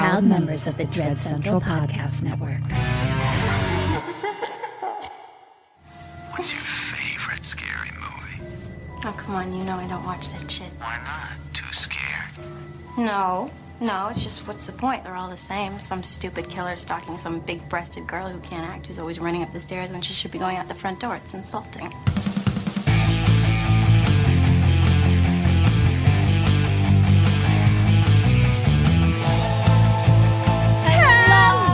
proud members of the Dread Central Podcast Network. What's your favorite scary movie? Oh, come on, you know I don't watch that shit. Why not? Too scared? No, it's just what's the point? They're all the same. Some stupid killer stalking some big-breasted girl who can't act, who's always running up the stairs when she should be going out the front door. It's insulting.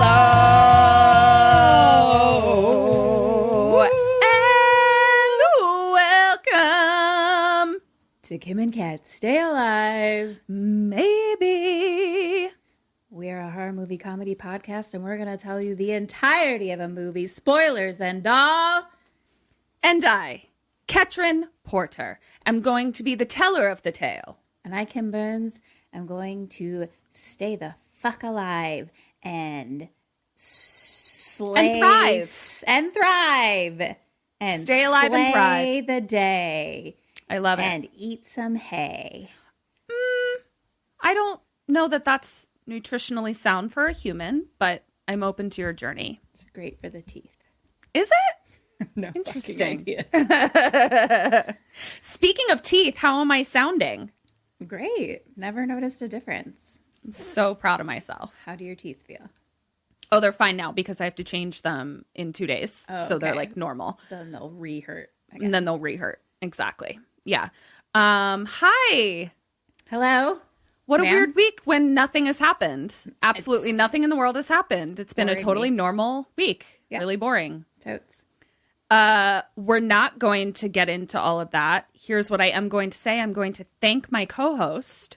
Hello! And welcome to Kim and Kat Stay Alive, Maybe. We're a horror movie comedy podcast, and we're going to tell you the entirety of a movie, spoilers and all. And I, Ketrin Porter, am going to be the teller of the tale. And I, Kim Burns, am going to stay the fuck alive and slay And thrive. and Stay alive and thrive. slay the day. I love it. And eat some hay. I don't know that that's nutritionally sound for a human, but I'm open to your journey. It's great for the teeth. Is it? No Interesting. fucking idea. Speaking of teeth, how am I sounding? Great. Never noticed a difference. I'm so proud of myself. How do your teeth feel? Oh, they're fine now because I have to change them in 2 days. Oh, so they're okay. like normal. Then they'll re-hurt. And then they'll re-hurt. Exactly. Yeah. Hi. Hello? What a Ma'am? weird week when nothing has happened. Absolutely It's nothing in the world has happened. It's been a boring totally week. normal week. Yeah. Really boring. Totes. We're not going to get into all of that. Here's what I am going to say. I'm going to thank my co-host.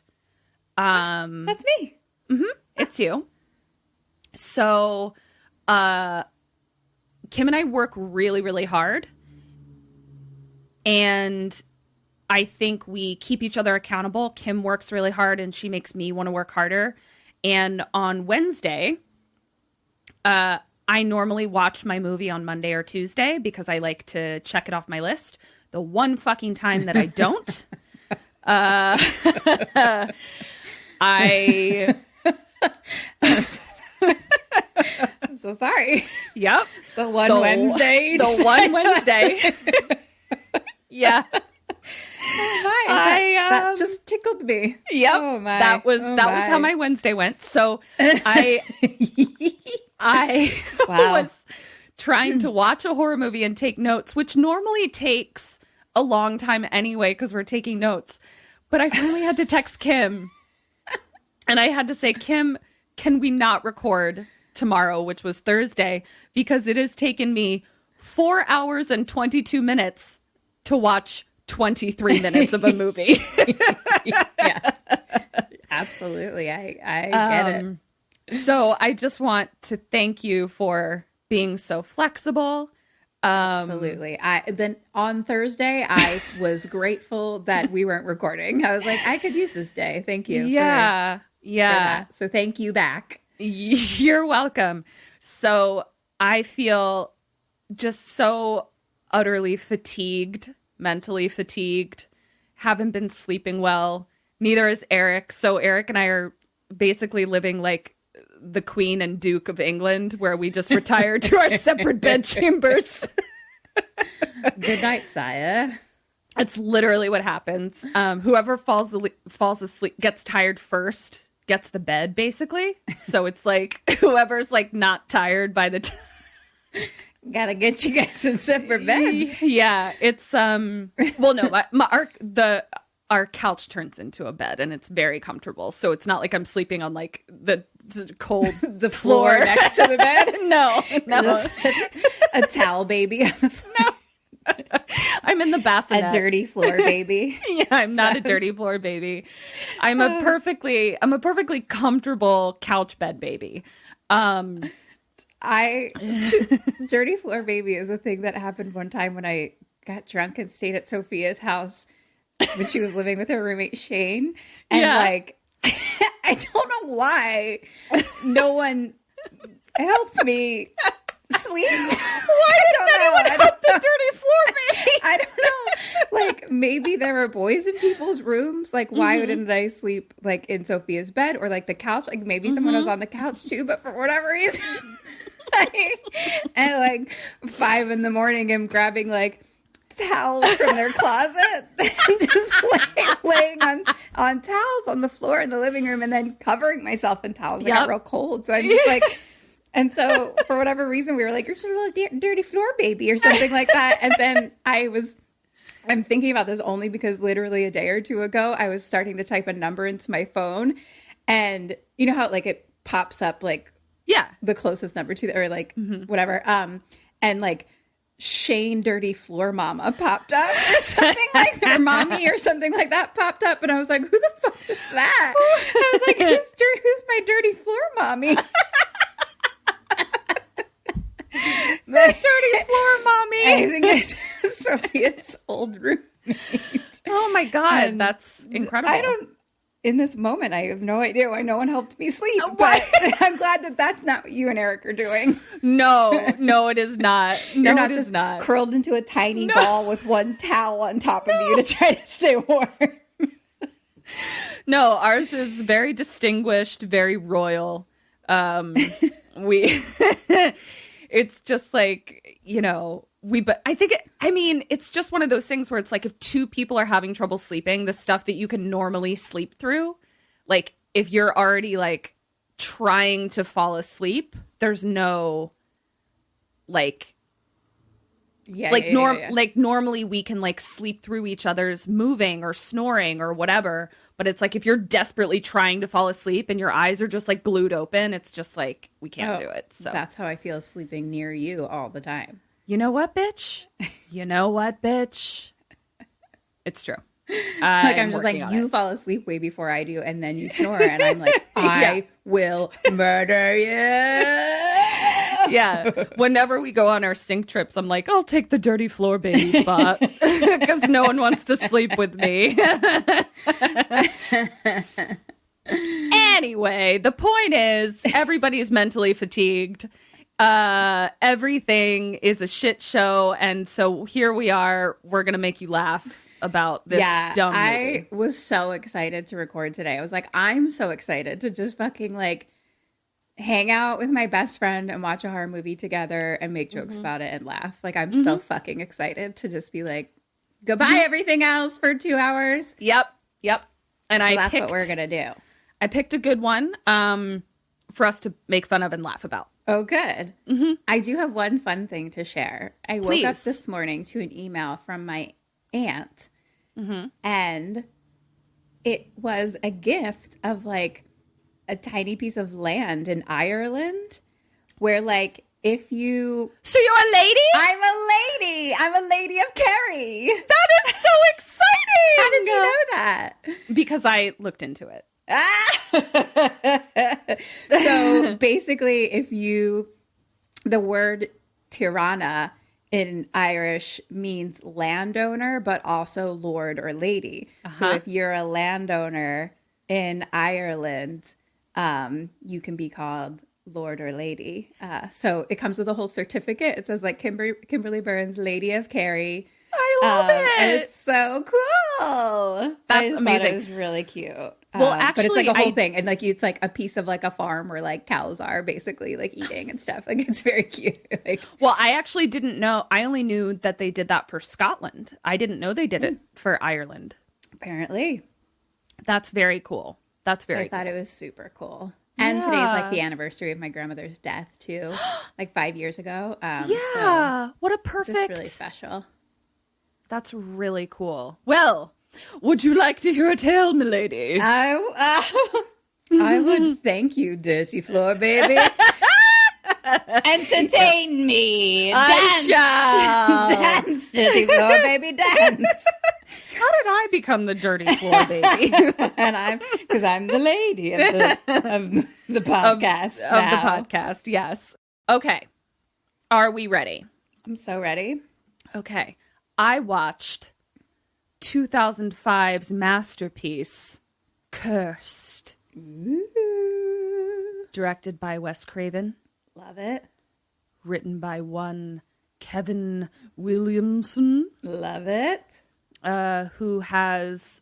That's me. It's you. So, Kim and I work really, really hard. And I think we keep each other accountable. Kim works really hard and she makes me want to work harder. And on Wednesday, I normally watch my movie on Monday or Tuesday because I like to check it off my list. The one fucking time that I don't, I'm so sorry. Yep. The one Wednesday. The one Wednesday. Yeah. Oh my. That just tickled me. Yep. Oh my. That was how my Wednesday went. So I Wow. was trying to watch a horror movie and take notes, which normally takes a long time anyway because we're taking notes. But I finally had to text Kim and I had to say, Kim, can we not record tomorrow, which was Thursday, because it has taken me 4 hours and 22 minutes to watch 23 minutes of a movie. Yeah. Absolutely. I get it. So I just want to thank you for being so flexible. Absolutely. Then on Thursday, I was grateful that we weren't recording. I was like, I could use this day. Thank you. Yeah. for that. So thank you back. You're welcome. So I feel just so utterly fatigued, mentally fatigued, haven't been sleeping well. Neither is Eric. So Eric and I are basically living like the Queen and Duke of England, where we just retired to our separate bedchambers. Good night, Saya. That's literally what happens. Whoever falls asleep, gets tired first, gets the bed, basically. So it's like whoever's like not tired by the time. Gotta get you guys some separate beds. Yeah, it's well, no, our couch turns into a bed and it's very comfortable. So it's not like I'm sleeping on like the cold The floor next to the bed. No. Just a towel baby on the floor. I'm in the bassinet. A dirty floor baby. Yeah, I'm not a dirty floor baby. I'm a perfectly comfortable couch bed baby. Dirty floor baby is a thing that happened one time when I got drunk and stayed at Sophia's house when she was living with her roommate Shane. And like, I don't know why no one helped me sleep. Why did anyone have the dirty floor baby? I don't know. Like, maybe there were boys in people's rooms. Like, why wouldn't I sleep, like, in Sophia's bed or, like, the couch? Like, maybe someone was on the couch, too, but for whatever reason. At, like, 5 a.m, I'm grabbing, like, towels from their closet and just laying on towels on the floor in the living room and then covering myself in towels. I got real cold. So I'm just like... And so, for whatever reason, we were like, you're just a little dirty floor baby or something like that. And then I'm thinking about this only because literally a day or two ago, I was starting to type a number into my phone. And you know how, like, it pops up, like, the closest number to, or like, whatever. And like, Shane Dirty Floor Mama popped up or something like that, or Mommy or something like that popped up. And I was like, who the fuck is that? I was like, who's my Dirty Floor Mommy? The dirty floor mommy. I think it's Sophia's old roommate. Oh my God, and that's incredible. In this moment, I have no idea why no one helped me sleep, but I'm glad that that's not what you and Eric are doing. No, it is not. You're not just curled into a tiny ball with one towel on top of you to try to stay warm. No, ours is very distinguished, very royal. It's just like, but I think, it's just one of those things where it's like if two people are having trouble sleeping, the stuff that you can normally sleep through, like if you're already like trying to fall asleep, there's no like, normally we can like sleep through each other's moving or snoring or whatever. But it's like if you're desperately trying to fall asleep and your eyes are just like glued open, it's just like we can't do it. So that's how I feel sleeping near you all the time. You know what, bitch? It's true. I'm just like, you fall asleep way before I do, and then you snore, and I'm like, I will murder you. Yeah. Whenever we go on our sync trips, I'm like, I'll take the dirty floor baby spot because no one wants to sleep with me. Anyway, the point is everybody's mentally fatigued. Everything is a shit show. And so here we are. We're going to make you laugh about this dumb movie. I was so excited to record today. I was like, I'm so excited to just fucking like hang out with my best friend and watch a horror movie together and make jokes about it and laugh. Like, I'm so fucking excited to just be like, goodbye everything else for 2 hours. Yep. And so that's what we're gonna do. I picked a good one for us to make fun of and laugh about. Oh, good. I do have one fun thing to share. I woke up this morning to an email from my aunt, and it was a gift of like a tiny piece of land in Ireland where like if you... So you're a lady? I'm a lady. I'm a lady of Kerry. That is so exciting. How did you know that? Because I looked into it. So basically, the word tirana in Irish means landowner, but also lord or lady. So if you're a landowner in Ireland, you can be called lord or lady. So it comes with a whole certificate. It says like Kimberly Burns, Lady of Kerry. I love it. And it's so cool. That's amazing. It was really cute. Well, actually, but it's like a whole thing, and like it's like a piece of like a farm where like cows are basically like eating and stuff. Like it's very cute. Like, well, I actually didn't know. I only knew that they did that for Scotland. I didn't know they did it for Ireland. Apparently, that's very cool. I thought it was super cool. And today's like the anniversary of my grandmother's death too, like 5 years ago. So what a perfect. Just really special. That's really cool. Well, would you like to hear a tale, milady? I would. Thank you, dirty floor baby. Entertain me. Dance. Dance, dirty floor baby, dance. How did I become the dirty floor baby? And because I'm the lady of the podcast. Of the podcast, yes. Okay. Are we ready? I'm so ready. Okay. I watched 2005's masterpiece, Cursed. Ooh. Directed by Wes Craven. Love it. written by one Kevin Williamson, Love it. who has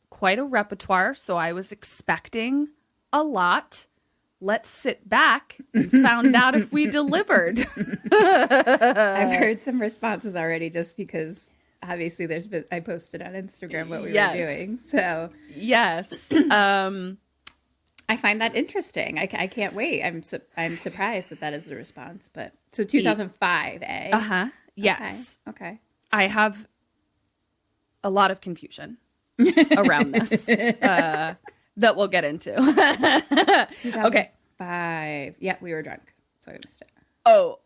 quite a repertoire. So I was expecting a lot. Let's sit back and found out if we delivered. I've heard some responses already just because obviously I posted on Instagram what we were doing. So Yes. I find that interesting. I can't wait. I'm surprised that is the response. But so 2005, eh? Uh-huh. Yes. Okay. I have a lot of confusion around this that we'll get into. 2005. Yeah, we were drunk. That's why we missed it. Oh,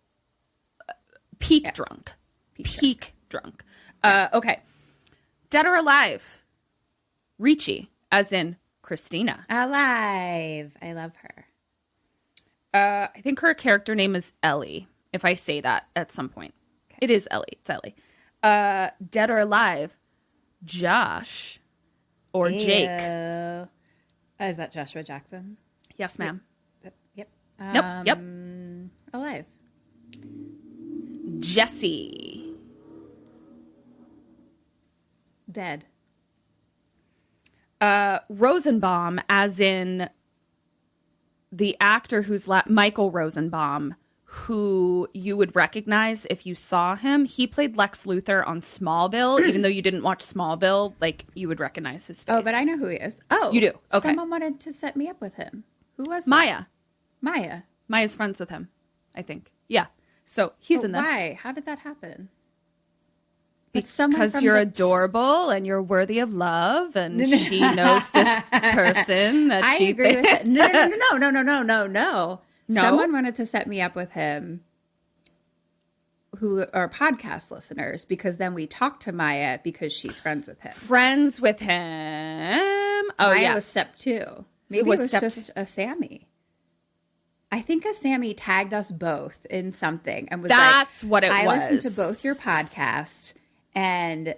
peak drunk. Peak drunk. Okay. Dead or alive? Ricci, as in Christina. Alive. I love her. I think her character name is Ellie, if I say that at some point. Okay. It is Ellie. It's Ellie. Dead or alive? Josh or Jake? Is that Joshua Jackson? Yes, ma'am. Yep. Yep. Alive. Jesse. Dead. Rosenbaum, as in the actor who's Michael Rosenbaum, who you would recognize if you saw him. He played Lex Luthor on Smallville. Even though you didn't watch Smallville, like, you would recognize his face. Oh, but I know who he is. Oh, you do? Okay. Someone wanted to set me up with him. Who was that? Maya. Maya. Maya's friends with him, I think. Yeah. So he's in this. Why? How did that happen? Because you're adorable and you're worthy of love, and she knows this person that I she agree with it. No. No? Someone wanted to set me up with him who are podcast listeners, because then we talk to Maya because she's friends with him. Friends with him. Oh, Maya yes. was step 2. Maybe it was just a Sammy. I think a Sammy tagged us both in something and was That's like, what it was. I listened to both your podcasts, and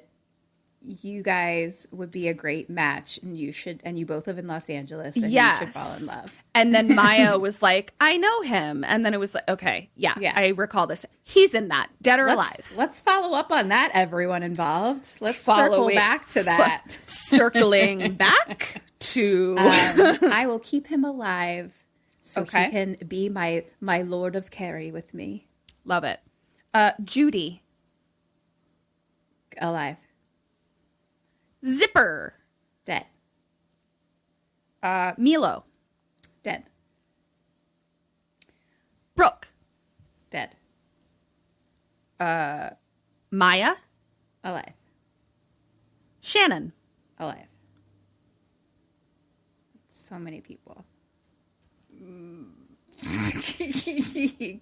you guys would be a great match, and you both live in Los Angeles, and you should fall in love. And then Maya was like, I know him. And then it was like, okay, yeah. I recall this. He's in that. Dead or alive. Let's follow up on that, everyone involved. Let's circle back to that. Circling back to... I will keep him alive so he can be my Lord of Carey with me. Love it. Judy. Alive. Zipper. Dead. Milo. Dead. Brooke. Dead. Maya. Alive. Shannon. Alive. So many people.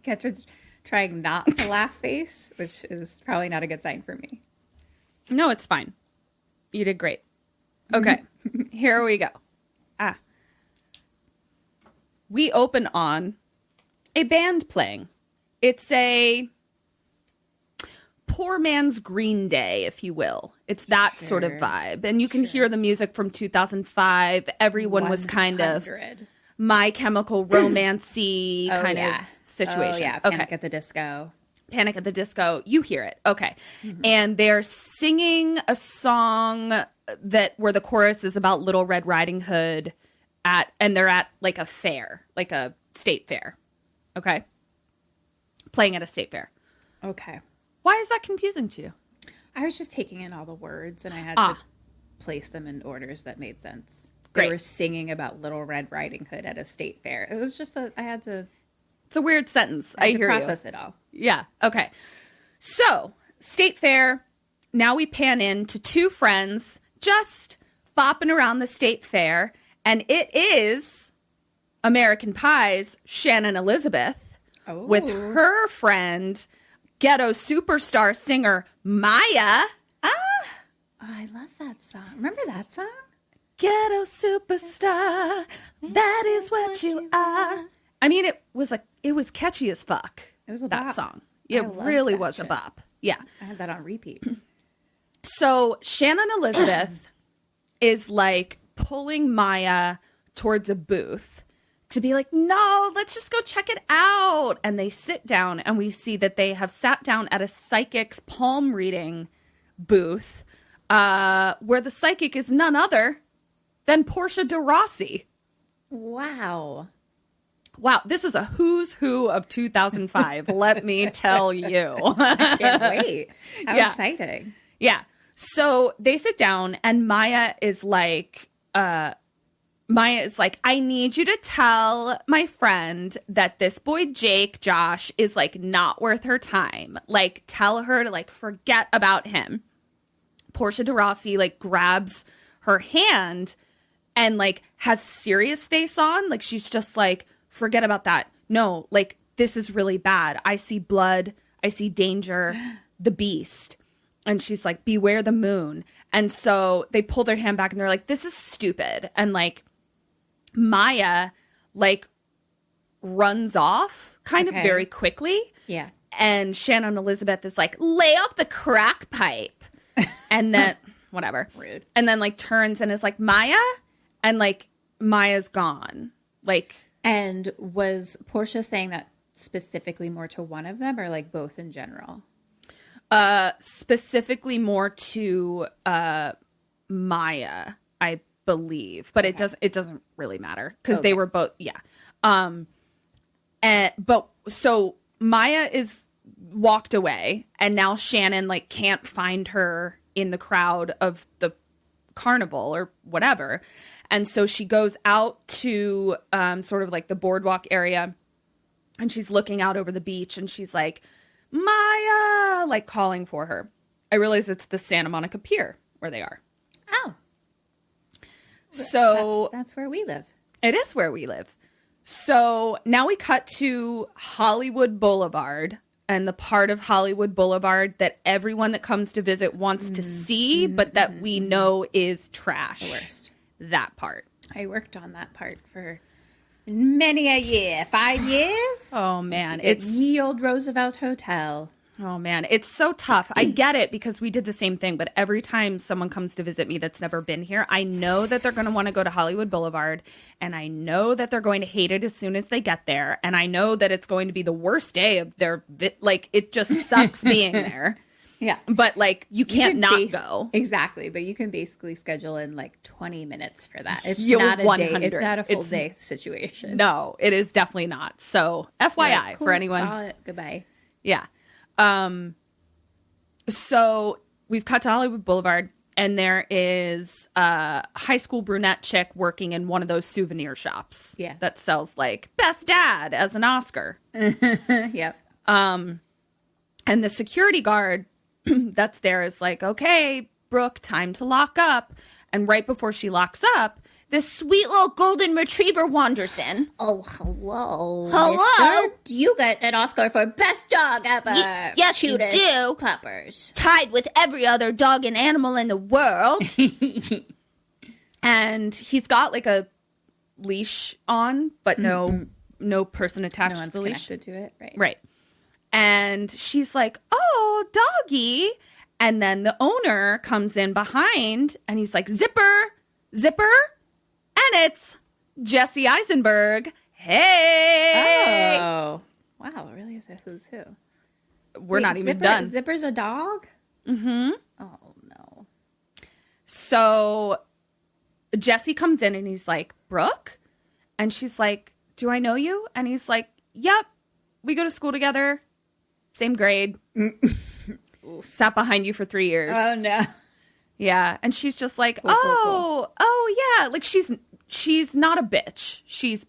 Ketrin's trying not to laugh face, which is probably not a good sign for me. No, it's fine. You did great. Okay, here we go. We open on a band playing. It's a poor man's Green Day, if you will. It's that sort of vibe. And you can hear the music from 2005. Everyone was kind of My Chemical Romance-y kind of situation. Oh, yeah. Panic at the Disco. Panic at the Disco. You hear it. Okay. And they're singing a song where the chorus is about Little Red Riding Hood and they're at like a fair, like a state fair. Okay. Playing at a state fair. Okay. Why is that confusing to you? I was just taking in all the words and I had to place them in orders that made sense. They were singing about Little Red Riding Hood at a state fair. It was just it's a weird sentence. I hear you. Process it all. Yeah. Okay. So, state fair. Now we pan in to two friends just bopping around the state fair. And it is American Pie's Shannon Elizabeth with her friend, ghetto superstar singer Maya. I love that song. Remember that song? Ghetto superstar, that is what you are. I mean, it was catchy as fuck. It was a that bop. song. It really was a bop. Yeah. I had that on repeat. So Shannon Elizabeth is like pulling Maya towards a booth to be like, no, let's just go check it out. And they sit down, and we see that they have sat down at a psychic's palm reading booth, where the psychic is none other than Portia de Rossi. Wow. Wow, this is a who's who of 2005, let me tell you. I can't wait. How exciting. Yeah. So they sit down, and Maya is like, I need you to tell my friend that this boy Jake, Josh, is like not worth her time. Like, tell her to like forget about him. Portia de Rossi like grabs her hand and like has serious face on. Like, she's just like, forget about that. No, like, this is really bad. I see blood. I see danger. The beast. And she's like, beware the moon. And so they pull their hand back, and they're like, this is stupid. And like, Maya like runs off kind of very quickly. Yeah. And Shannon Elizabeth is like, lay off the crack pipe. And then whatever. Rude. And then like turns and is like, Maya? And like, Maya's gone. Like, And was Portia saying that specifically more to one of them, or like both in general? specifically more to Maya, I believe, but it doesn't really matter because they were both but so Maya is walked away, and now Shannon like can't find her in the crowd of the carnival or whatever, and so she goes out to sort of like the boardwalk area, and she's looking out over the beach, and she's like, Maya, like calling for her. I realize it's the Santa Monica Pier where they are. Oh. So that's where we live. It is where we live. So now we cut to Hollywood Boulevard, and the part of Hollywood Boulevard that everyone that comes to visit wants to see, but that we know is trash. The worst. That part. I worked on that part for many a year. 5 years? Oh, man. It's ye old Roosevelt Hotel. Oh, man. It's so tough. I get it because we did the same thing. But every time someone comes to visit me that's never been here, I know that they're going to want to go to Hollywood Boulevard. And I know that they're going to hate it as soon as they get there. And I know that it's going to be the worst day of their like, it just sucks being there. Yeah. But like, you can't not go. Exactly. But you can basically schedule in like 20 minutes for that. It's You're not a 100. day. It's not a full day situation. No, it is definitely not. So FYI Yeah, cool, for anyone. saw it. Goodbye. Yeah. So we've cut to Hollywood Boulevard, and there is a high school brunette chick working in one of those souvenir shops. Yeah. That sells like Best Dad as an Oscar. Yep. And the security guard that's there is like, okay, Brooke, time to lock up. And right before she locks up, this sweet little golden retriever wanders in. Oh, hello. Hello? Mister. You get an Oscar for best dog ever. Yes, you Cutest do. Puppers. Tied with every other dog and animal in the world. And he's got like a leash on, but no person attached No to one's the leash. connected to it. Right. Right. And she's like, oh, doggy. And then the owner comes in behind, and he's like, zipper, zipper. And it's Jesse Eisenberg. Hey. Oh. Wow. It really is a who's who. We're not even Zipper, done. Zipper's a dog? Mm-hmm. Oh, no. So Jesse comes in, and he's like, Brooke? And she's like, do I know you? And he's like, yep. We go to school together. Same grade. Sat behind you for 3 years. Oh, no. Yeah. And she's just like, Cool. oh, yeah. Like she's not a bitch. She's,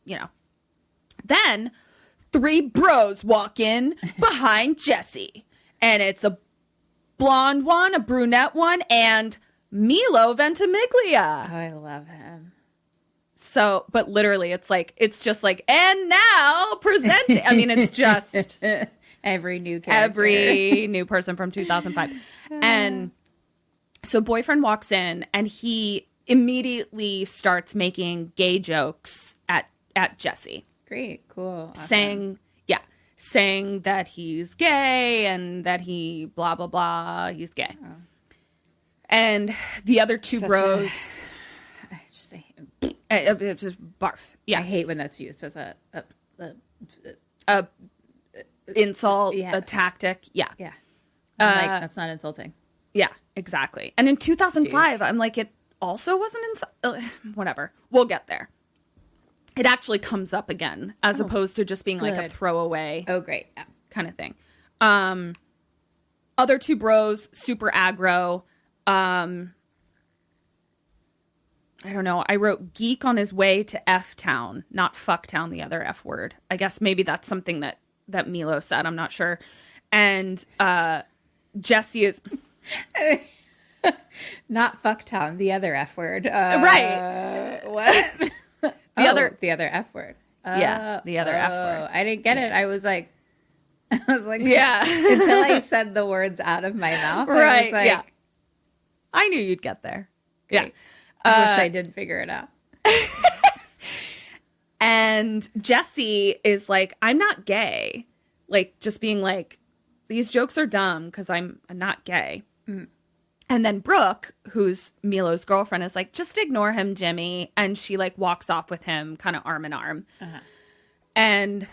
you know. Then 3 bros walk in behind Jesse. And it's a blonde one, a brunette one, and Milo Ventimiglia. Oh, I love him. So, but literally it's just like, and now presenting. I mean, it's just Every new character. every new person from 2005. And so boyfriend walks in, and he immediately starts making gay jokes at Jesse. Great. Cool. Awesome. saying that he's gay and that he blah, blah, blah. He's gay. Oh. And the other 2 bros. I just say It's just barf. Yeah. I hate when that's used as a Insult, Yes. a tactic. Yeah. yeah. I'm like, that's not insulting. Yeah, exactly. And in 2005, I'm like, it also wasn't whatever. We'll get there. It actually comes up again as opposed to just being like a good. throwaway Oh, great. Yeah. kind of thing. Other two bros, super aggro. I don't know. I wrote geek on his way to F town, not fuck town, the other F word. I guess maybe that's something that Milo said. I'm not sure. And Jesse is Not fucktown, the other F word. right. What? The other F word. Yeah, the other F word. I didn't get it. I was like, Yeah. until I said the words out of my mouth. I Right. was like, Yeah. I knew you'd get there. Yeah. great. I wish I did figure it out. And Jesse is like, I'm not gay. Like, just being like, these jokes are dumb because I'm not gay. And then Brooke, who's Milo's girlfriend, is like, just ignore him, Jimmy. And she like walks off with him kind of arm in arm. And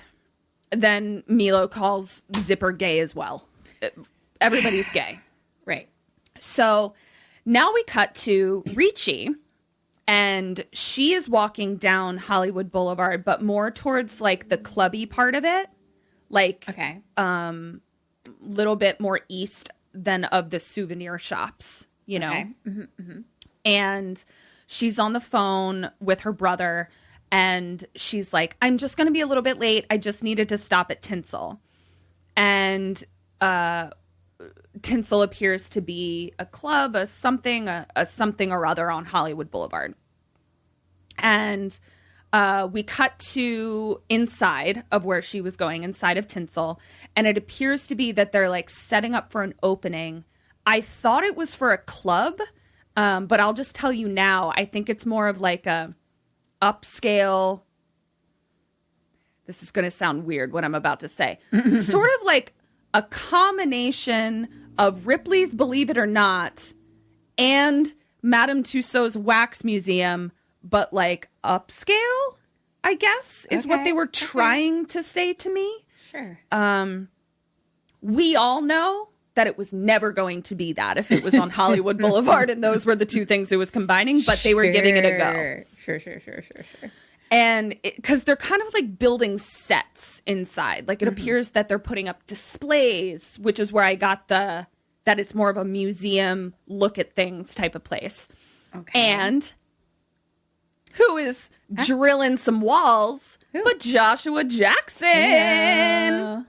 then Milo calls Zipper gay as well. Everybody's gay. Right. So now we cut to Richie, and she is walking down Hollywood Boulevard, but more towards like the clubby part of it, like Okay. little bit more east than of the souvenir shops, you know. Okay. And she's on the phone with her brother, and she's like, I'm just going to be a little bit late. I just needed to stop at Tinsel. And Tinsel appears to be a club, a something or other on Hollywood Boulevard. And we cut to inside of where she was going, inside of Tinsel. And it appears to be that they're like setting up for an opening. I thought it was for a club, but I'll just tell you now, I think it's more of like a upscale. This is going to sound weird what I'm about to say. Sort of like a combination of Ripley's Believe It or Not and Madame Tussauds Wax Museum, but like upscale, I guess, is what Okay, they were okay. trying to say to me. Sure. We all know that it was never going to be that if it was on Hollywood Boulevard and those were the two things it was combining, but they were giving it a go. Sure. And because they're kind of like building sets inside. Like it appears that they're putting up displays, which is where I got that it's more of a museum look at things type of place. Okay. And who is drilling some walls but Joshua Jackson? Hello.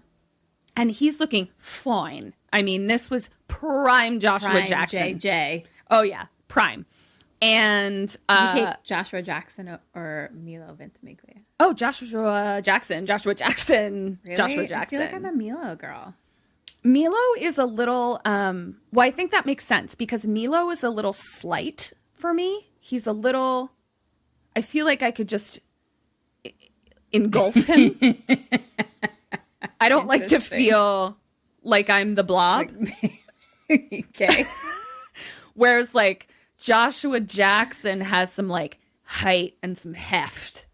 And he's looking fine. I mean, this was prime Joshua Prime Jackson. JJ. Oh, yeah. Prime. And Did you take Joshua Jackson or Milo Ventimiglia? oh, Joshua Jackson. Really? Joshua Jackson. I feel like I'm a Milo girl. Milo is a little well, I think that makes sense because Milo is a little slight for me. He's a little, I feel like I could just engulf him. I don't like to Interesting. feel like I'm the blob. Okay. Whereas like Joshua Jackson has some like height and some heft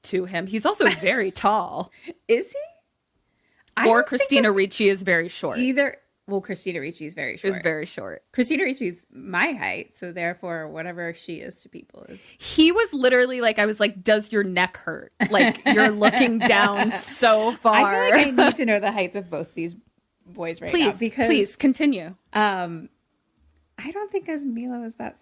to him. He's also very tall. Is he? I Or don't think Christina Ricci is very short. Either. Well, Christina Ricci is very short. Is very short. Christina Ricci's my height, so therefore, whatever she is to people is. He was literally like, I was like, does your neck hurt? Like you're looking down so far. I feel like I need to know the heights of both these boys right now. Please continue. I don't think as Milo is that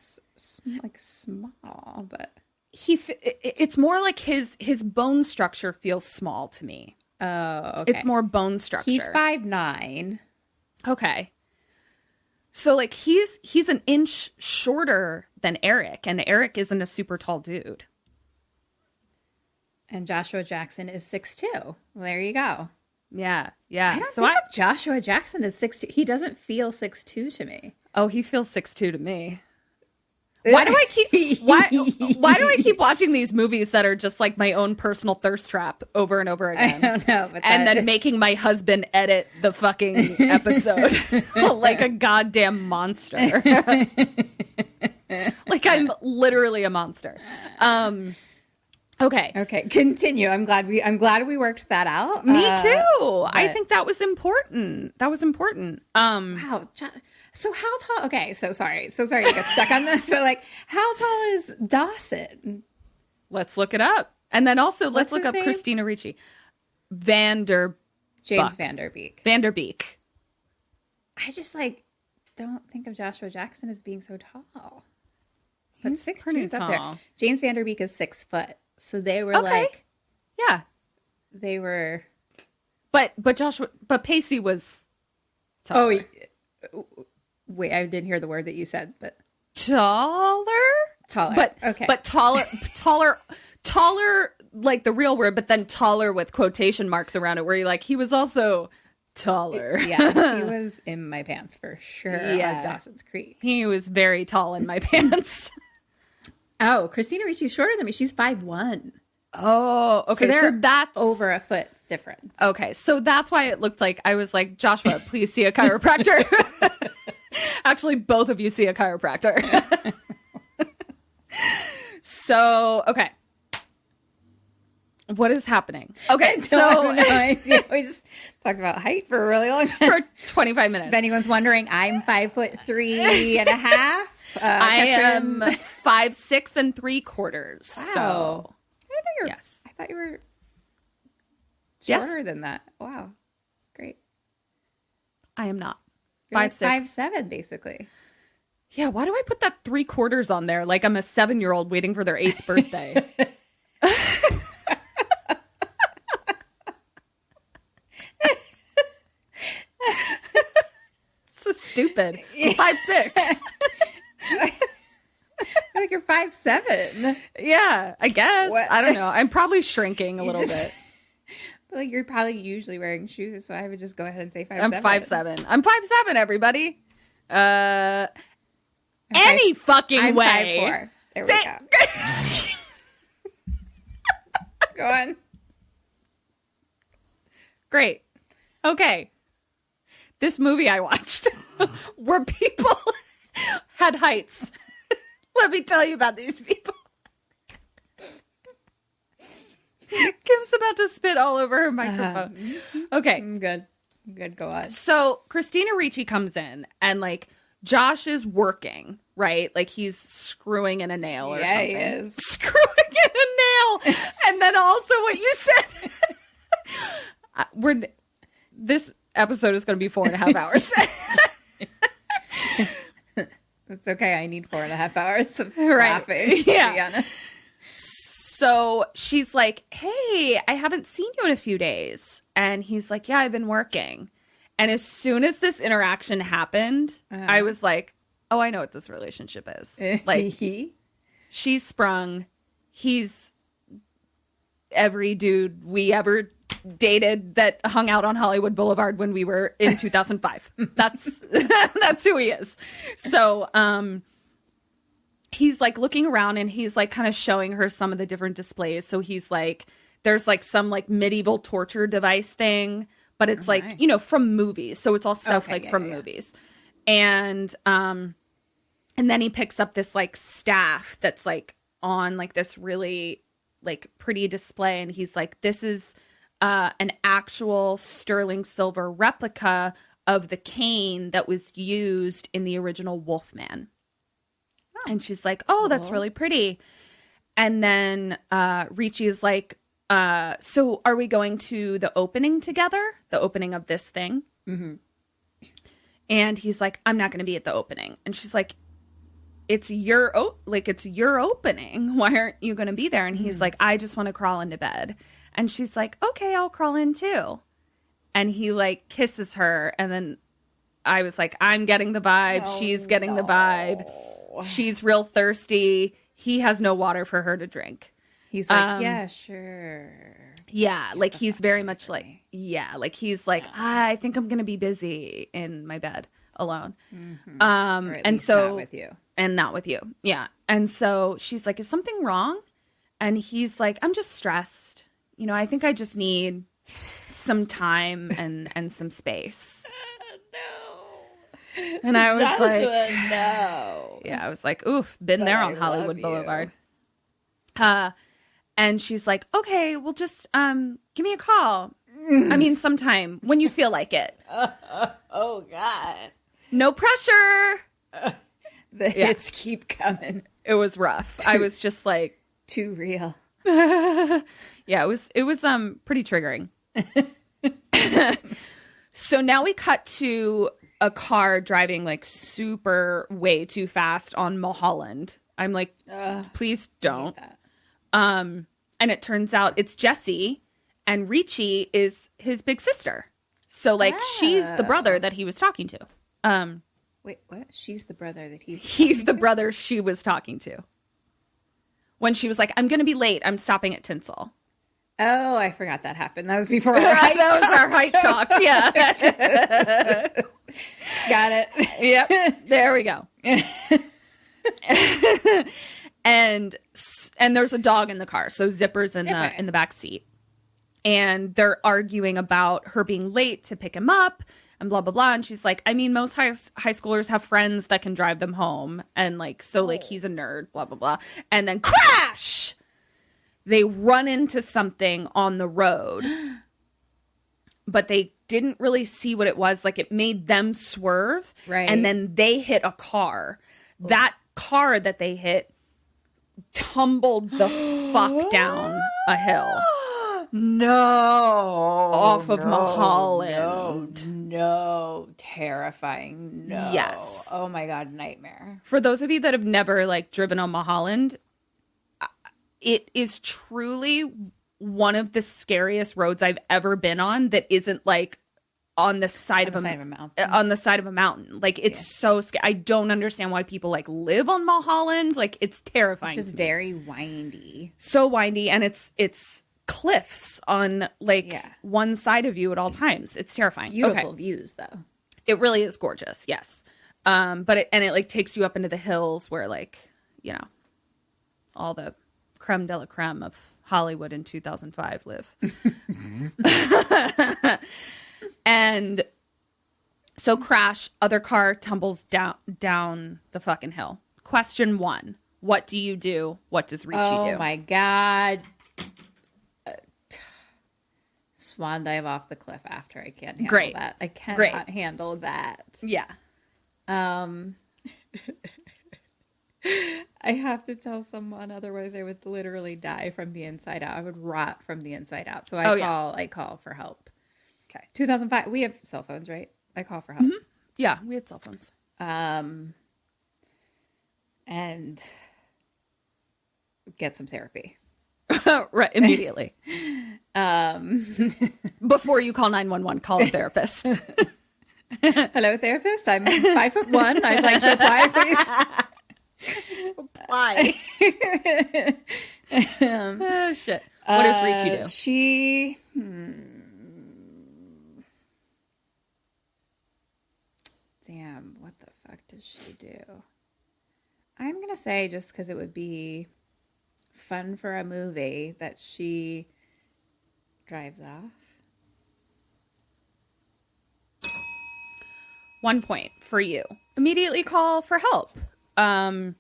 like small, but It's more like his bone structure feels small to me. oh, okay. It's more bone structure. He's 5'9". Okay. So like he's an inch shorter than Eric, and Eric isn't a super tall dude. And Joshua Jackson is 6'2". Well, there you go. Yeah. I don't think of Joshua Jackson as 6'2". He doesn't feel 6'2" to me. Oh, he feels 6'2" to me. Why do I keep watching these movies that are just like my own personal thirst trap over and over again? I don't know, but and that then making my husband edit the fucking episode like a goddamn monster. Like I'm literally a monster. Okay, continue. I'm glad we worked that out. Me too. I think that was important. Wow. So how tall? Okay, so sorry to get stuck on this, but like, how tall is Dawson? Let's look it up, and then also let's look his up name? Christina Ricci. James Vanderbeek. Vanderbeek. I just like don't think of Joshua Jackson as being so tall. But He's 6'2" pretty is up there. tall. James Vanderbeek is 6 foot. So they were Yeah, they were. but Pacey was taller. Wait, I didn't hear the word that you said, but taller, but okay, but taller, like the real word, but then taller with quotation marks around it, where he was also taller. Yeah, he was in my pants for sure. Yeah. On Dawson's Creek. He was very tall in my pants. Oh, Christina Ricci's shorter than me. She's 5'1". Oh, okay. So that's over a foot difference. Okay, so that's why it looked like I was like, Joshua, please see a chiropractor. Actually, both of you see a chiropractor. So, okay. What is happening? Okay, so we just talked about height for a really long time. for 25 minutes. If anyone's wondering, I'm 5'3.5". I am 5'6 3/4". Wow. So, Yes. I thought you were Yes. shorter than that. Wow. Great. I am not. You're 5'6". like 5'7", basically. Yeah, why do I put that 3/4 on there? Like I'm a 7-year-old waiting for their 8th birthday. So stupid. I'm 5'6". I think you're 5'7". Yeah, I guess. What? I don't know. I'm probably shrinking a little bit. But like you're probably usually wearing shoes, so I would just go ahead and say 5'7". I'm 5'7". I'm 5'7", everybody. Any fucking I'm way. 5'4". There we go. Go on. Great. Okay. This movie I watched where people had heights. Let me tell you about these people. Kim's about to spit all over her microphone. Okay. Good. Go on. So Christina Ricci comes in and like Josh is working, right? Like he's screwing in a nail or something. He is. Screwing in a nail. And then also what you said. This episode is going to be 4.5 hours. It's okay. I need 4.5 hours of laughing, to be honest. So she's like, hey, I haven't seen you in a few days. And he's like, yeah, I've been working. And as soon as this interaction happened, I was like, oh, I know what this relationship is. Like, she's sprung. He's every dude we ever dated that hung out on Hollywood Boulevard when we were in 2005. That's who he is. So he's like looking around and he's like kind of showing her some of the different displays. So he's like, there's like some like medieval torture device thing, but it's like, you know, from movies. So it's all stuff from movies. And then he picks up this like staff that's like on like this really like pretty display. And he's like, this is an actual sterling silver replica of the cane that was used in the original Wolfman. Oh. And she's like, oh, that's really pretty. And then Ricci is like, so are we going to the opening together? The opening of this thing? Mm-hmm. And he's like, I'm not going to be at the opening. And she's like, it's your opening. Why aren't you going to be there? And he's like, I just want to crawl into bed. And she's like, okay, I'll crawl in too. And he like kisses her. And then I was like, I'm getting the vibe. She's getting the vibe. She's real thirsty. He has no water for her to drink. He's like, yeah, sure. Yeah, like he's very much like, he's like, I think I'm going to be busy in my bed alone. Mm-hmm. And so not with you. And not with you. Yeah. And so she's like, is something wrong? And he's like, I'm just stressed. You know, I think I just need some time and some space. No. And I was Joshua, like, no. Yeah, I was like, oof, been there on Hollywood Boulevard. And she's like, okay, well, just give me a call. I mean, sometime when you feel like it. Oh, God. No pressure. The hits keep coming. It was rough. I was just like, too real. yeah, it was pretty triggering. So now we cut to a car driving like super way too fast on Mulholland. I'm like, please don't. And it turns out it's Jesse, and Richie is his big sister. So like she's the brother that he was talking to. Wait, what? She's the brother that He's the brother she was talking to. When she was like, I'm going to be late. I'm stopping at Tinsel. Oh, I forgot that happened. That was before our height That was our height talk. Yeah. Got it. Yep. There we go. And there's a dog in the car. So Zipper's in the back seat. And they're arguing about her being late to pick him up and blah, blah, blah. And she's like, I mean, most high schoolers have friends that can drive them home. And like, so like he's a nerd, blah, blah, blah. And then crash! They run into something on the road, but they didn't really see what it was. Like it made them swerve. Right. And then they hit a car. That car that they hit tumbled the fuck down a hill. No. Off of Mulholland. No. Terrifying. No. Yes. Oh my God. Nightmare. For those of you that have never like driven on Mulholland, it is truly one of the scariest roads I've ever been on that isn't like on the side of a mountain. On the side of a mountain. Like it's so scary. I don't understand why people like live on Mulholland. Like it's terrifying. It's just very windy. So windy, and it's cliffs on like one side of you at all times. It's terrifying. Beautiful views though. It really is gorgeous. Yes. But it like takes you up into the hills where like, you know, all the creme de la creme of Hollywood in 2005 live. And so crash, other car tumbles down the fucking hill. Question 1. What do you do? What does Richie do? Oh my God. Swan dive off the cliff after. I can't handle that. I cannot handle that. Yeah. I have to tell someone, otherwise I would literally die from the inside out. I would rot from the inside out. So I call for help. Okay. 2005. We have cell phones, right? I call for help. Mm-hmm. Yeah, we had cell phones. And get some therapy. Right, immediately. Before you call 911, call a therapist. Hello, therapist. I'm 5'1". I'd like to apply, please. Apply. Oh shit! What does Richie do? She. Damn, what the fuck does she do? I'm gonna say, just because it would be fun for a movie, that she drives off. 1 point for you. Immediately call for help. And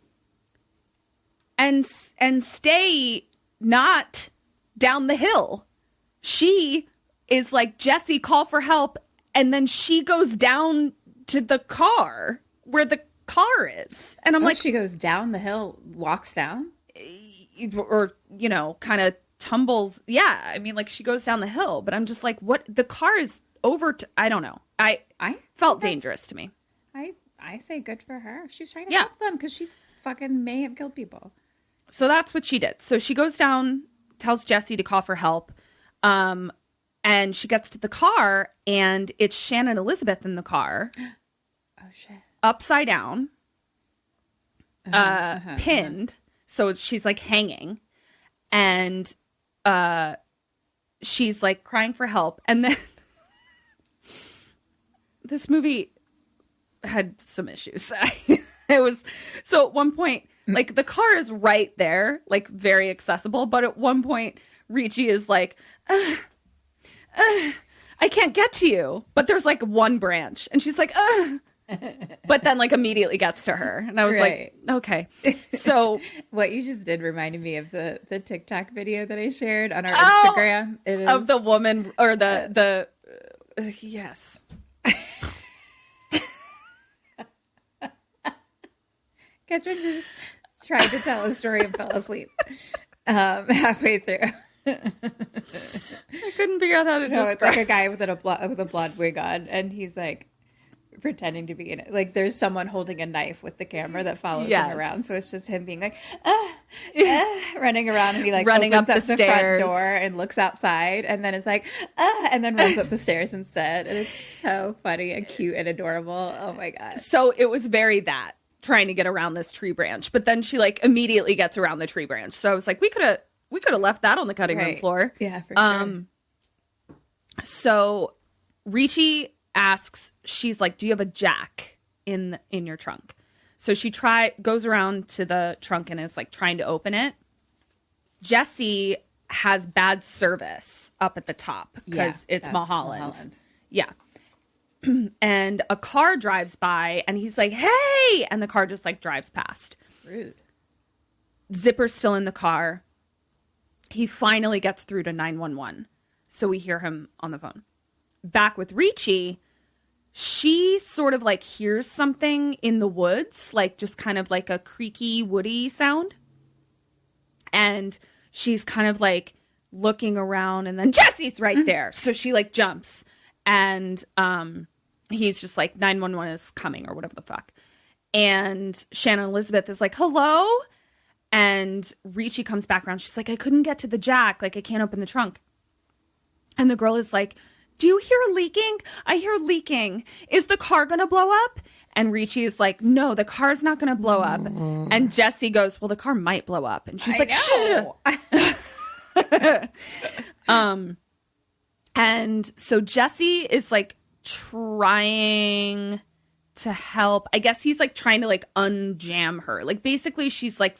stay not down the hill. She is like, Jesse, call for help. And then she goes down to the car where the car is. And I'm like, she goes down the hill, walks down? Or, you know, kind of tumbles. Yeah. I mean, like she goes down the hill, but I'm just like, what? The car is over. I don't know. I felt dangerous to me. I say good for her. She was trying to help them because she fucking may have killed people. So that's what she did. So she goes down, tells Jesse to call for help. And she gets to the car, and it's Shannon Elizabeth in the car. Oh, shit. Upside down. Pinned. So she's like hanging. And she's like crying for help. And then this movie had some issues. It was so at one point, like the car is right there, like very accessible. But at one point, Richie is like, I can't get to you. But there's like one branch, and she's like, but then like immediately gets to her. And I was like, okay. So what you just did reminded me of the TikTok video that I shared on our Instagram. It is of the woman or the yes. Catherine just tried to tell a story and fell asleep halfway through. I couldn't figure out how to describe. It's like a guy with a blonde wig on, and he's like pretending to be in it. Like there's someone holding a knife with the camera that follows him around. So it's just him being like, running around, and he like running opens up the stairs. front door and looks outside, and then is like, and then runs up the stairs instead. And it's so funny and cute and adorable. Oh my god! So it was very that trying to get around this tree branch, but then she like immediately gets around the tree branch. So I was like, we could have left that on the cutting room floor. Yeah, for sure. So Richie asks, she's like, do you have a jack in your trunk? So she goes around to the trunk and is like trying to open it. Jesse has bad service up at the top because it's Mulholland. Yeah. And a car drives by and he's like, hey, and the car just like drives past. Rude. Zipper's still in the car. He finally gets through to 911. So we hear him on the phone. Back with Richie, she sort of like hears something in the woods, like just kind of like a creaky, woody sound. And she's kind of like looking around, and then Jesse's right there. So she like jumps, and he's just like, 911 is coming or whatever the fuck. And Shannon Elizabeth is like, hello? And Richie comes back around. She's like, I couldn't get to the jack. Like, I can't open the trunk. And the girl is like, do you hear leaking? I hear leaking. Is the car going to blow up? And Richie is like, no, the car's not going to blow up. And Jesse goes, well, the car might blow up. And she's like, and so Jesse is like trying to help. I guess he's like trying to like unjam her. Like basically she's like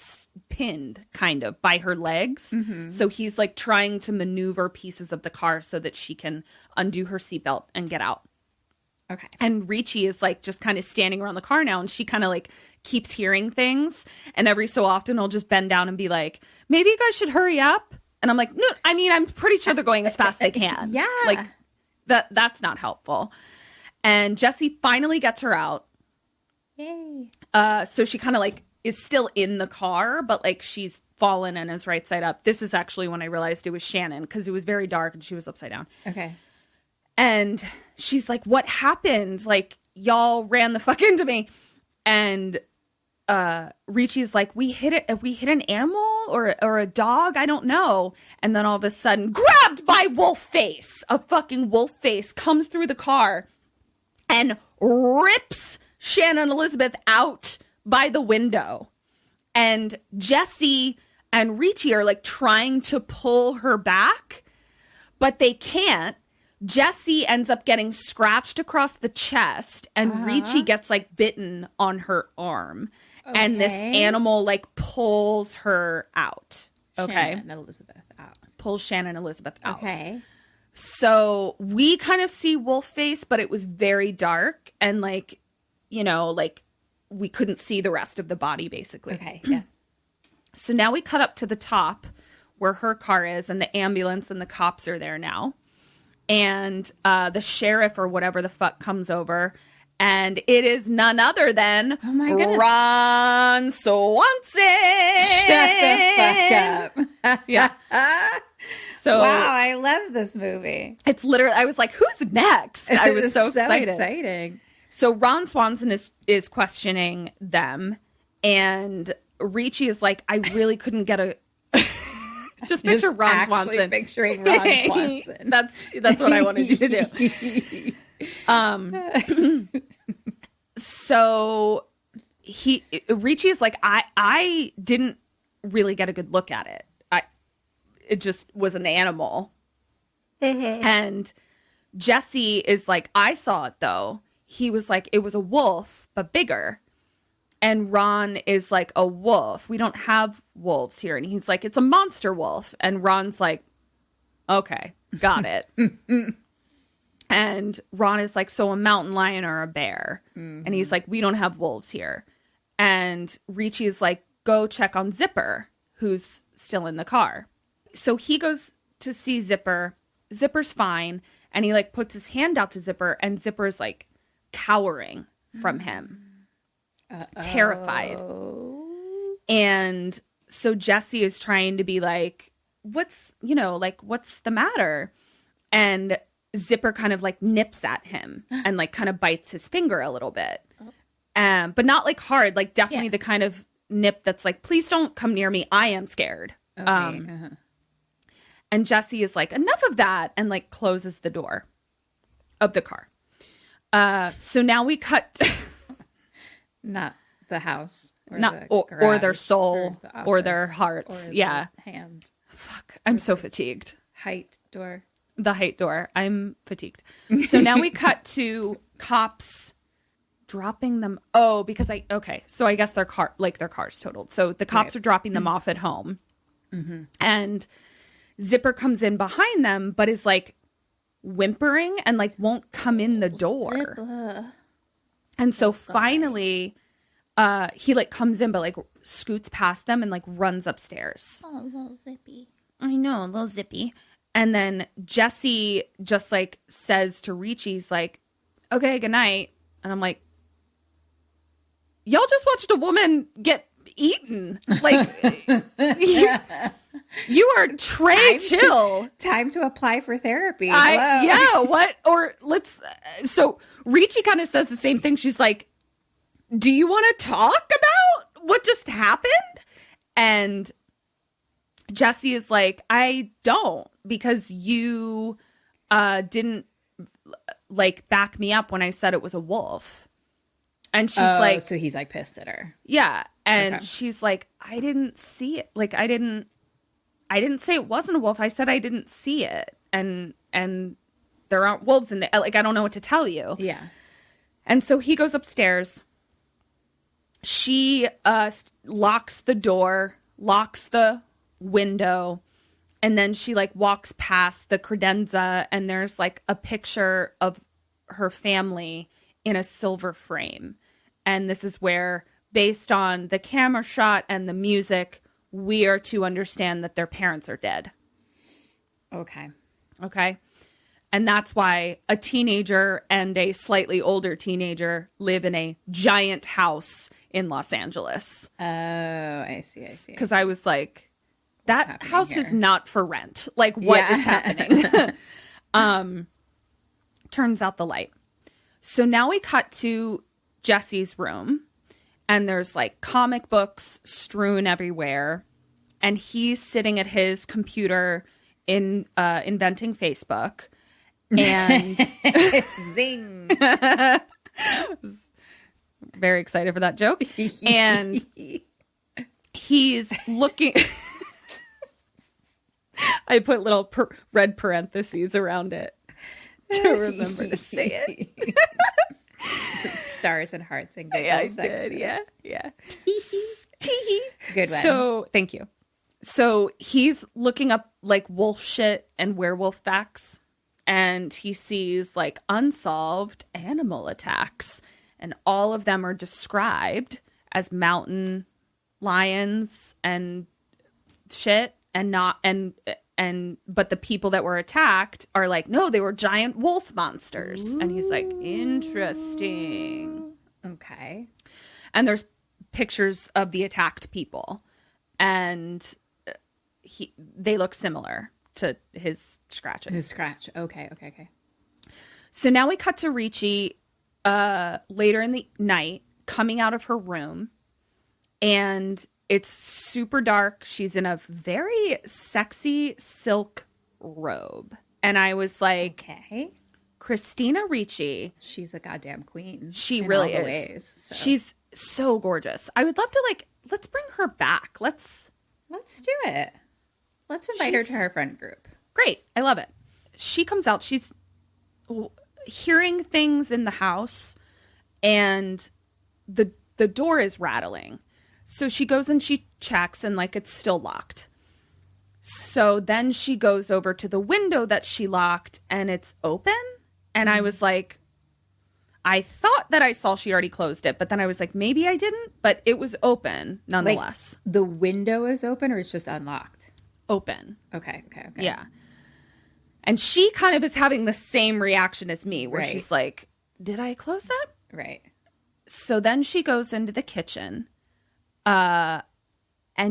pinned kind of by her legs. Mm-hmm. So he's like trying to maneuver pieces of the car so that she can undo her seatbelt and get out. Okay. And Richie is like just kind of standing around the car now, and she kind of like keeps hearing things. And every so often I'll just bend down and be like, maybe you guys should hurry up. And I'm like, no, I mean, I'm pretty sure they're going as fast as they can. Yeah. Like that's not helpful. And Jesse finally gets her out. Yay. So she kind of like is still in the car, but like she's fallen and is right side up. This is actually when I realized it was Shannon, because it was very dark and she was upside down. Okay. And she's like, what happened? Like, y'all ran the fuck into me. And Richie's like, we hit an animal or a dog, I don't know. And then all of a sudden, grabbed by wolf face, a fucking wolf face comes through the car and rips Shannon Elizabeth out by the window. And Jesse and Richie are like trying to pull her back, but they can't. Jesse ends up getting scratched across the chest, and Richie gets like bitten on her arm. Okay. And this animal like pulls her out. Okay. Shannon Elizabeth out. Pulls Shannon Elizabeth out. Okay. So we kind of see wolf face, but it was very dark, and like, you know, like we couldn't see the rest of the body basically. Okay. Yeah. So now we cut up to the top where her car is, and the ambulance and the cops are there now. And the sheriff or whatever the fuck comes over, and it is none other than Ron Swanson. Shut the fuck up. Yeah. So wow, I love this movie. It's literally, I was like, who's next? I was so excited. Exciting. So Ron Swanson is questioning them, and Richie is like, I really couldn't get a just picture Ron Swanson. Picturing Ron Swanson. That's what I wanted you to do. So Richie is like, I didn't really get a good look at it. It just was an animal. Mm-hmm. And Jesse is like, I saw it though. He was like, it was a wolf, but bigger. And Ron is like, a wolf? We don't have wolves here. And he's like, it's a monster wolf. And Ron's like, okay, got it. And Ron is like, so a mountain lion or a bear? And he's like, we don't have wolves here. And Ricci is like, go check on Zipper, who's still in the car. So he goes to see Zipper. Zipper's fine. And he like puts his hand out to Zipper, and Zipper's like cowering from him. Terrified. And so Jesse is trying to be like, what's the matter? And Zipper kind of like nips at him and like kind of bites his finger a little bit. But not like hard, like definitely the kind of nip that's like, please don't come near me. I am scared. Okay. And Jesse is like, enough of that, and like closes the door of the car. So now we cut not the house, or or their soul, or their hearts. Or hand. Fuck, I'm so fatigued. Height door. The height door. I'm fatigued. So now we cut to cops dropping them. Oh, because so I guess their car's totaled. So the cops are dropping them off at home. And Zipper comes in behind them, but is like whimpering and like won't come in the door. Zipper. And so finally he like comes in, but like scoots past them and like runs upstairs. Oh, little Zippy. I know, a little Zippy. And then Jesse just like says to Ricci, he's like, okay, good night. And I'm like, y'all just watched a woman get eaten. Like, you are Trey Chill. Time to apply for therapy. What? Or so Ricci kind of says the same thing. She's like, do you want to talk about what just happened? And Jesse is like, I don't, because you didn't like back me up when I said it was a wolf. And she's like, so he's like pissed at her. Yeah. And she's like, I didn't see it. Like, I didn't say it wasn't a wolf. I said I didn't see it. And there aren't wolves in there. Like, I don't know what to tell you. Yeah. And so he goes upstairs. She locks the door, locks the window, and then she like walks past the credenza, and there's like a picture of her family in a silver frame. And this is where, based on the camera shot and the music, we are to understand that their parents are dead. Okay. And that's why a teenager and a slightly older teenager live in a giant house in Los Angeles. Oh, I see. Because I was like, that house is not for rent. Like, what is happening? Turns out the light. So now we cut to Jesse's room, and there's like comic books strewn everywhere, and he's sitting at his computer inventing Facebook. And zing. Very excited for that joke. And he's looking. I put little red parentheses around it to remember to say it. Stars and hearts and giggles. Yeah, I did. Yeah. Good one. So, thank you. So he's looking up like wolf shit and werewolf facts, and he sees like unsolved animal attacks, and all of them are described as mountain lions and shit, and not but the people that were attacked are like, no, they were giant wolf monsters. Ooh. And he's like, interesting. Okay. And there's pictures of the attacked people, and they look similar to his scratches. Okay. So now we cut to Ricci later in the night coming out of her room, and it's super dark. She's in a very sexy silk robe. And I was like, okay, Christina Ricci. She's a goddamn queen. She really is. Ways, so. She's so gorgeous. I would love to let's bring her back. Let's do it. Let's invite her to her friend group. Great. I love it. She comes out. She's hearing things in the house, and the door is rattling. So she goes and she checks, and like it's still locked. So then she goes over to the window that she locked, and it's open, And I was like, I thought that I saw she already closed it, but then I was like, maybe I didn't, but it was open nonetheless. Like, the window is open or it's just unlocked? Open. Okay. Yeah. And she kind of is having the same reaction as me, where she's like, did I close that? Right. So then she goes into the kitchen, and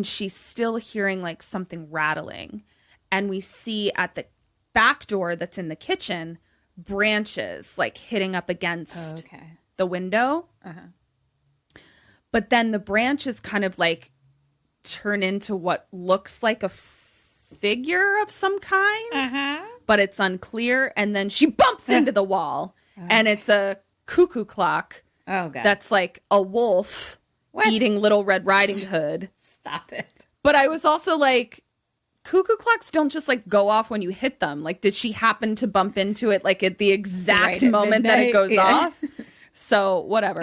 she's still hearing like something rattling. And we see at the back door that's in the kitchen, branches like hitting up against the window. But then the branches kind of like turn into what looks like a figure of some kind, but it's unclear. And then she bumps into the wall, and it's a cuckoo clock. Oh, God. That's like a wolf eating Little Red Riding Hood. Stop it. But I was also like, cuckoo clocks don't just like go off when you hit them. Like, did she happen to bump into it like at the exact moment that it goes off? So whatever.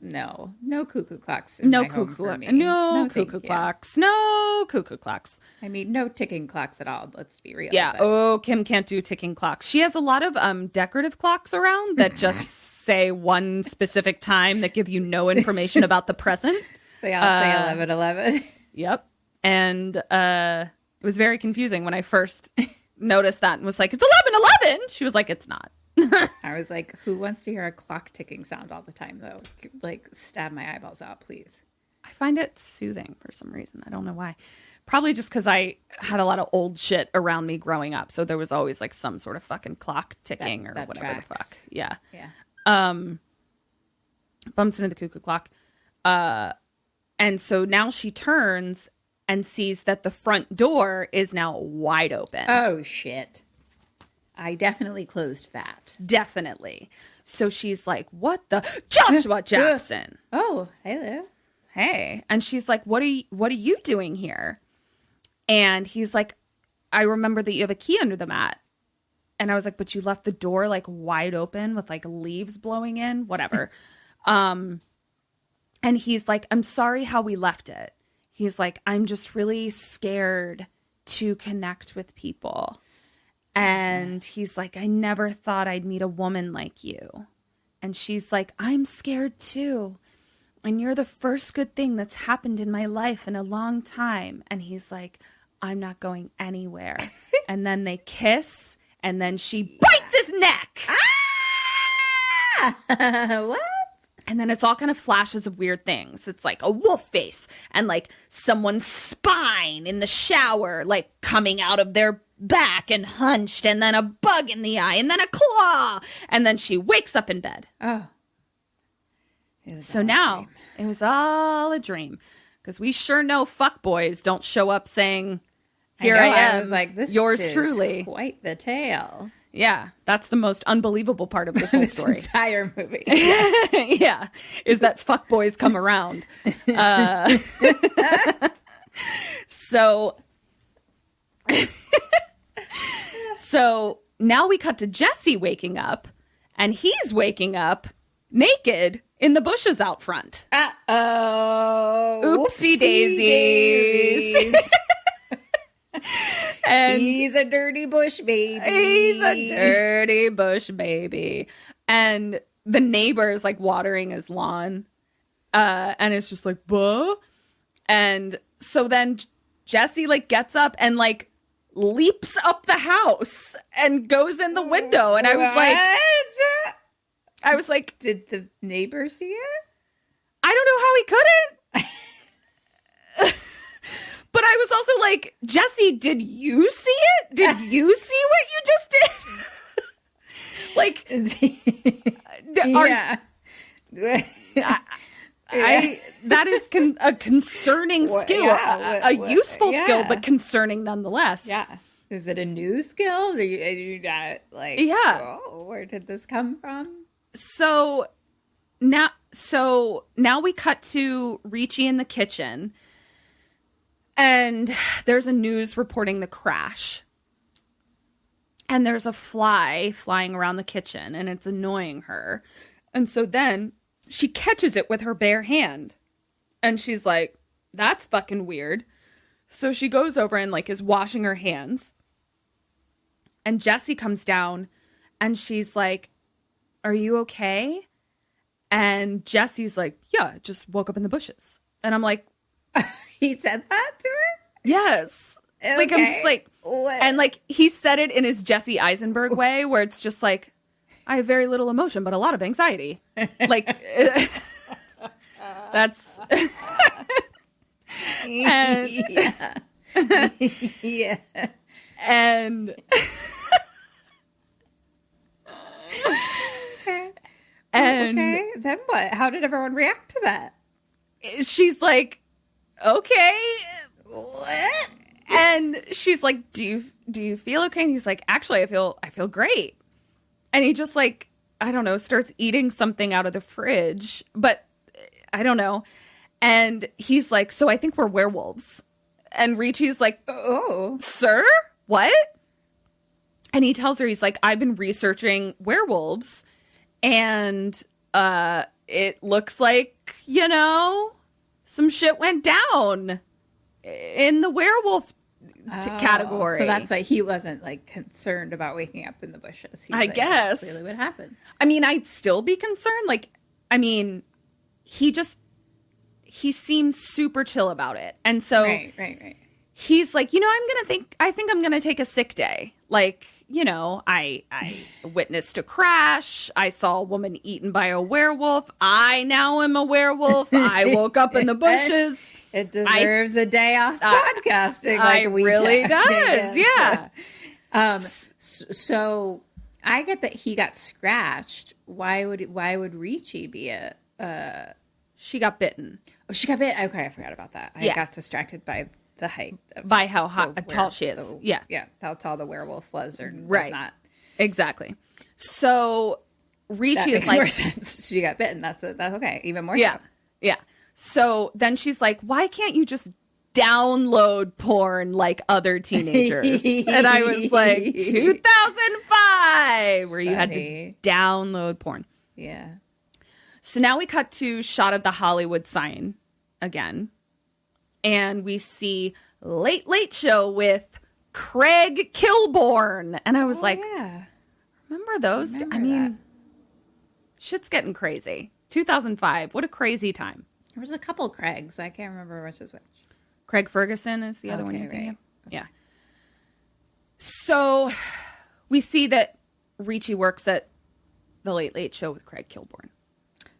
No cuckoo clocks. No cuckoo clocks. No cuckoo clocks. No cuckoo clocks. I mean, no ticking clocks at all. Let's be real. Yeah. But. Oh, Kim can't do ticking clocks. She has a lot of decorative clocks around that just say one specific time that give you no information about the present. They all say 11:11. Yep. And it was very confusing when I first noticed that and was like, it's 11:11. She was like, it's not. I was like, who wants to hear a clock ticking sound all the time, though? Like, stab my eyeballs out, please. I find it soothing for some reason. I don't know why. Probably just because I had a lot of old shit around me growing up. So there was always like some sort of fucking clock ticking or whatever tracks. the fuck. Yeah. Yeah. Bumps into the cuckoo clock. And so now she turns and sees that the front door is now wide open. Oh, shit. I definitely closed that. Definitely. So she's like, what the? Joshua Jackson. Oh, hello. Hey. And she's like, what are you doing here? And he's like, I remember that you have a key under the mat. And I was like, but you left the door like wide open with like leaves blowing in, whatever. And he's like, I'm sorry how we left it. He's like, I'm just really scared to connect with people. And he's like, I never thought I'd meet a woman like you. And she's like, I'm scared too. And you're the first good thing that's happened in my life in a long time. And he's like, I'm not going anywhere. And then they kiss, and then she bites his neck. What? And then it's all kind of flashes of weird things. It's like a wolf face and like someone's spine in the shower, like coming out of their back and hunched, and then a bug in the eye, and then a claw. And then she wakes up in bed. Oh. So now it was all a dream, because we sure know fuckboys don't show up saying, here I am. I was like, this yours is truly. Quite the tale. Yeah, that's the most unbelievable part of this whole story. This entire movie. Yeah, is that fuckboys come around. So now we cut to Jesse waking up, and he's waking up naked in the bushes out front. Uh-oh. Oopsie daisies. And he's a dirty bush baby. He's a dirty bush baby. And the neighbor is like watering his lawn. And it's just like, buh. And so then Jesse like gets up and like leaps up the house and goes in the window. And I was like, did the neighbor see it? I don't know how he couldn't. But I was also like, Jesse, did you see it? Did you see what you just did? Like, that is a concerning skill, a useful skill, but concerning nonetheless. Yeah. Is it a new skill? Are you not like, where did this come from? So now we cut to Richie in the kitchen. And there's a news reporting the crash. And there's a fly flying around the kitchen, and it's annoying her. And so then she catches it with her bare hand. And she's like, that's fucking weird. So she goes over and like is washing her hands. And Jesse comes down And she's like, are you okay? And Jesse's like, yeah, just woke up in the bushes. And I'm like, He said that to her? yes. Like, I'm just like, What? and like, he said it in his Jesse Eisenberg way, where it's just like, I have very little emotion, but a lot of anxiety. Like, that's. And, yeah. Yeah. and, and Okay. Then what? How did everyone react to that? she's like, okay. What? And she's like, do you feel okay? And he's like, actually, I feel great. And he just like, I don't know, starts eating something out of the fridge, but I don't know. And he's like, so I think we're werewolves. And Richie's like, Oh. sir, what? And he tells her, he's like, I've been researching werewolves, and it looks like, some shit went down in the werewolf category. So that's why he wasn't like concerned about waking up in the bushes. He's I like, guess. That's clearly what happened. I mean, I'd still be concerned. Like, I mean, he seems super chill about it. And so Right. he's like, I think I'm going to take a sick day. Like, I witnessed a crash. I saw a woman eaten by a werewolf. I now am a werewolf. I woke up in the bushes. It deserves a day off podcasting. It really does. Yeah. So I get that he got scratched. Why would Richie be She got bitten Oh, she got bit. Okay, I forgot about that. I Yeah. got distracted by the height. by how tall she is. Yeah. How tall the werewolf was or was Right. not. Exactly. So That Richie makes is like, more sense. She got bitten. That's okay. Even more. yeah, So. yeah. So then she's like, why can't you just download porn like other teenagers? And I was like, 2005, where you had to Funny. download porn. Yeah. So now we cut to shot of the Hollywood sign again. And we see Late Late Show with Craig Kilborn. And I was like, yeah. remember those? Remember I mean, that. shit's getting crazy. 2005. What a crazy time. There was a couple Craigs. I can't remember which is which. Craig Ferguson is the other one Okay, you're thinking right. of? Yeah. So we see that Richie works at the Late Late Show with Craig Kilborn.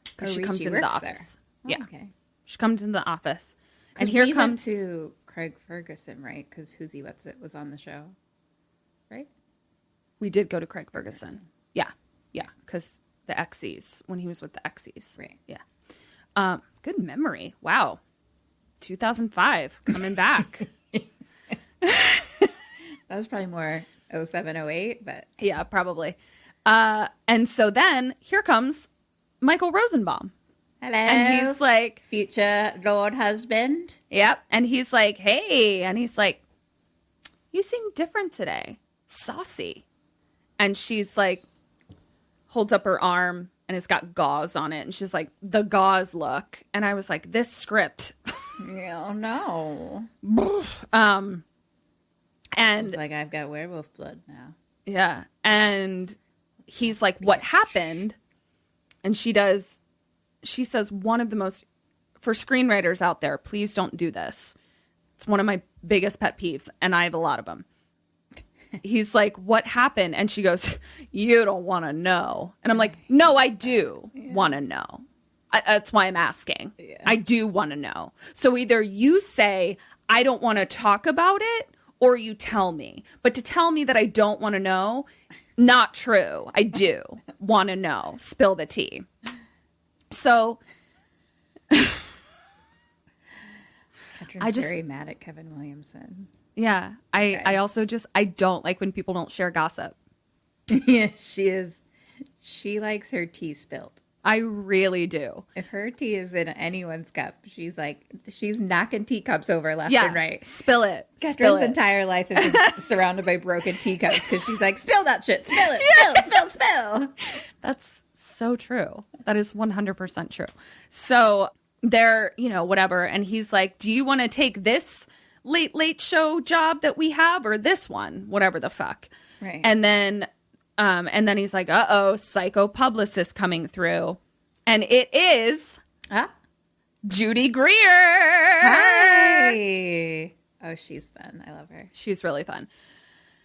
Because she comes Richie into the works office. there. Yeah. Okay. She comes into the office. And 'Cause here we comes... went to Craig Ferguson, right? Because Who's He What's It was on the show, right? We did go to Craig Ferguson. Yeah. Yeah. Because the X's, when he was with the X's. Right. Yeah. Good memory. Wow. 2005 coming back. That was probably more 07, 08, but Yeah, probably. And so then here comes Michael Rosenbaum. hello. And he's like, future Lord husband. yep. And he's like, hey. And he's like, you seem different today. Saucy. And she's like, holds up her arm and it's got gauze on it. And she's like, the gauze look. And I was like, this script. Oh no. And It's like I've got werewolf blood now. yeah. And he's like, what happened? And she says one of the most, for screenwriters out there, please don't do this. It's one of my biggest pet peeves, and I have a lot of them. He's like, what happened? And she goes, you don't want to know. And I'm like, no, I do want to know. That's why I'm asking. Yeah. I do want to know. So either you say, I don't want to talk about it, or you tell me. But to tell me that I don't want to know, not true. I do want to know. Spill the tea. So Catherine's very mad at Kevin Williamson. yeah, I also just, I don't like when people don't share gossip. Yeah, she is. She likes her tea spilled. I really do. If her tea is in anyone's cup, she's knocking teacups over left Yeah, and right. spill it. Spill Catherine's it. entire life is just surrounded by broken teacups because she's like, spill that shit, spill it, spill. That's so true. That is 100% true. So they're, whatever. And he's like, do you want to take this late show job that we have or this one? Whatever the fuck. Right. And then And then he's like, uh-oh, psycho publicist coming through. And it is Judy Greer. Hi. Oh, she's fun. I love her. She's really fun.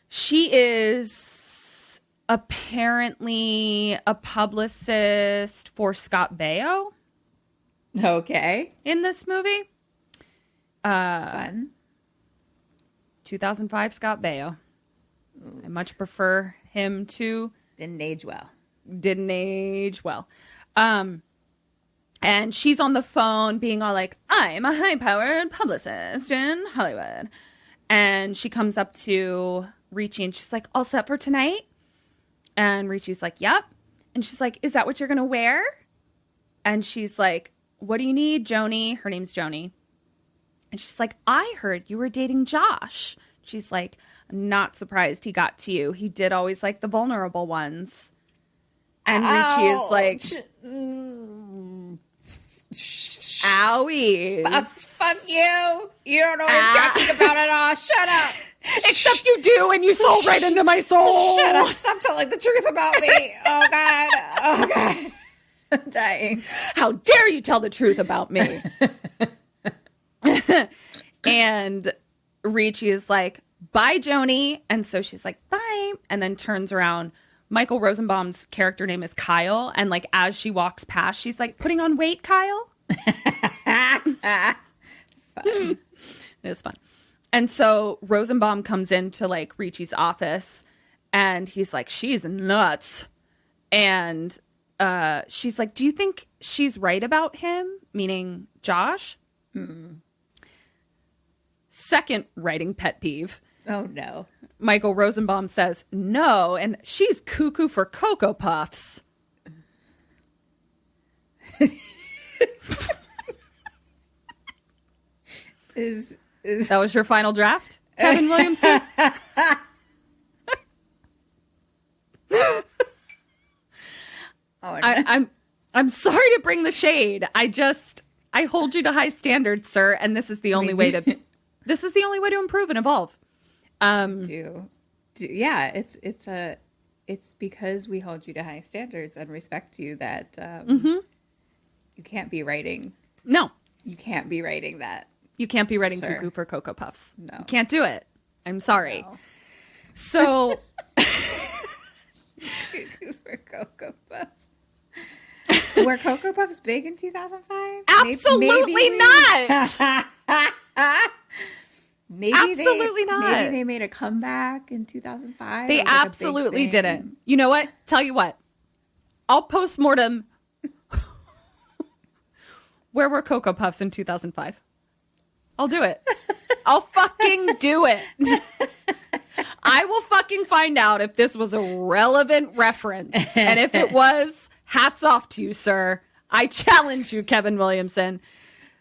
She is apparently a publicist for Scott Baio Okay. in this movie. Fun. 2005 Scott Baio. I much prefer him to Didn't age well. didn't age well. And she's on the phone being all like, I'm a high-powered publicist in Hollywood. And she comes up to Richie and she's like, all set for tonight? And Richie's like, yep. And she's like, is that what you're going to wear? And she's like, what do you need, Joni? Her name's Joni. And she's like, I heard you were dating Josh. She's like, I'm not surprised he got to you. He did always like the vulnerable ones. And Richie is like, owies. Fuck you. You don't know what you're talking about at all. Shut up. Except you do, and you sold right into my soul. Shut up. Stop telling the truth about me. Oh, God. Oh, God. I'm dying. How dare you tell the truth about me? And Richie is like, bye, Joni. And so she's like, bye. And then turns around. Michael Rosenbaum's character name is Kyle. And like, as she walks past, she's like, putting on weight, Kyle? Fun. It was fun. And so Rosenbaum comes into like Richie's office and he's like, she's nuts. And she's like, do you think she's right about him? Meaning Josh? Second writing pet peeve. Oh, no. Michael Rosenbaum says, no, and she's cuckoo for Cocoa Puffs. Is That was your final draft, Kevin Williamson? Oh, no. I'm sorry to bring the shade. I hold you to high standards, sir, and this is the only way to improve and evolve. Yeah, it's because we hold you to high standards and respect you that you can't be writing. No, You can't be writing that. you can't be writing Sir. cuckoo for Cocoa Puffs. No. You can't do it. I'm sorry. No. So For Cocoa Puffs. Were Cocoa Puffs big in 2005? absolutely not. Absolutely not. Maybe they made a comeback in 2005. They It was like a big absolutely thing. didn't. You know what? Tell you what. I'll postmortem. Where were Cocoa Puffs in 2005? I'll do it. I'll fucking do it. I will fucking find out if this was a relevant reference. And if it was, hats off to you, sir. I challenge you, Kevin Williamson.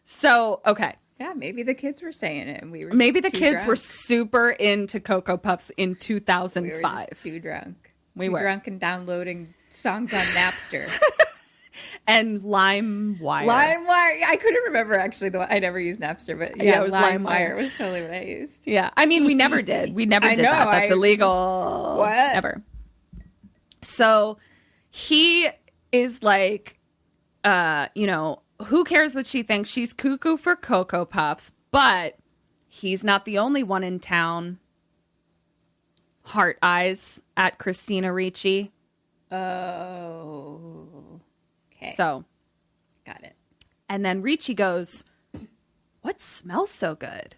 So, okay. Yeah, maybe the kids were saying it, and we were. Maybe the just too kids were drunk. super into Cocoa Puffs in We were 2005. just too drunk. We Too were. drunk and downloading songs on Napster. And LimeWire. LimeWire. I couldn't remember actually. I never used Napster, but Yeah, yeah, it was LimeWire LimeWire. was totally what I used. Yeah. I mean, we never did. We never I did know, that. That's I illegal. What? Ever. So he is like, who cares what she thinks? She's cuckoo for Cocoa Puffs, but he's not the only one in town. Heart eyes at Christina Ricci. Oh. Okay. So, Got it. and then Ricci goes, what smells so good?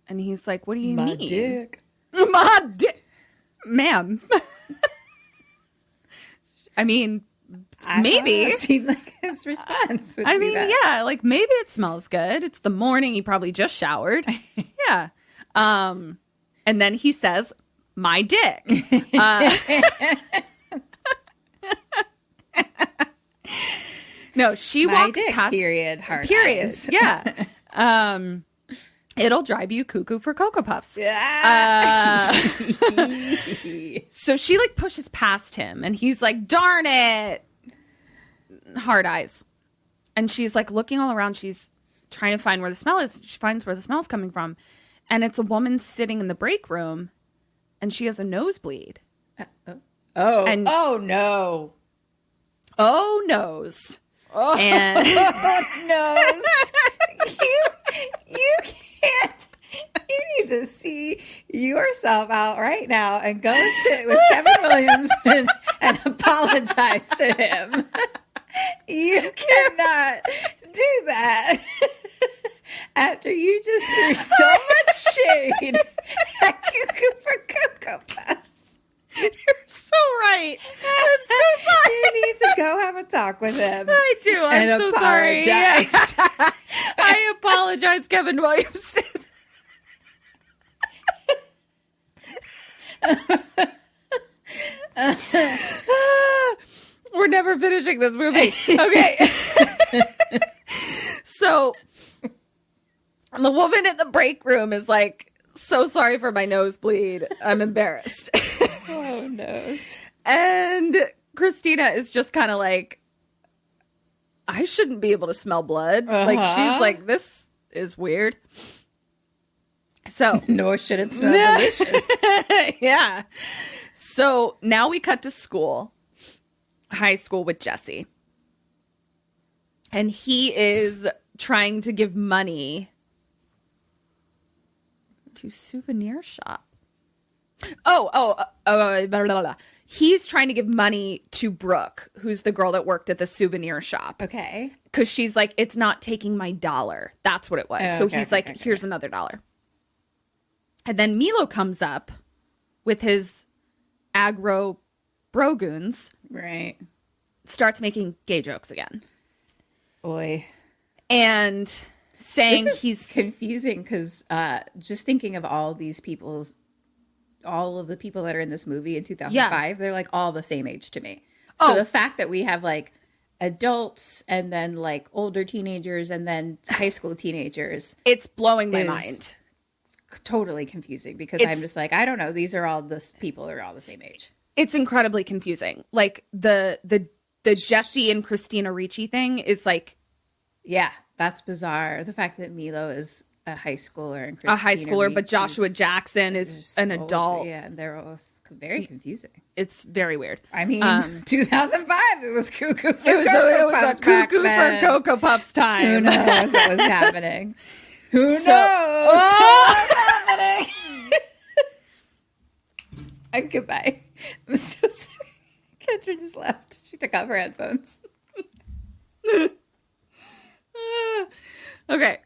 And he's like, what do you mean? dick. My dick. Ma'am. I mean, maybe. It seemed like his response would I be mean, that. yeah, like maybe it smells good. It's the morning. He probably just showered. Yeah. And then he says, my dick. No, she My walks dick, past. period. Hard Period. eyes. Yeah. It'll drive you cuckoo for Cocoa Puffs. So she like pushes past him and he's like, darn it. Hard eyes. And she's like looking all around. She's trying to find where the smell is. She finds where the smell's coming from. And it's a woman sitting in the break room and she has a nosebleed. Oh, And- oh no. Oh, noes. Oh, And no. You can't. You need to see yourself out right now and go sit with Kevin Williamson and apologize to him. You cannot do that after you just threw so much shade at Cuckoo for Cocoa Puffs. you're so right. I'm so sorry. You need to go have a talk with him. I do. I'm and so sorry. apologize. Yes. I apologize, Kevin Williamson. We're never finishing this movie. Okay. So the woman in the break room is like, so sorry for my nosebleed. I'm embarrassed. Oh, no. And Christina is just kind of like, I shouldn't be able to smell blood. Like, she's like, this is weird. So, Nor should it smell delicious. yeah. So now we cut to school, high school with Jesse. And he is trying to give money to souvenir shop. Blah, blah, blah. He's trying to give money to Brooke, who's the girl that worked at the souvenir shop. Okay. Because she's like, it's not taking my $1. That's what it was. Oh, so okay, he's okay, like, okay. here's another $1. And then Milo comes up with his aggro brogoons, Right. starts making gay jokes again. Boy. And saying This is he's confusing because just thinking of all of the people that are in this movie in 2005, they're like all the same age to me. So Oh. the fact that we have like adults and then like older teenagers and then high school teenagers, it's blowing my is- mind. totally confusing because It's- I'm just like, I don't know. These are all people that are all the same age. It's incredibly confusing. Like the Jesse and Christina Ricci thing is like Yeah, that's bizarre. The fact that Milo is a high schooler and a high Christina schooler, but Ricci's Joshua Jackson is just an old. adult. Yeah, and they're all very confusing. It's very weird. I mean, 2005, it was Cuckoo for It was Cocoa a Puffs back Cuckoo for then. Cocoa Puffs time. Who knows what was happening? Who knows So- what was happening? And goodbye. I'm so sorry. Kendra just left. She took off her headphones. Okay.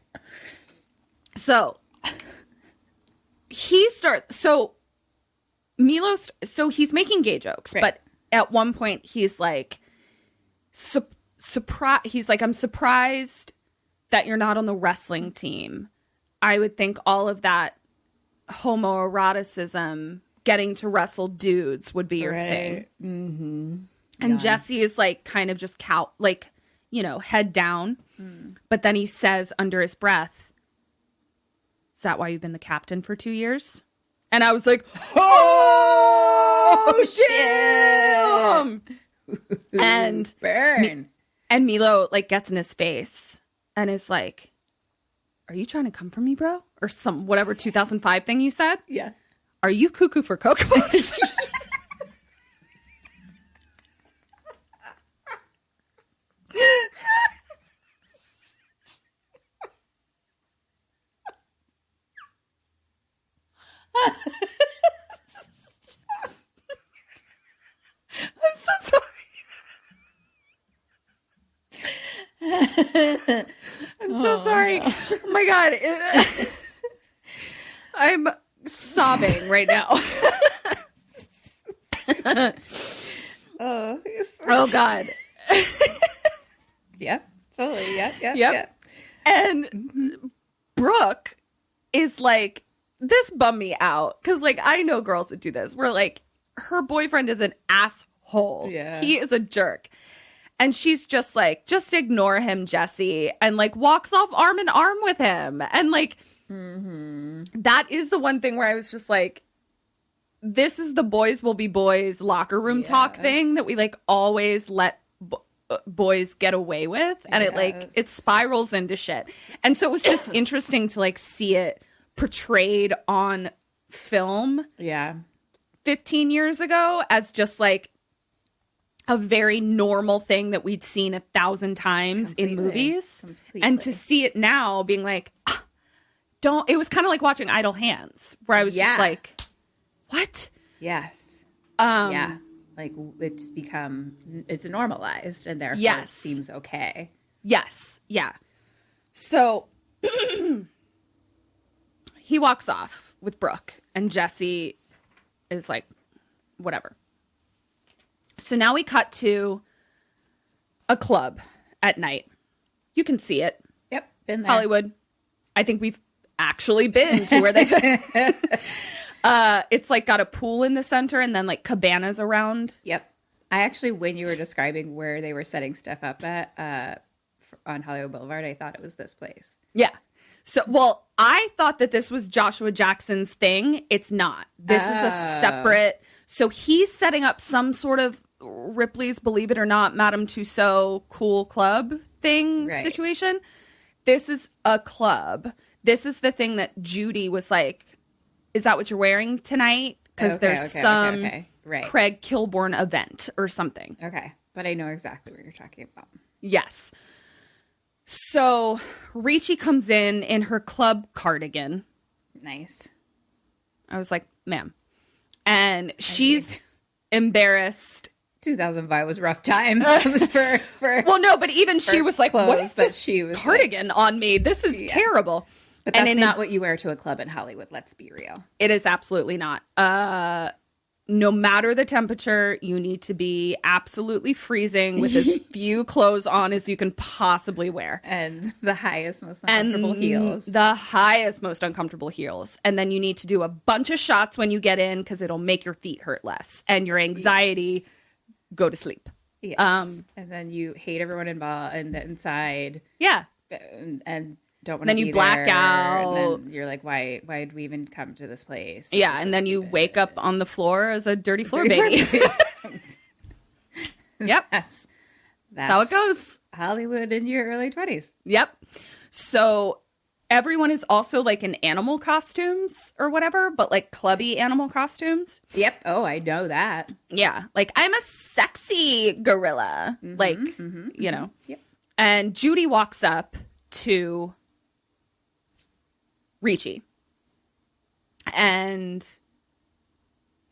So he's making gay jokes, Right. but at one point he's like, surprised. He's like, I'm surprised that you're not on the wrestling team. I would think all of that homoeroticism, getting to wrestle dudes would be your thing. Mm-hmm. And Jesse is like kind of just head down. But then he says under his breath, is that why you've been the captain for 2 years? And I was like, oh, damn! And Burn. and Milo like gets in his face and is like, are you trying to come for me, bro? Or some whatever 2005 thing you said? Yeah. Are you cuckoo for Cocoa Puffs? I'm so sorry. I'm so sorry. Oh my God. I'm sobbing right now. Oh God. Yep. Totally. Yep. Yep. And Brooke is like, this bummed me out. Because, like, I know girls that do this. Where, like, her boyfriend is an asshole. Yeah. He is a jerk. And she's just like, just ignore him, Jesse. And, like, walks off arm in arm with him. And, like, that is the one thing where I was just like, this is the boys will be boys locker room talk thing that we, like, always let boys get away with. And it spirals into shit. And so it was just interesting to, like, see it portrayed on film. Yeah. 15 years ago as just like a very normal thing that we'd seen 1,000 times in movies. And to see it now being like, it was kind of like watching Idle Hands, where I was just like, what? Yes. Yeah. Like it's normalized and therefore it seems okay. Yes. Yeah. So he walks off with Brooke and Jesse is like, whatever. So now we cut to a club at night. You can see it. Yep. Been there. Hollywood. I think we've actually been to where they it's like got a pool in the center and then like cabanas around. Yep. I actually, when you were describing where they were setting stuff up at on Hollywood Boulevard, I thought it was this place. Yeah. So, well, I thought that this was Joshua Jackson's thing. It's not. This is a separate. So he's setting up some sort of Ripley's Believe It or Not, Madame Tussauds cool club thing situation. This is a club. This is the thing that Judy was like, is that what you're wearing tonight? Because there's some Craig Kilborn event or something. Okay. But I know exactly what you're talking about. Yes. So Richie comes in her club cardigan. Nice. I was like, ma'am. And she's embarrassed. 2005 was rough times for well, no, but even she was like, what is that this she was cardigan on me? This is terrible. But that's not what you wear to a club in Hollywood. Let's be real. It is absolutely not. No matter the temperature, you need to be absolutely freezing with as few clothes on as you can possibly wear. And the highest, most uncomfortable heels. The highest, most uncomfortable heels. And then you need to do a bunch of shots when you get in because it'll make your feet hurt less. And your anxiety go to sleep. Yes. And then you hate everyone involved and inside. Yeah. And don't want to then be you black there, out. And then you're like, why did we even come to this place? Yeah, and then you wake up on the floor as a dirty floor baby. Yep. That's how it goes. Hollywood in your early 20s. Yep. So everyone is also like in animal costumes or whatever, but like clubby animal costumes. Yep. Oh, I know that. Yeah. Like I'm a sexy gorilla. You know. Yep. And Judy walks up to Richie and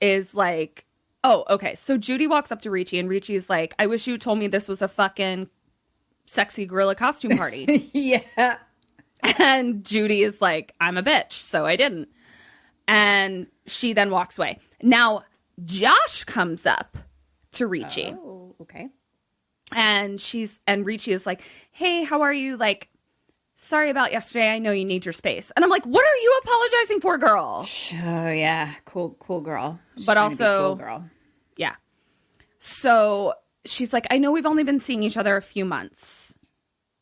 is like, oh, okay. So Judy walks up to Richie and Richie's like, I wish you told me this was a fucking sexy gorilla costume party. Yeah. And Judy is like, I'm a bitch, so I didn't. And she then walks away. Now, Josh comes up to Richie. Oh, okay. And Richie is like, hey, how are you? Like, sorry about yesterday. I know you need your space. And I'm like, what are you apologizing for, girl? Oh, yeah. Cool girl. But also, cool girl. Yeah. So she's like, I know we've only been seeing each other a few months.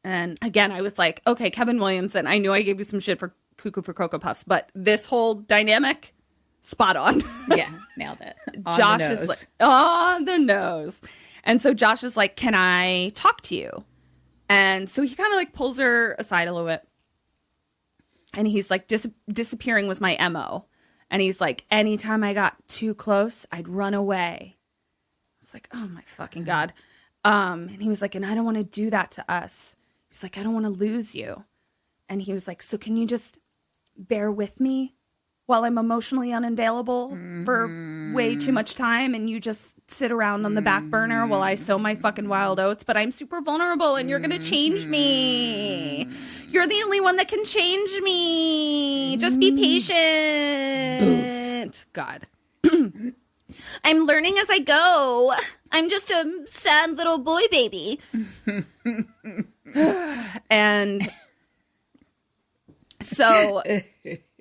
And again, I was like, okay, Kevin Williamson, I knew I gave you some shit for Cuckoo for Cocoa Puffs, but this whole dynamic, spot on. Yeah, nailed it. Josh is like, on the nose. And so Josh is like, can I talk to you? And so he kind of like pulls her aside a little bit. And he's like, disappearing was my MO. And he's like, anytime I got too close, I'd run away. I was like, oh my fucking God. And he was like, and I don't want to do that to us. He's like, I don't want to lose you. And he was like, so can you just bear with me while I'm emotionally unavailable for way too much time, and you just sit around on the back burner while I sow my fucking wild oats, but I'm super vulnerable and you're going to change me. You're the only one that can change me. Just be patient. God. I'm learning as I go. I'm just a sad little boy baby. And so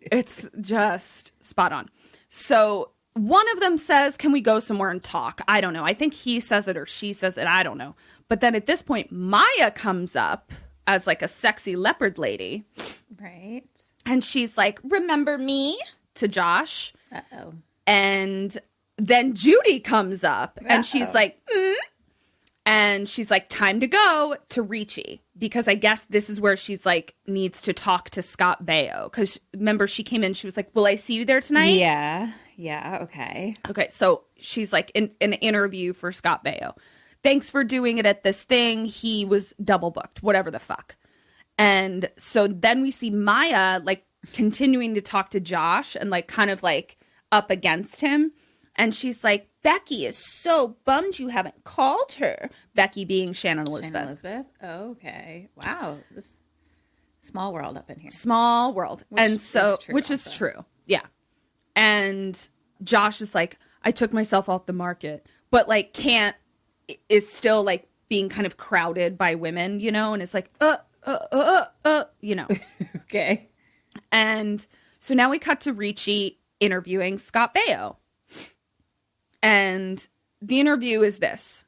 it's just spot on. So one of them says, can we go somewhere and talk? I don't know. I think he says it or she says it. I don't know. But then at this point, Maya comes up as like a sexy leopard lady. Right. And she's like, remember me? To Josh. Uh-oh. And then Judy comes up and she's like, and she's like, time to go to Richie. Because I guess this is where she's like, needs to talk to Scott Baio. Because remember, she came in, she was like, will I see you there tonight? Yeah. Yeah, okay. Okay, so she's like in an interview for Scott Baio. Thanks for doing it at this thing. He was double booked, whatever the fuck. And so then we see Maya like continuing to talk to Josh and like kind of like up against him. And she's like, Becky is so bummed you haven't called her. Becky being Shannon Elizabeth. Shannon Elizabeth? Okay. Wow. This small world up in here. Small world. Which is true. Yeah. And Josh is like, I took myself off the market, but like is still like being kind of crowded by women, you know, and it's like, you know. Okay. And so now we cut to Richie interviewing Scott Baio. And the interview is this.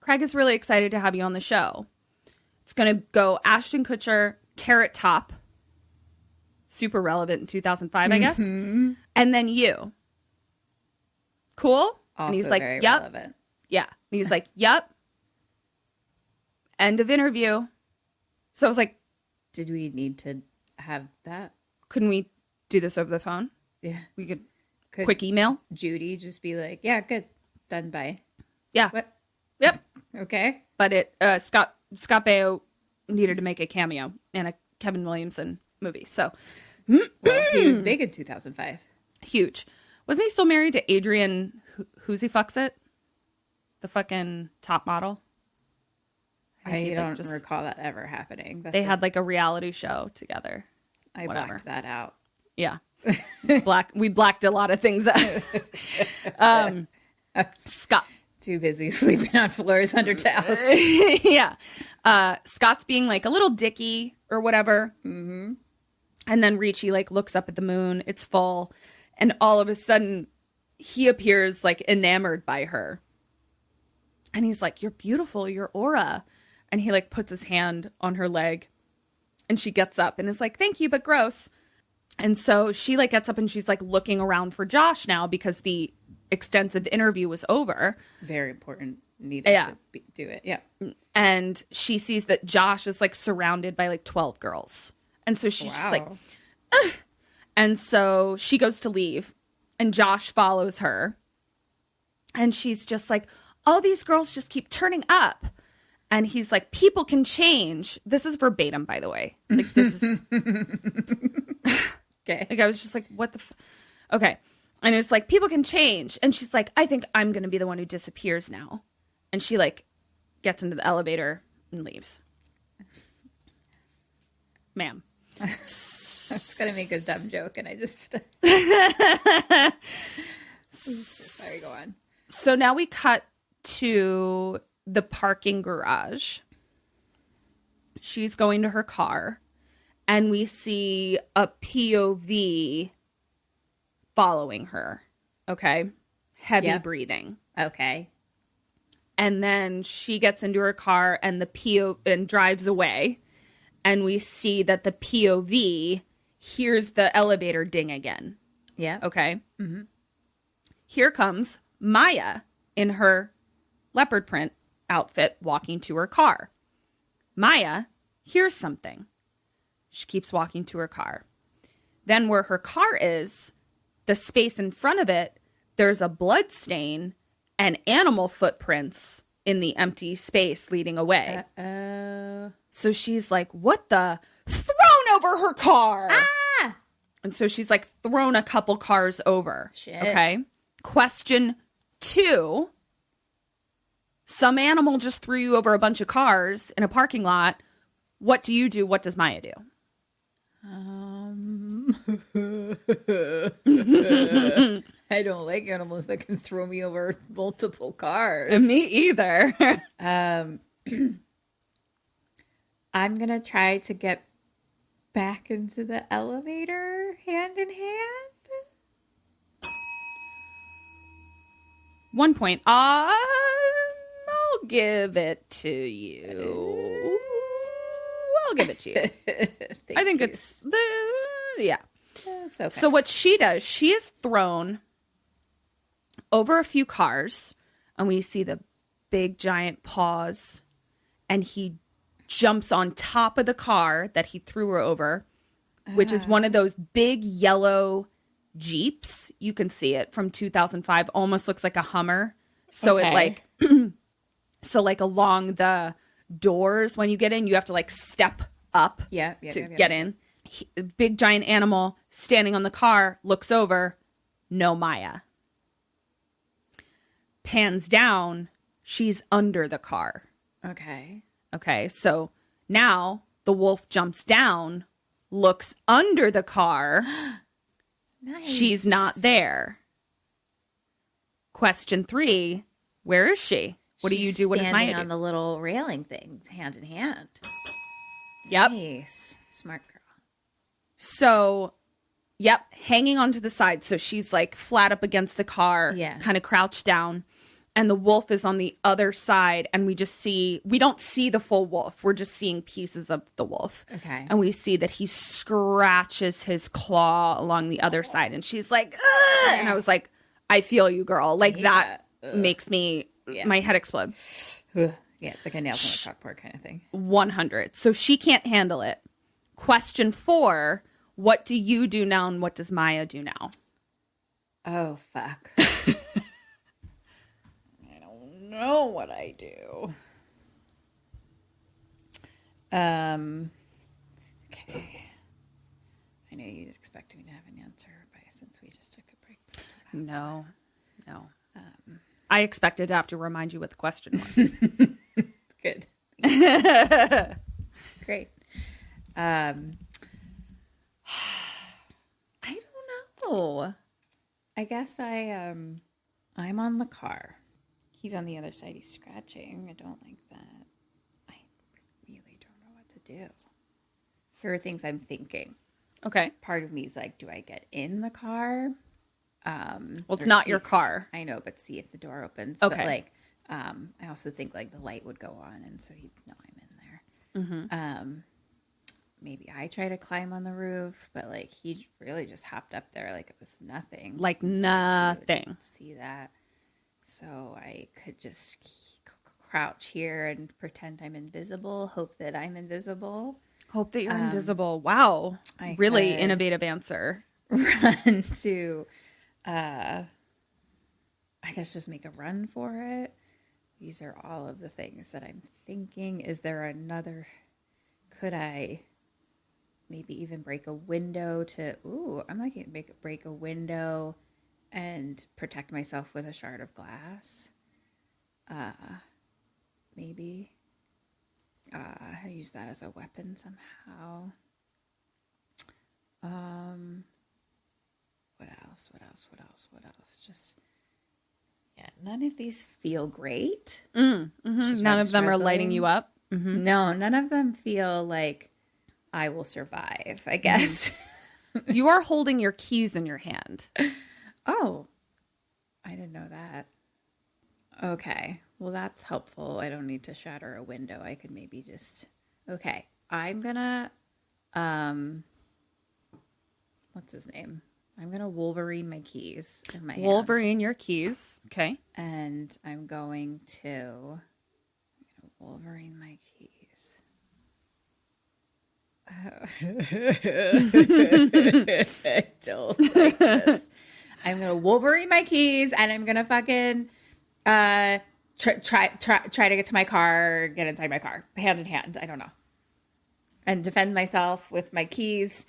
Craig is really excited to have you on the show. It's going to go Ashton Kutcher, Carrot Top. Super relevant in 2005, I guess. And then you. Cool? Also and he's like, very yep. relevant. Yeah. And he's like, yep. End of interview. So I was like, Did we need to have that? couldn't we do this over the phone? Yeah. We could Could quick email. Judy just be like, yeah, good. Done by. Yeah. What? Yep. Okay. But Scott Baio needed to make a cameo in a Kevin Williamson movie. So Well, he was big in 2005. huge. Wasn't he still married to Adrian Who's He Fucks It? The fucking top model? I think he, like, don't just- recall that ever happening. They had like a reality show together. I whatever. blacked that out. Yeah. We blacked a lot of things out. Scott. Too busy sleeping on floors under towels. Yeah. Scott's being like a little dicky or whatever. Mm-hmm. And then Richie like looks up at the moon. It's full. And all of a sudden he appears like enamored by her. And he's like, you're beautiful, your aura. And he like puts his hand on her leg. And she gets up and is like, thank you, but gross. And so she like gets up and she's like looking around for Josh now because the extensive interview was over. Very important. Needed Yeah. to do it. Yeah. And she sees that Josh is like surrounded by like 12 girls. And so she's just like, ugh. And so she goes to leave and Josh follows her. And she's just like, all these girls just keep turning up. And he's like, people can change. This is verbatim, by the way. Like, this is... Okay. Like, I was just like, what the... Okay. And it's like, people can change. And she's like, I think I'm going to be the one who disappears now. And she, like, gets into the elevator and leaves. Ma'am. I was going to make a dumb joke, and I just... Sorry, go on. So now we cut to the parking garage. She's going to her car, and we see a POV following her. Okay. Heavy Yep. breathing. Okay. And then she gets into her car and and drives away. And we see that the POV hears the elevator ding again. Yeah. Okay. Mm-hmm. Here comes Maya in her leopard print outfit walking to her car. Maya hears something. She keeps walking to her car. Then where her car is, the space in front of it, there's a blood stain and animal footprints in the empty space leading away. So she's like, what the? Thrown over her car. Ah! And so she's like thrown a couple cars over. Shit. Okay. Question 2. Some animal just threw you over a bunch of cars in a parking lot. What do you do? What does Maya do? I don't like animals that can throw me over multiple cars. Me either. I'm going to try to get back into the elevator hand in hand. 1 point. I'll give it to you. I'll give it to you. I think it's yeah. It's okay. So what she does, she is thrown over a few cars, and we see the big giant paws, and he jumps on top of the car that he threw her over, which is one of those big yellow Jeeps. You can see it from 2005. Almost looks like a Hummer. So Okay. it like, so like along the doors when you get in, you have to like step up to get in. Big giant animal standing on the car, looks over, no Maya. Pans down, she's under the car. Okay. Okay, so now the wolf jumps down, looks under the car. Nice. She's not there. Question 3, where is she? What do you do? What does Standing Maya do? on the little railing thing, hand in hand. Yep. Nice. Smart girl. So, yep, hanging onto the side. So she's like flat up against the car, kind of crouched down. And the wolf is on the other side. And we don't see the full wolf. We're just seeing pieces of the wolf. Okay. And we see that he scratches his claw along the other side. And she's like, ugh! And I was like, I feel you, girl. Like that makes me, my head explode. Yeah, it's like a nails on a chalkboard kind of thing. 100. So she can't handle it. Question 4, what do you do now and what does Maya do now? Oh, fuck. I don't know what I do. Okay. I know you'd expect me to have an answer since we just took a break. No. I expected to have to remind you what the question was. Good. Great. I don't know. I guess I'm on the car. He's on the other side. He's scratching. I don't like that. I really don't know what to do. Here are things I'm thinking. Okay. Part of me is like, do I get in the car? Well, it's not your car. I know, but see if the door opens. Okay. But like, I also think like the light would go on, and so he'd know I'm in there. Maybe I try to climb on the roof, but like he really just hopped up there like it was nothing. Like So nothing. he wouldn't see that. So I could just crouch here and pretend I'm invisible. Hope that I'm invisible. Hope that you're invisible. Wow. I Really could innovative answer. Run to, I guess just make a run for it. These are all of the things that I'm thinking. Is there another, could I maybe even break a window I'm like, break a window and protect myself with a shard of glass. Maybe. Use that as a weapon somehow. What else? Just, none of these feel great. None of them are lighting you up. No, none of them feel like I will survive, I guess. You are holding your keys in your hand. Oh, I didn't know that. Okay, well, that's helpful. I don't need to shatter a window. I could maybe just, okay, I'm gonna, what's his name? I'm gonna Wolverine my keys in my hand. Wolverine your keys. Okay. And I'm going to Wolverine my keys. I don't like this. I'm gonna Wolverine my keys, and I'm gonna fucking try to get to my car, get inside my car, hand in hand. I don't know, and defend myself with my keys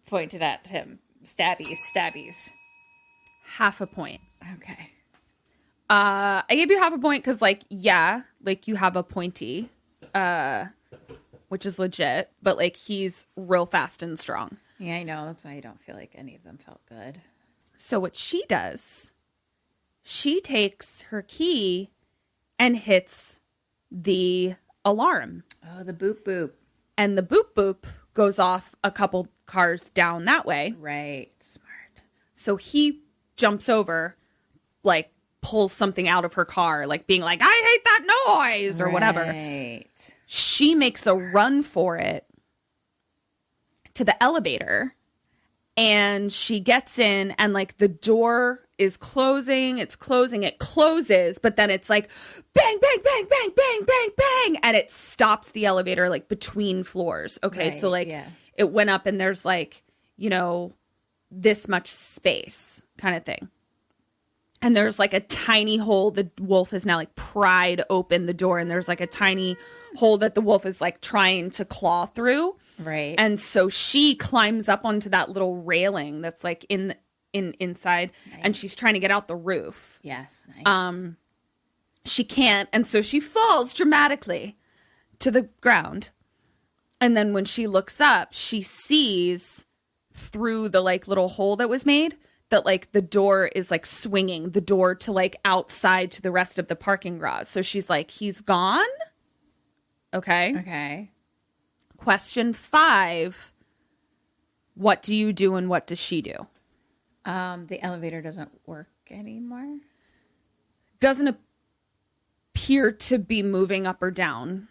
pointed at him. Stabbies. Half a point. Okay. I gave you half a point because, like you have a pointy, which is legit, but like he's real fast and strong. Yeah, I know. That's why I don't feel like any of them felt good. So what she does, she takes her key and hits the alarm. Oh, the boop boop. And the boop boop goes off a couple cars down that way. Right. Smart. So he jumps over, like pulls something out of her car, like being like, I hate that noise or whatever. Right. She makes a run for it to the elevator, and she gets in, and like the door is closing. It closes, but then it's like bang, bang, bang, bang, bang, bang, bang, and it stops the elevator like between floors. Okay, Right, so like yeah. it went up, and there's like, this much space kind of thing. And there's like a tiny hole. The wolf has now like pried open the door, and there's like a tiny hole that the wolf is like trying to claw through. Right. And so she climbs up onto that little railing that's like inside, Nice. and she's trying to get out the roof. Yes. Nice. She can't, and so she falls dramatically to the ground. And then when she looks up, she sees through the like little hole that was made that like the door is like swinging, the door to like outside to the rest of the parking garage. So she's like, he's gone. Okay. Okay. Question 5. What do you do and what does she do? The elevator doesn't work anymore. Doesn't appear to be moving up or down,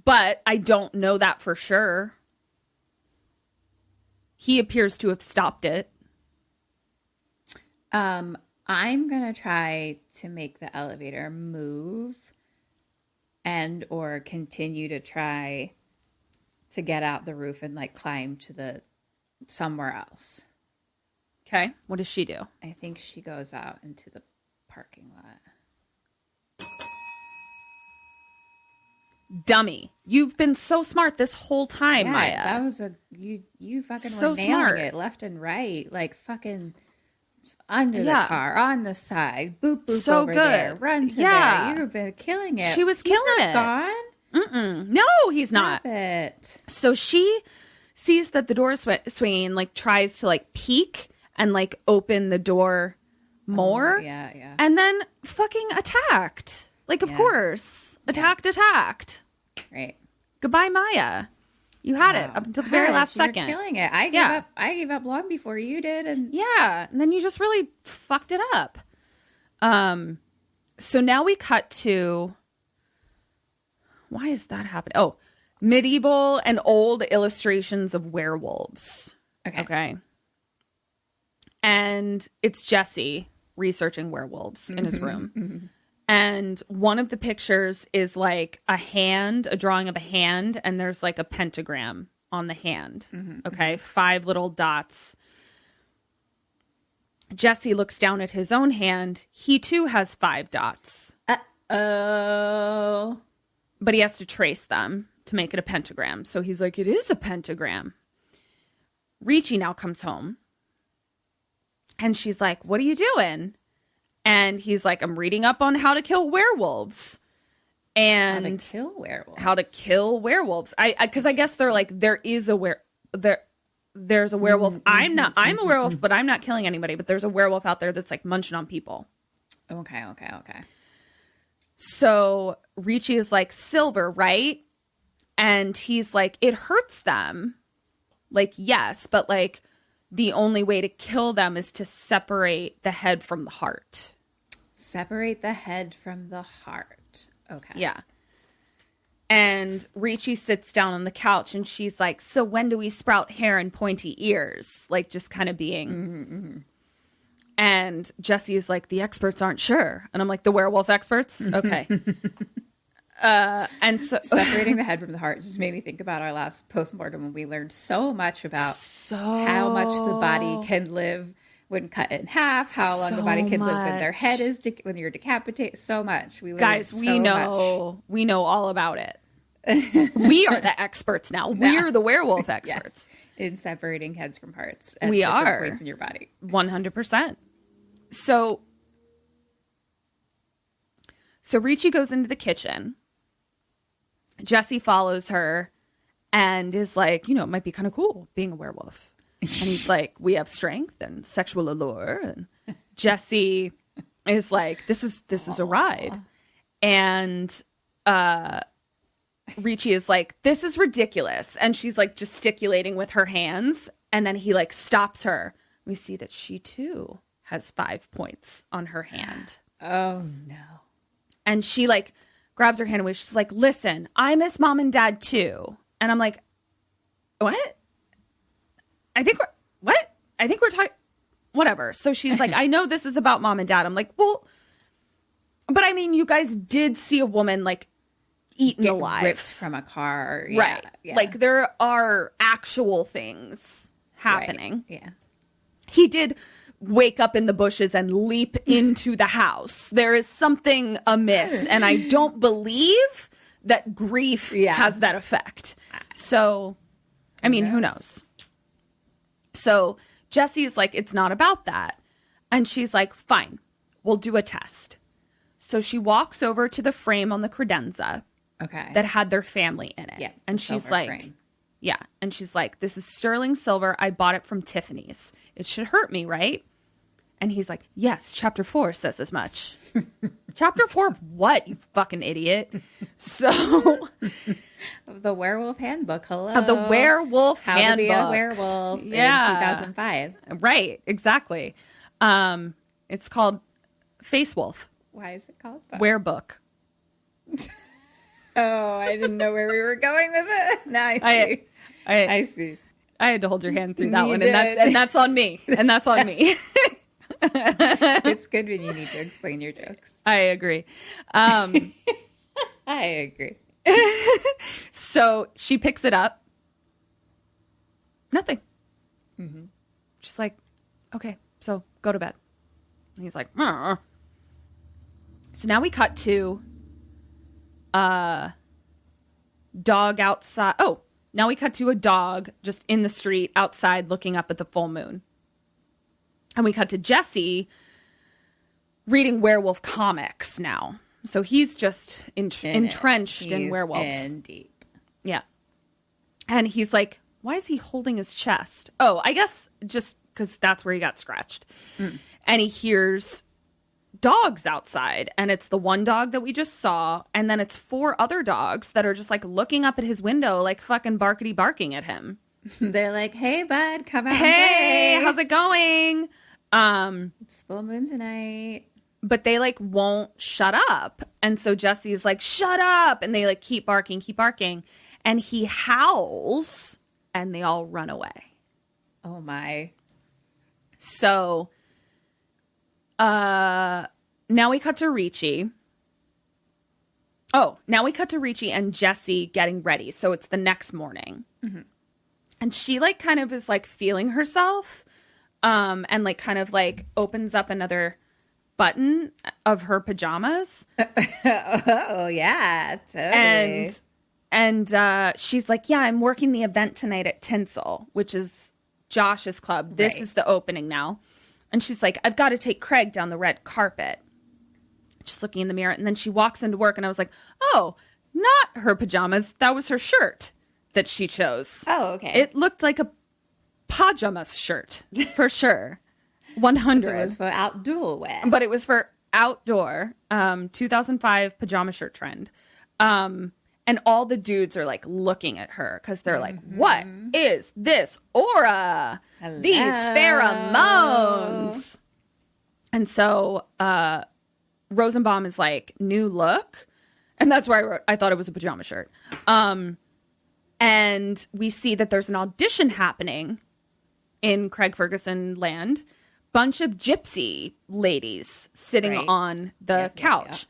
but I don't know that for sure. He appears to have stopped it. I'm going to try to make the elevator move and or continue to try to get out the roof and like climb to the somewhere else. Okay. What does she do? I think she goes out into the parking lot. Dummy. You've been so smart this whole time, Maya. That was you fucking So were nailing smart. it left and right, like fucking under the Yeah. car, on the side, boop boop So over there, good. run to Yeah. there. You've been killing it. She was He's killing not it. Gone? No, he's Stop not. it. So she sees that the door is swinging, like tries to like peek and like open the door more. Yeah. And then fucking attacked. Like, of Yeah. course. Attacked. Right. Goodbye, Maya. You had it up until the very Gosh, last you're second. killing it. I gave up long before you did, and Yeah. And then you just really fucked it up. So now we cut to, why is that happening? Oh, medieval and old illustrations of werewolves. Okay. And it's Jesse researching werewolves in his room. And one of the pictures is like a drawing of a hand, and there's like a pentagram on the hand. Okay. 5 little dots. Jesse looks down at his own hand. He too has 5 dots, oh, but he has to trace them to make it a pentagram. So he's like, it is a pentagram. Richie now comes home, and she's like, what are you doing? And he's like, I'm reading up on how to kill werewolves. And how to kill werewolves. Because I guess they're like, there's a werewolf. I'm a werewolf, but I'm not killing anybody. But there's a werewolf out there that's like munching on people. Okay. So Richie is like, silver, right? And he's like, it hurts them. Like, yes, but like the only way to kill them is to separate the head from the heart. Separate the head from the heart. Okay. Yeah. And Richie sits down on the couch, and she's like, so when do we sprout hair and pointy ears? Like, just kind of being. And Jesse is like, the experts aren't sure. And I'm like, the werewolf experts? Okay. And so Separating the head from the heart just made me think about our last postmortem when we learned so much about how much the body can live when cut in half, how long the body can live when their head is when you're decapitated. So much. We learned guys, so we know all about it. We are the experts now. We're the werewolf experts. Yes, in separating heads from hearts. At We different are. points in your body. 100%. So Richie goes into the kitchen. Jesse follows her and is like, it might be kind of cool being a werewolf. And he's like, we have strength and sexual allure. And Jesse is like, this is a ride. And Richie is like, this is ridiculous. And she's like gesticulating with her hands. And then he like stops her. We see that she too has 5 points on her hand. Oh, no. And she like grabs her hand away. She's like, listen, I miss mom and dad too. And I'm like, what? I think we're talking, whatever. So she's like, I know this is about mom and dad. I'm like, well, but I mean, you guys did see a woman like eaten alive. Ripped from a car. Yeah, right. Yeah. Like there are actual things happening. Right. Yeah. he did wake up in the bushes and leap into the house. There is something amiss, and I don't believe that grief has that effect. So, I mean, who knows? So Jesse is like, it's not about that. And she's like, fine, we'll do a test. So she walks over to the frame on the credenza that had their family in it. Yeah, and she's like, frame. Yeah. And she's like, this is sterling silver. I bought it from Tiffany's. It should hurt me, right? And he's like, yes, chapter 4 says as much. Chapter 4 of what, you fucking idiot? So of the werewolf handbook. Hello. Of the werewolf How handbook. to be a werewolf in 2005. Right, exactly. It's called Face Wolf. Why is it called that? Werebook. Oh, I didn't know where we were going with it. Now I see. I see. I had to hold your hand through that You one, did. and that's on me. And that's on me. It's good when you need to explain your jokes. I agree. I agree. So she picks it up. Nothing. She's like, okay, so go to bed. And he's like, "Arr." So now we cut to dog outside. Oh, now we cut to a dog just in the street outside looking up at the full moon. And we cut to Jesse reading werewolf comics now. So he's just entrenched in werewolves. In deep. Yeah. And he's like, why is he holding his chest? Oh, I guess just because that's where he got scratched. And he hears dogs outside. And it's the one dog that we just saw. And then it's 4 other dogs that are just like looking up at his window, like fucking barkity barking at him. They're like, hey, bud, come out. Hey, how's it going? It's full moon tonight. But they like won't shut up. And so Jesse's like, shut up. And they like keep barking. And he howls and they all run away. Oh my. So now we cut to Richie. Oh, now we cut to Richie and Jesse getting ready. So it's the next morning. And she like kind of is like feeling herself and like kind of like opens up another button of her pajamas. Oh, yeah, totally. And she's like, yeah, I'm working the event tonight at Tinsel, which is Josh's club. This is the opening now. And she's like, I've got to take Craig down the red carpet. Just looking in the mirror. And then she walks into work and I was like, oh, not her pajamas. That was her shirt that she chose. Oh, okay. It looked like a pajamas shirt for sure. 100. It was for outdoor wear. But it was for outdoor 2005 pajama shirt trend. And all the dudes are like looking at her because they're like, what is this aura? Hello. These pheromones. And so Rosenbaum is like, new look. And that's where I wrote, I thought it was a pajama shirt. And we see that there's an audition happening in Craig Ferguson land. Bunch of gypsy ladies sitting on the couch.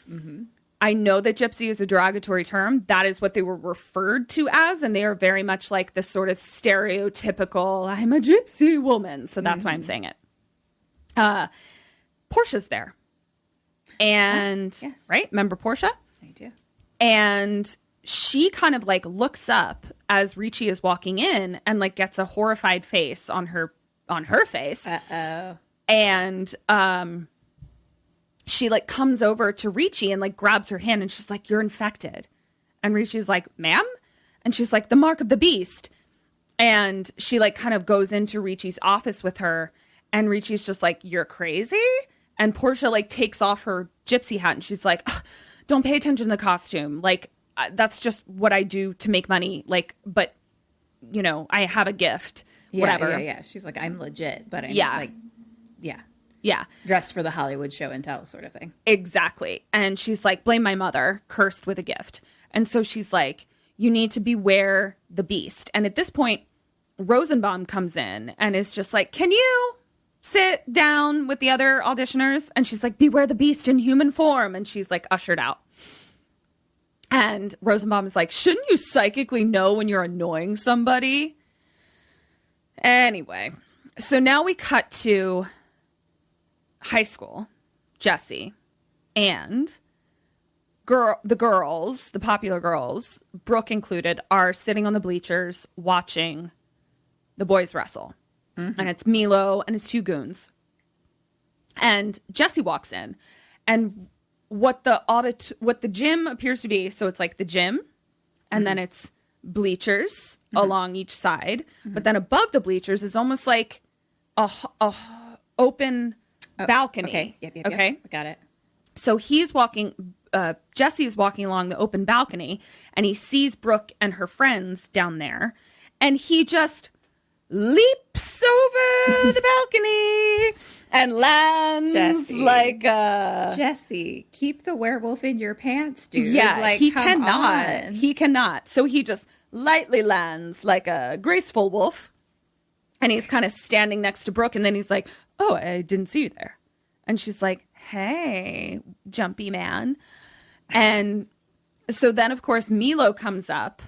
I know that gypsy is a derogatory term. That is what they were referred to as. And they are very much like the sort of stereotypical, I'm a gypsy woman. So that's why I'm saying it. Portia's there. And, right? Remember Portia? I do. And she kind of like looks up as Richie is walking in and like gets a horrified face on her face. Uh-oh. And she like comes over to Richie and like grabs her hand and she's like, you're infected. And Richie's like, ma'am? And she's like, the mark of the beast. And she like kind of goes into Richie's office with her and Richie's just like, you're crazy? And Portia like takes off her gypsy hat and she's like, don't pay attention to the costume. Like, that's just what I do to make money. Like, but you know, I have a gift, whatever. Yeah. She's like, I'm legit, but I'm like, yeah. Dressed for the Hollywood show and tell sort of thing. Exactly. And she's like, blame my mother, cursed with a gift. And so she's like, you need to beware the beast. And at this point, Rosenbaum comes in and is just like, can you sit down with the other auditioners? And she's like, beware the beast in human form. And she's like ushered out. And Rosenbaum is like, shouldn't you psychically know when you're annoying somebody? Anyway, So now we cut to high school. Jesse and the popular girls, Brooke included, are sitting on the bleachers watching the boys wrestle. Mm-hmm. And it's Milo and his two goons. And Jesse walks in. And what the gym appears to be, so it's like the gym, and then it's bleachers along each side. But then above the bleachers is almost like a open balcony. Okay. Yep. Okay. Got it. So Jesse is walking along the open balcony, and he sees Brooke and her friends down there, and he just leaps over the balcony and lands Jesse, keep the werewolf in your pants, dude. Yeah, like, he come cannot. on. He cannot. So he just lightly lands like a graceful wolf, and he's kind of standing next to Brooke, and then he's like, "Oh, I didn't see you there," and she's like, "Hey, jumpy man," and so then of course Milo comes up.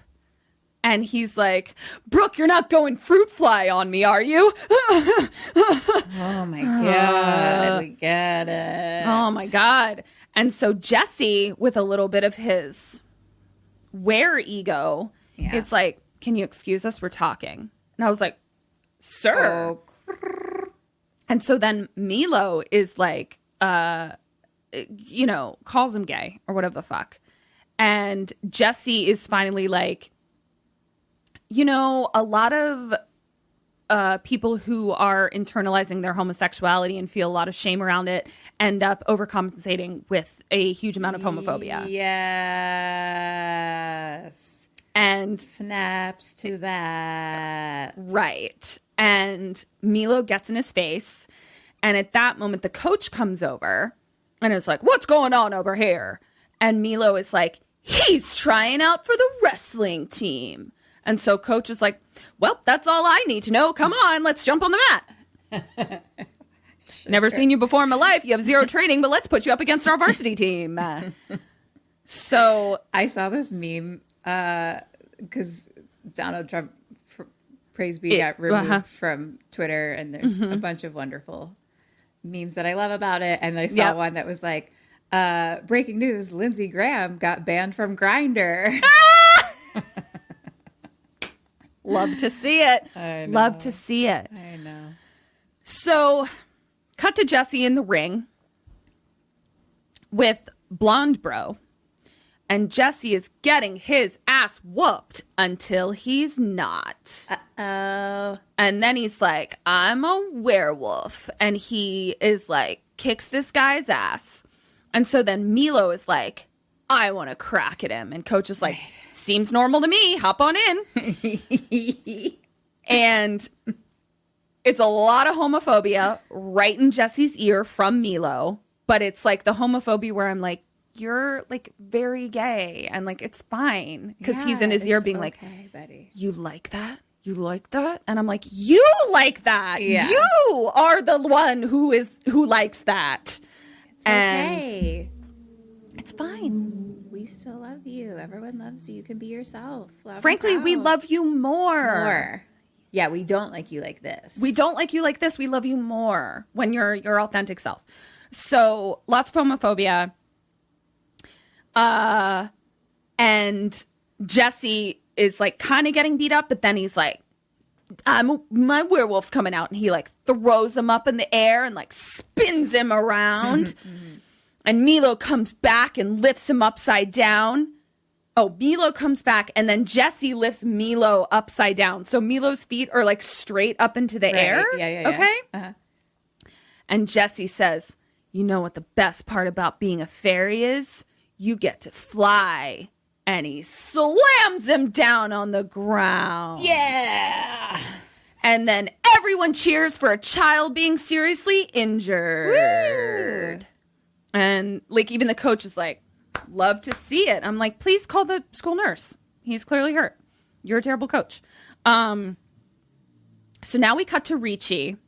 And he's like, "Brooke, you're not going fruit fly on me, are you?" Oh my God. We get it. Oh my God. And so Jesse, with a little bit of his ego, is like, "Can you excuse us? We're talking." And I was like, "Sir." Oh. And so then Milo is like, calls him gay or whatever the fuck. And Jesse is finally like, a lot of people who are internalizing their homosexuality and feel a lot of shame around it end up overcompensating with a huge amount of homophobia. Yes. And snaps to that. Right. And Milo gets in his face. And at that moment, the coach comes over and is like, "What's going on over here?" And Milo is like, "He's trying out for the wrestling team." And so coach is like, "Well, that's all I need to know. Come on, let's jump on the mat." Never seen you before in my life. You have zero training, but let's put you up against our varsity team. So I saw this meme because Donald Trump, praise be, got removed from Twitter. And there's a bunch of wonderful memes that I love about it. And I saw one that was like, breaking news, Lindsey Graham got banned from Grindr. Love to see it. I know. Love to see it. I know. So, cut to Jesse in the ring with Blonde Bro. And Jesse is getting his ass whooped until he's not. Uh-oh. And then he's like, "I'm a werewolf." And he is like, kicks this guy's ass. And so then Milo is like, "I want to crack at him." And coach is like, "Seems normal to me. Hop on in." And it's a lot of homophobia right in Jesse's ear from Milo. But it's like the homophobia where I'm like, "You're like very gay." And like, it's fine. Because he's in his ear being like, buddy. "You like that? You like that?" And I'm like, "You like that. Yeah. You are the one who likes that." It's okay. It's fine. We still love you. Everyone loves you. You can be yourself. Frankly, we love you more. Yeah, we don't like you like this. We don't like you like this. We love you more when you're your authentic self. So lots of homophobia. And Jesse is like kind of getting beat up, but then he's like, my werewolf's coming out. And he like throws him up in the air and like spins him around. And Milo comes back and lifts him upside down. Oh, Milo comes back and then Jesse lifts Milo upside down. So Milo's feet are like straight up into the air. Yeah. Okay? Uh-huh. And Jesse says, "You know what the best part about being a fairy is? You get to fly." And he slams him down on the ground. Yeah. And then everyone cheers for a child being seriously injured. Woo. And like even the coach is like, "Love to see it." I'm like, "Please call the school nurse. He's clearly hurt. You're a terrible coach." So now we cut to Richie.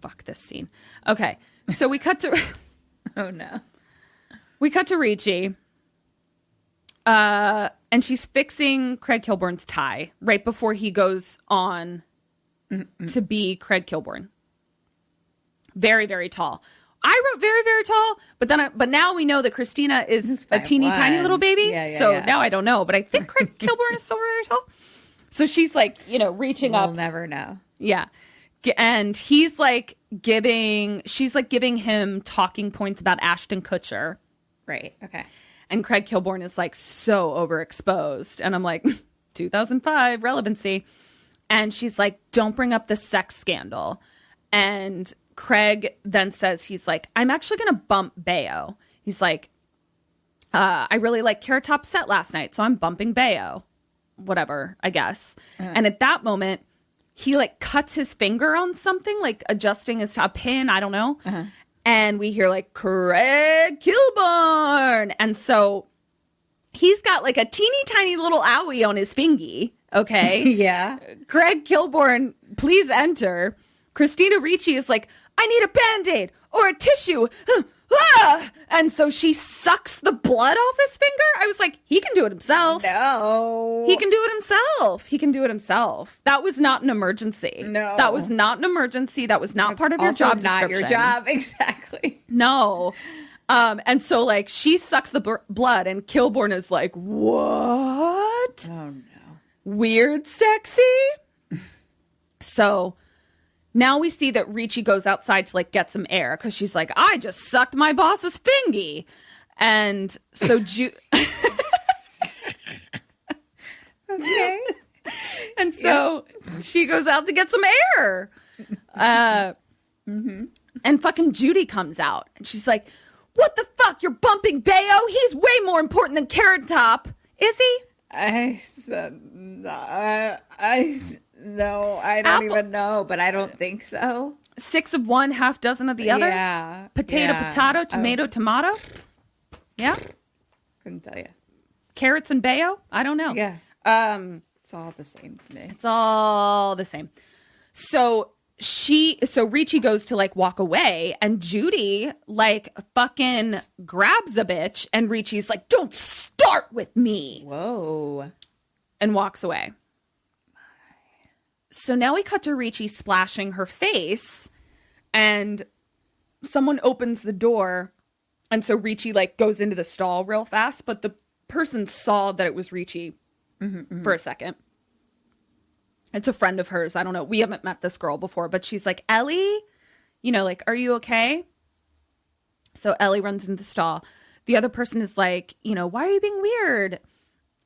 Fuck this scene. Okay. So we cut to Oh no. We cut to Richie. And she's fixing Craig Kilborn's tie right before he goes on to be Craig Kilborn. Very, very tall. I wrote very, very tall, but now we know that Christina is a teeny tiny little baby. So now I don't know, but I think Craig Kilborn is still very tall. So she's like, reaching up. We'll never know. Yeah. And she's like giving him talking points about Ashton Kutcher. Right. Okay. And Craig Kilborn is like so overexposed. And I'm like, 2005 relevancy. And she's like, don't bring up the sex scandal. And Craig then says, he's like, I'm actually going to bump Baio. He's like, I really like Carrot Top's set last night, so I'm bumping Baio. Whatever, I guess. And at that moment, he like cuts his finger on something, like adjusting a pin, I don't know. And we hear like, Craig Kilborn. And so he's got like a teeny tiny little owie on his fingy. Okay. Yeah. Craig Kilborn, please enter. Christina Ricci is like, I need a Band-Aid or a tissue. And so she sucks the blood off his finger. I was like, he can do it himself. No. He can do it himself. He can do it himself. That was not an emergency. No. That was not an emergency. That was not part of your job not description. your job. Exactly. No. And so like she sucks the blood and Kilborn is like, what? Oh, no. Weird sexy? So now we see that Richie goes outside to like get some air because she's like, I just sucked my boss's fingy. And so Okay. and so she goes out to get some air. And fucking Judy comes out and she's like, what the fuck? You're bumping Baio? He's way more important than Carrot Top. Is he? I said, no, I don't even know, but I don't think so. 6 of one, half dozen of the other? Yeah. Potato, potato, tomato, tomato? Yeah? Couldn't tell you. Carrots and Baio? I don't know. Yeah. It's all the same to me. It's all the same. So Richie goes to like walk away and Judy like fucking grabs a bitch and Richie's like, don't start with me. Whoa. And walks away. So now we cut to Richie splashing her face and someone opens the door. And so Richie like goes into the stall real fast, but the person saw that it was Richie for a second. It's a friend of hers. I don't know. We haven't met this girl before, but she's like, Ellie, like, are you okay? So Ellie runs into the stall. The other person is like, why are you being weird?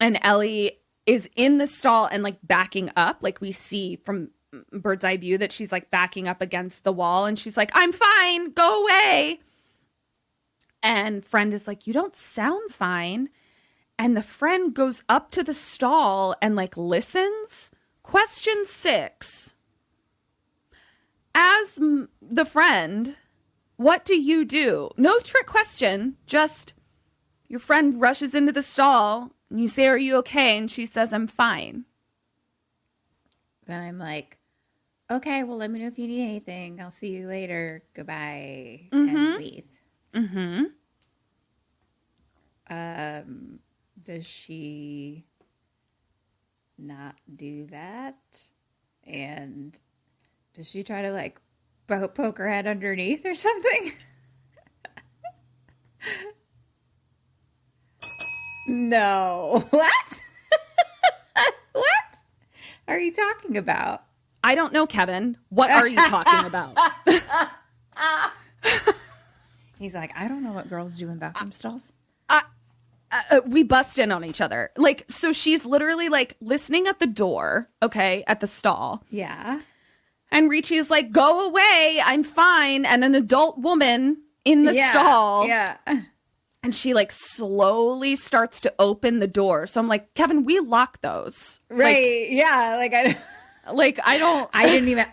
And Ellie is in the stall and like backing up. Like we see from bird's eye view that she's like backing up against the wall. And she's like, I'm fine. Go away. And friend is like, you don't sound fine. And the friend goes up to the stall and like listens. Question 6. As the friend, what do you do? No trick question. Just your friend rushes into the stall and you say, are you okay? And she says, I'm fine. Then I'm like, okay, well, let me know if you need anything. I'll see you later. Goodbye. And leave. Does she not do that? And does she try to like poke her head underneath or something? No. What? What are you talking about? I don't know, Kevin. What are you talking about? He's like, I don't know what girls do in bathroom stalls. We bust in on each other. Like, so she's literally like listening at the door, okay, at the stall. Yeah. And Richie is like, go away, I'm fine. And an adult woman in the stall. Yeah. And she like slowly starts to open the door. So I'm like, Kevin, we lock those. Right. Yeah. I didn't even,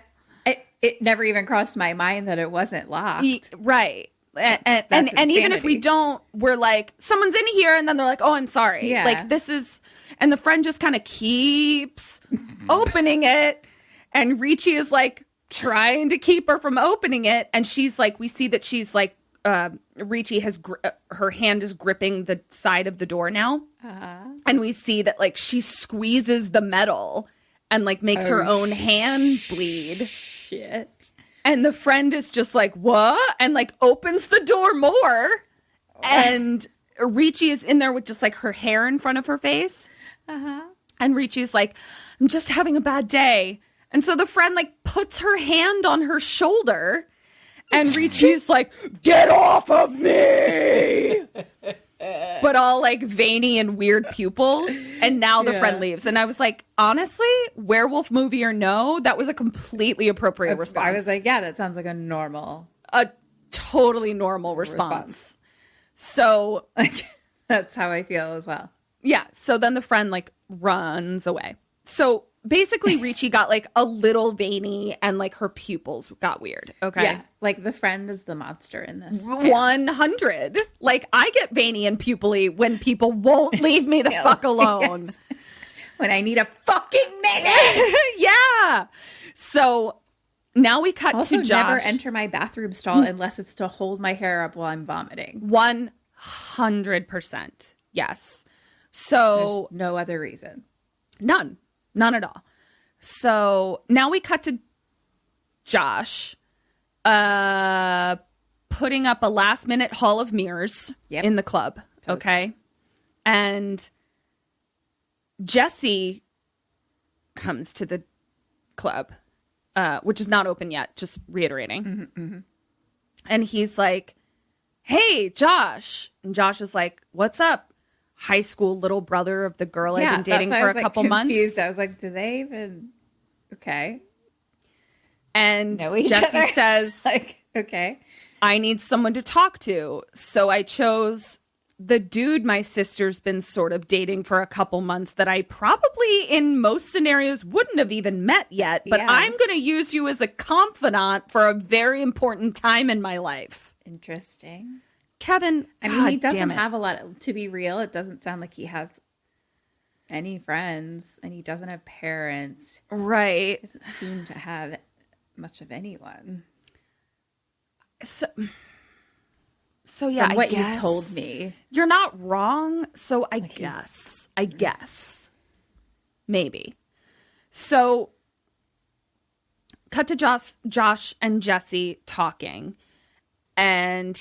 it never even crossed my mind that it wasn't locked. Right. And even if we don't, we're like, someone's in here, and then they're like, oh, I'm sorry. Yeah. Like, this is, and the friend just kind of keeps opening it, and Richie is like trying to keep her from opening it, and she's like, we see that she's like, Richie has, her hand is gripping the side of the door now, and we see that like she squeezes the metal, and like makes her own hand bleed. Shit. And the friend is just like, what? And like opens the door more. And Richie is in there with just like her hair in front of her face. And Richie's like, I'm just having a bad day. And so the friend like puts her hand on her shoulder. And Richie's like, get off of me. But all like veiny and weird pupils. And now the friend leaves. And I was like, honestly, werewolf movie or no, that was a completely appropriate response. I was like, yeah, that sounds like a totally normal response. So like, that's how I feel as well. Yeah. So then the friend like runs away. So basically Richie got like a little veiny and like her pupils got weird. Okay. Yeah. Like the friend is the monster in this. 100. Like I get veiny and pupily when people won't leave me the fuck alone. Yes. When I need a fucking minute. Yeah. So now we cut also, to Josh. never enter my bathroom stall unless it's to hold my hair up while I'm vomiting. 100%. Yes. So there's no other reason. None at all. So now we cut to Josh putting up a last minute haul of mirrors in the club. Totes. Okay. And Jesse comes to the club, which is not open yet, just reiterating. And he's like, hey, Josh. And Josh is like, what's up? High school little brother of the girl I've been dating for a couple months. I was like, do they even? Okay. And Jesse says, like, okay, I need someone to talk to. So I chose the dude my sister's been sort of dating for a couple months that I probably in most scenarios wouldn't have even met yet. But I'm going to use you as a confidant for a very important time in my life. Interesting. Kevin, I mean, he doesn't have a lot. To be real, it doesn't sound like he has any friends, and he doesn't have parents. Right. He doesn't seem to have much of anyone. So yeah, from what I guess you've told me, you're not wrong. So I guess, maybe. So cut to Josh and Jesse talking. And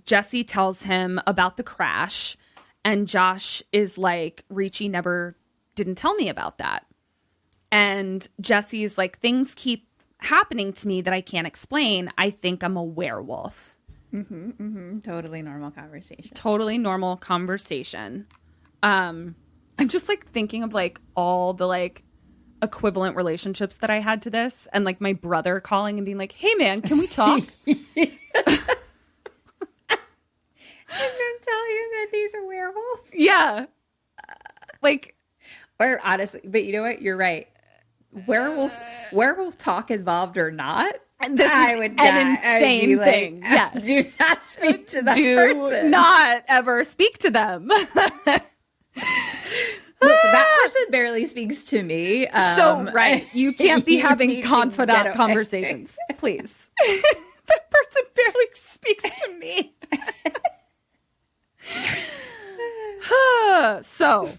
Jesse tells him about the crash, and Josh is like, Richie didn't tell me about that. And Jesse is like, things keep happening to me that I can't explain. I think I'm a werewolf. Totally normal conversation. I'm just like thinking of like all the like equivalent relationships that I had to this, and like my brother calling and being like, hey man, can we talk? And then tell you that he's a werewolf. Yeah. Like, or honestly, but you know what? You're right. Werewolf talk involved or not. And this is an insane thing. Yes. Do not speak to that person. Do not ever speak to them. Look, that person barely speaks to me. Right. You can't be having confidant conversations. Please. That person barely speaks to me. So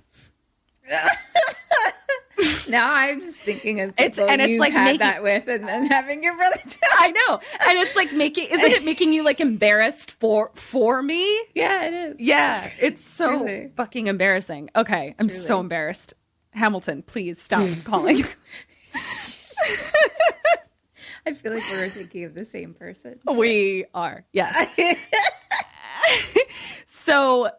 now I'm just thinking of it's like had that with, and then having your brother. I know, and it's like isn't it making you like embarrassed for me? Yeah, it is. Yeah, it's so fucking embarrassing. Okay, I'm so embarrassed. Hamilton, please stop calling. I feel like we're thinking of the same person. We are, yes. So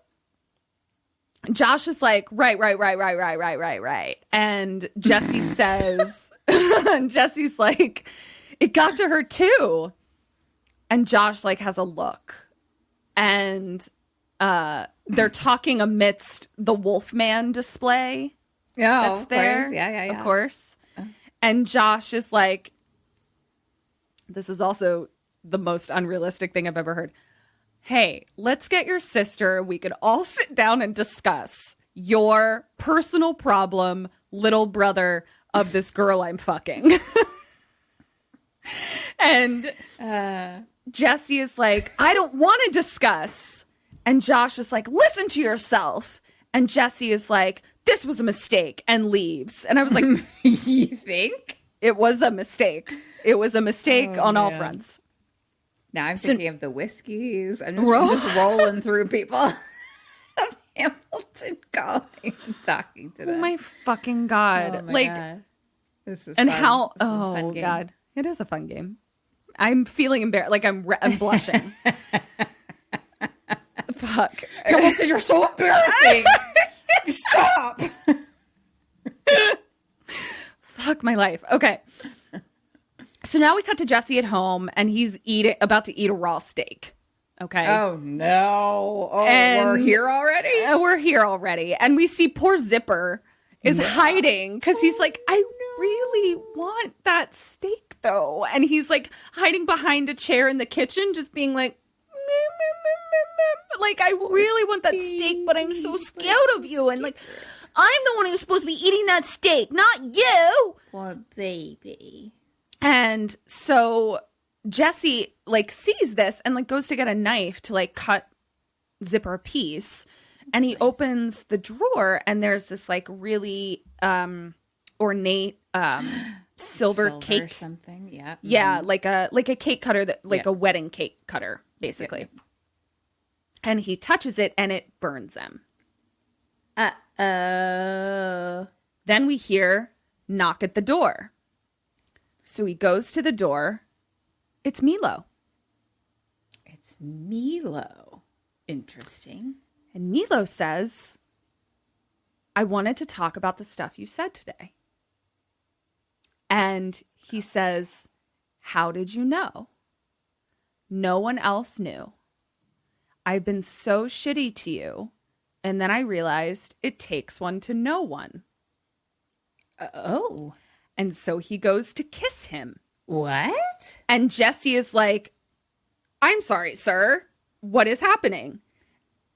Josh is like, right. And Jesse says, and Jesse's like, it got to her too. And Josh like has a look, and they're talking amidst the Wolfman display that's there. Course. Yeah. Of course. And Josh is like, this is also the most unrealistic thing I've ever heard. Hey, let's get your sister. We could all sit down and discuss your personal problem, little brother of this girl I'm fucking. And Jesse is like, I don't want to discuss. And Josh is like, listen to yourself. And Jesse is like, this was a mistake, and leaves. And I was like, You think? it was a mistake. It was a mistake on all man. fronts. Now I'm thinking of the whiskeys. I'm just rolling through people of Hamilton calling and talking to them. Oh my fucking God. Oh my like, God. This is and fun. how, This is a fun oh game. God. It is a fun game. I'm feeling embarrassed. Like I'm blushing. Fuck. Hamilton, you're so embarrassing. Stop. Fuck my life. Okay. So now we cut to Jesse at home, and he's about to eat a raw steak. Okay. Oh no. Oh, And- we're here already? We're here already. And we see poor Zipper is hiding because he's like, I really want that steak though. And he's like hiding behind a chair in the kitchen, just being like, "Meh, meh, meh, meh, meh." Like, I really want that steak, but I'm so scared of you. And like, I'm the one who's supposed to be eating that steak, not you. Poor baby. And so Jesse like sees this and like goes to get a knife to like cut Zipper a piece. And he opens the drawer and there's this like really ornate silver cake. Or something. Yeah. Yeah, like a cake cutter that like a wedding cake cutter, basically. Yep. And he touches it and it burns him. Uh-oh. Then we hear knock at the door. So he goes to the door. It's Milo. It's Milo. Interesting. And Milo says, I wanted to talk about the stuff you said today. And he says, how did you know? No one else knew. I've been so shitty to you. And then I realized it takes one to know one. Oh. And so he goes to kiss him. What? And Jesse is like, I'm sorry, sir. What is happening?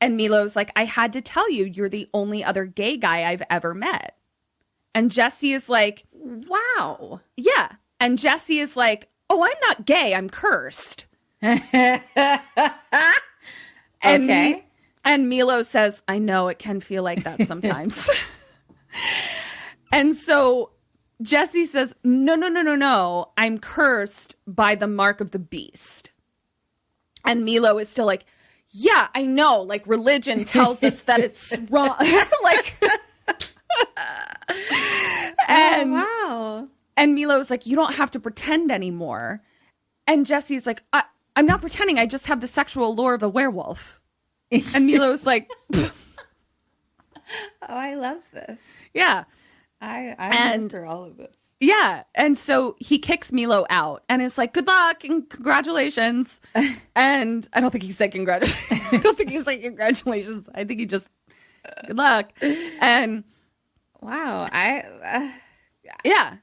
And Milo's like, I had to tell you, you're the only other gay guy I've ever met. And Jesse is like, Wow. yeah. And Jesse is like, oh, I'm not gay. I'm cursed. Okay. And Milo says, I know it can feel like that sometimes. And so Jesse says, no. I'm cursed by the mark of the beast. And Milo is still like, yeah, I know. Like, religion tells us that it's wrong. Like, and, wow. and Milo is like, you don't have to pretend anymore. And Jesse's like, I'm not pretending. I just have the sexual allure of a werewolf. And Milo's like, Oh, I love this. yeah. I And- remember all of this. Yeah. And so he kicks Milo out and is like, good luck and congratulations. And I don't think he said congratulations. I don't think he said congratulations. I think he just, good luck. And Wow. yeah.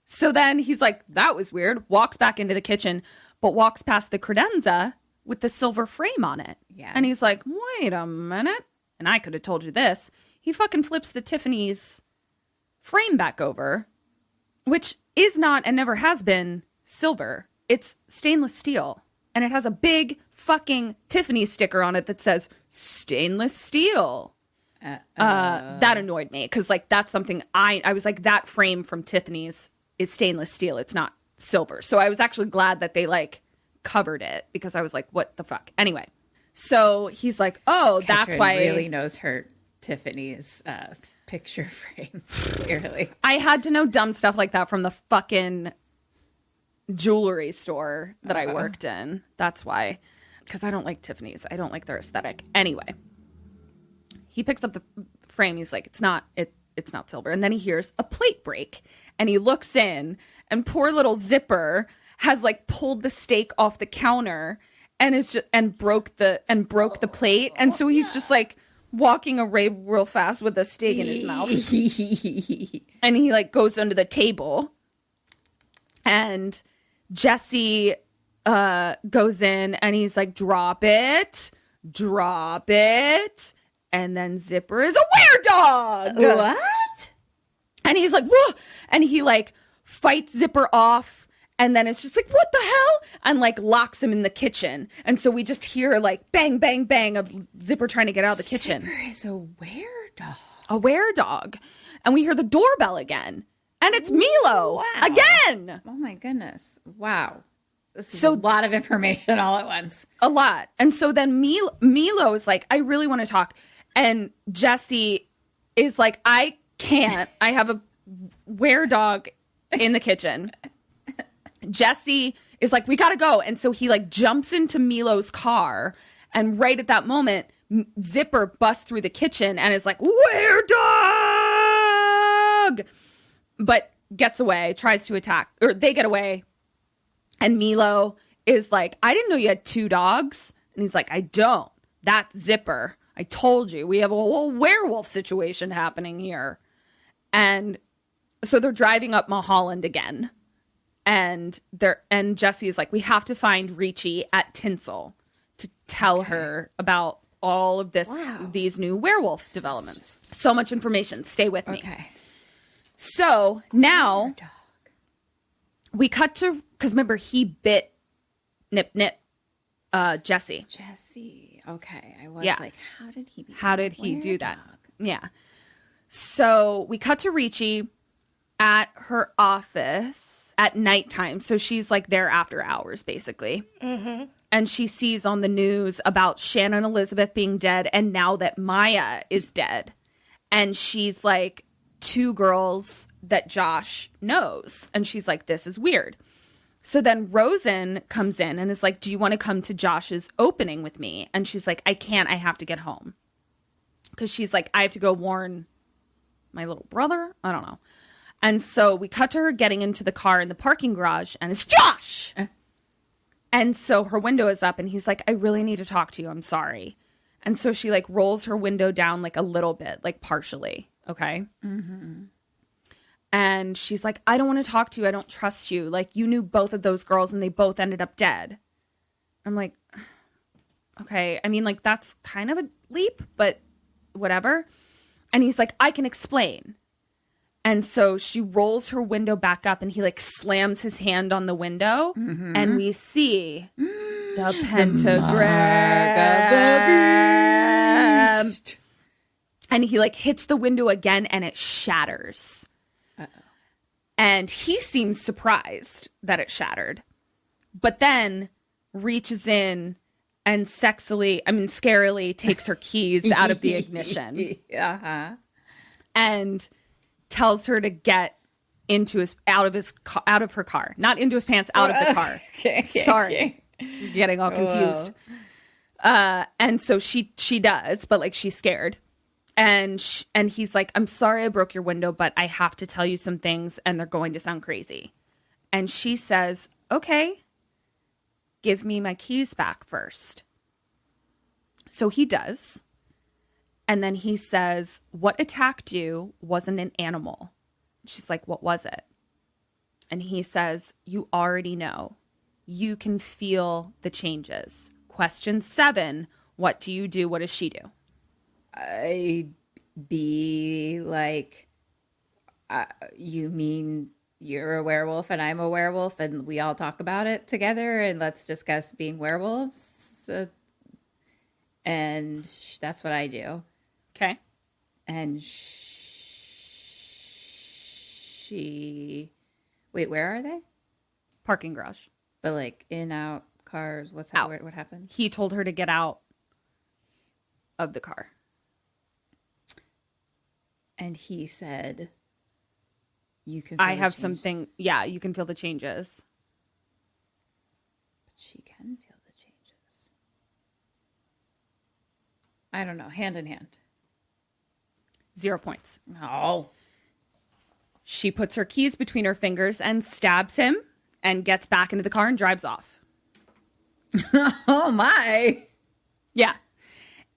So then he's like, that was weird. Walks back into the kitchen, but walks past the credenza with the silver frame on it. Yes. And he's like, wait a minute. And I could have told you this. He fucking flips the Tiffany's frame back over, which is not and never has been silver. It's stainless steel. And it has a big fucking Tiffany sticker on it that says stainless steel. That annoyed me because like that's something I was like, that frame from Tiffany's is stainless steel. It's not silver. So I was actually glad that they like covered it because I was like, what the fuck? Anyway, so he's like, oh, that's Katrin why really knows her Tiffany's picture frame. Clearly. I had to know dumb stuff like that from the fucking jewelry store that I worked in. That's why. Because I don't like Tiffany's. I don't like their aesthetic. Anyway, he picks up the frame. He's like, it's not silver. And then he hears a plate break. And he looks in, and poor little Zipper has like pulled the steak off the counter and is just, and broke the plate. And so he's just like walking away real fast with a steak in his mouth. And he like goes under the table. And Jesse goes in and he's like, drop it. And then Zipper is a were-dog. What? And he's like, whoa. And he like fights Zipper off. And then it's just like, what the hell? And like locks him in the kitchen. And so we just hear like bang, bang, bang of Zipper trying to get out of the kitchen. Zipper is a were-dog. a were-dog. And we hear the doorbell again. And it's Milo again. Oh my goodness. Wow. This is a lot of information all at once. A lot. And so then Milo is like, I really want to talk. And Jesse is like, I can't. I have a were-dog in the kitchen. Jesse is like, we got to go. And so he like jumps into Milo's car. And right at that moment, Zipper busts through the kitchen and is like, were-dog! But gets away, tries to attack, or they get away. And Milo is like, I didn't know you had 2 dogs. And he's like, I don't. That's Zipper. I told you. We have a whole werewolf situation happening here. And so they're driving up Mulholland again. And Jesse is like, we have to find Richie at Tinsel to tell her about all of these new werewolf developments. So much information. Stay with me. Okay. So now we cut to, because remember, he bit Jesse. Jesse. Okay. I was like, how did he do that? Yeah. So we cut to Richie at her office at nighttime. So she's like there after hours, basically. Mm-hmm. And she sees on the news about Shannon Elizabeth being dead and now that Maya is dead. And she's like, 2 girls that Josh knows. And she's like, this is weird. So then Rosen comes in and is like, do you want to come to Josh's opening with me? And she's like, I can't. I have to get home. Because she's like, I have to go warn my little brother. I don't know. And so we cut to her getting into the car in the parking garage and it's Josh. And so her window is up and he's like, I really need to talk to you. I'm sorry. And so she like rolls her window down like a little bit, like partially. Okay. Mm-hmm. And she's like, I don't want to talk to you. I don't trust you. Like, you knew both of those girls and they both ended up dead. I'm like, okay. I mean, like, that's kind of a leap, but whatever. And he's like, I can explain. And so she rolls her window back up and he like slams his hand on the window. Mm-hmm. And we see the pentagram of the beast. And he like hits the window again and it shatters. Uh-oh. And he seems surprised that it shattered. But then reaches in and scarily takes her keys out of the ignition. Uh-huh. And tells her to get out of her car. Not into his pants, out of the car. Sorry. Getting all confused. And so she does, but like she's scared. And he's like, I'm sorry I broke your window, but I have to tell you some things and they're going to sound crazy. And she says, okay, give me my keys back first. So he does. And then he says, what attacked you wasn't an animal. She's like, what was it? And he says, you already know. You can feel the changes. Question 7, what do you do? What does she do? I'd be like, you mean you're a werewolf and I'm a werewolf and we all talk about it together and let's discuss being werewolves? And that's what I do. Okay. And she... Wait, where are they? Parking garage. But like in, out, cars, what's that? What happened? He told her to get out of the car. And he said, you can I have something. Yeah, you can feel the changes. But she can feel the changes. I don't know. Hand in hand. 0 points. No. She puts her keys between her fingers and stabs him and gets back into the car and drives off. Oh, my. Yeah.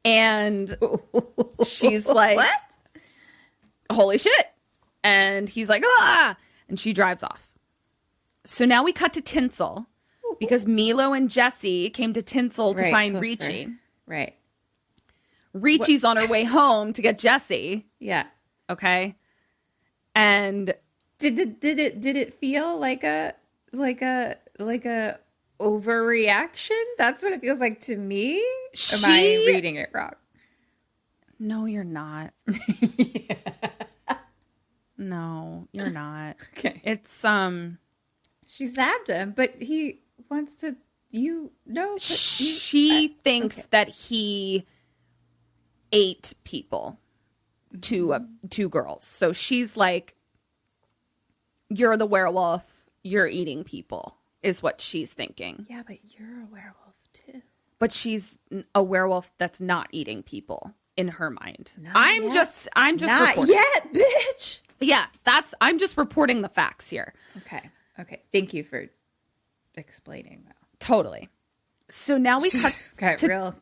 And she's like, what? Holy shit. And he's like, ah. And she drives off. So now we cut to Tinsel because Milo and Jesse came to Tinsel to find Richie. Right. Richie's on her way home to get Jesse. Yeah. Okay. And did it feel like a overreaction? That's what it feels like to me. Am I reading it wrong? No, you're not. No, you're not. Okay. It's She stabbed him, but he wants to. She thinks that he ate people, two girls. So she's like, "You're the werewolf. You're eating people," is what she's thinking. Yeah, but you're a werewolf too. But she's a werewolf that's not eating people in her mind. Not I'm yet. just Not reporting. yet, bitch. Yeah, I'm just reporting the facts here. Okay. Thank you for explaining that. Totally. So now we cut Okay, to real.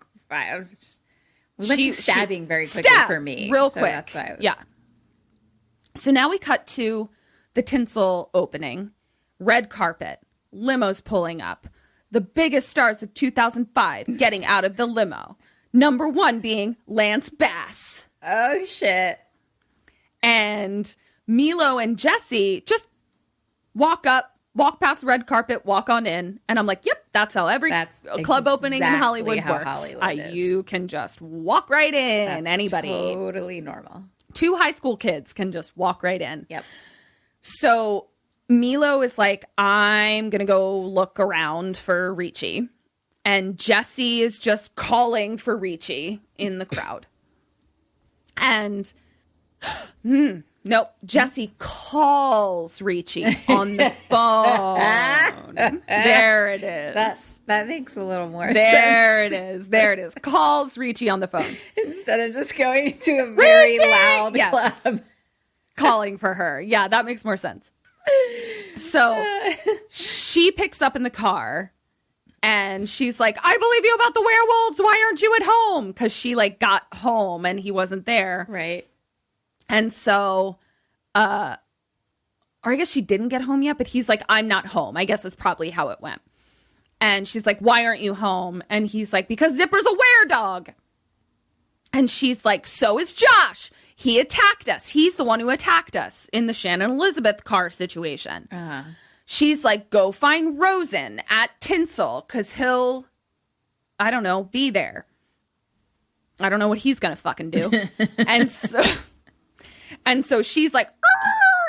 We went to stabbing very quickly for me. Real so quick. That's why I was... Yeah. So now we cut to the tinsel opening, red carpet, limos pulling up, the biggest stars of 2005 getting out of the limo. Number one being Lance Bass. Oh, shit. And Milo and Jesse just walk past the red carpet, walk on in. And I'm like, yep, that's how every club opening in Hollywood works. Hollywood you can just walk right in. That's anybody. Totally normal. Two high school kids can just walk right in. Yep. So Milo is like, I'm going to go look around for Richie. And Jesse is just calling for Richie in the crowd. And nope, Jesse calls Richie on the phone. There it is. That makes a little more There sense. There it is. Calls Richie on the phone. Instead of just going to a very Richie! loud Yes. club. Calling for her. Yeah, that makes more sense. So she picks up in the car and she's like, I believe you about the werewolves. Why aren't you at home? Because she like got home and he wasn't there. Right. And so, or I guess she didn't get home yet, but he's like, I'm not home. I guess that's probably how it went. And she's like, why aren't you home? And he's like, because Zipper's a were-dog. And she's like, so is Josh. He attacked us. He's the one who attacked us in the Shannon Elizabeth car situation. She's like, go find Rosen at Tinsel because he'll, I don't know, be there. I don't know what he's going to fucking do. And so she's like,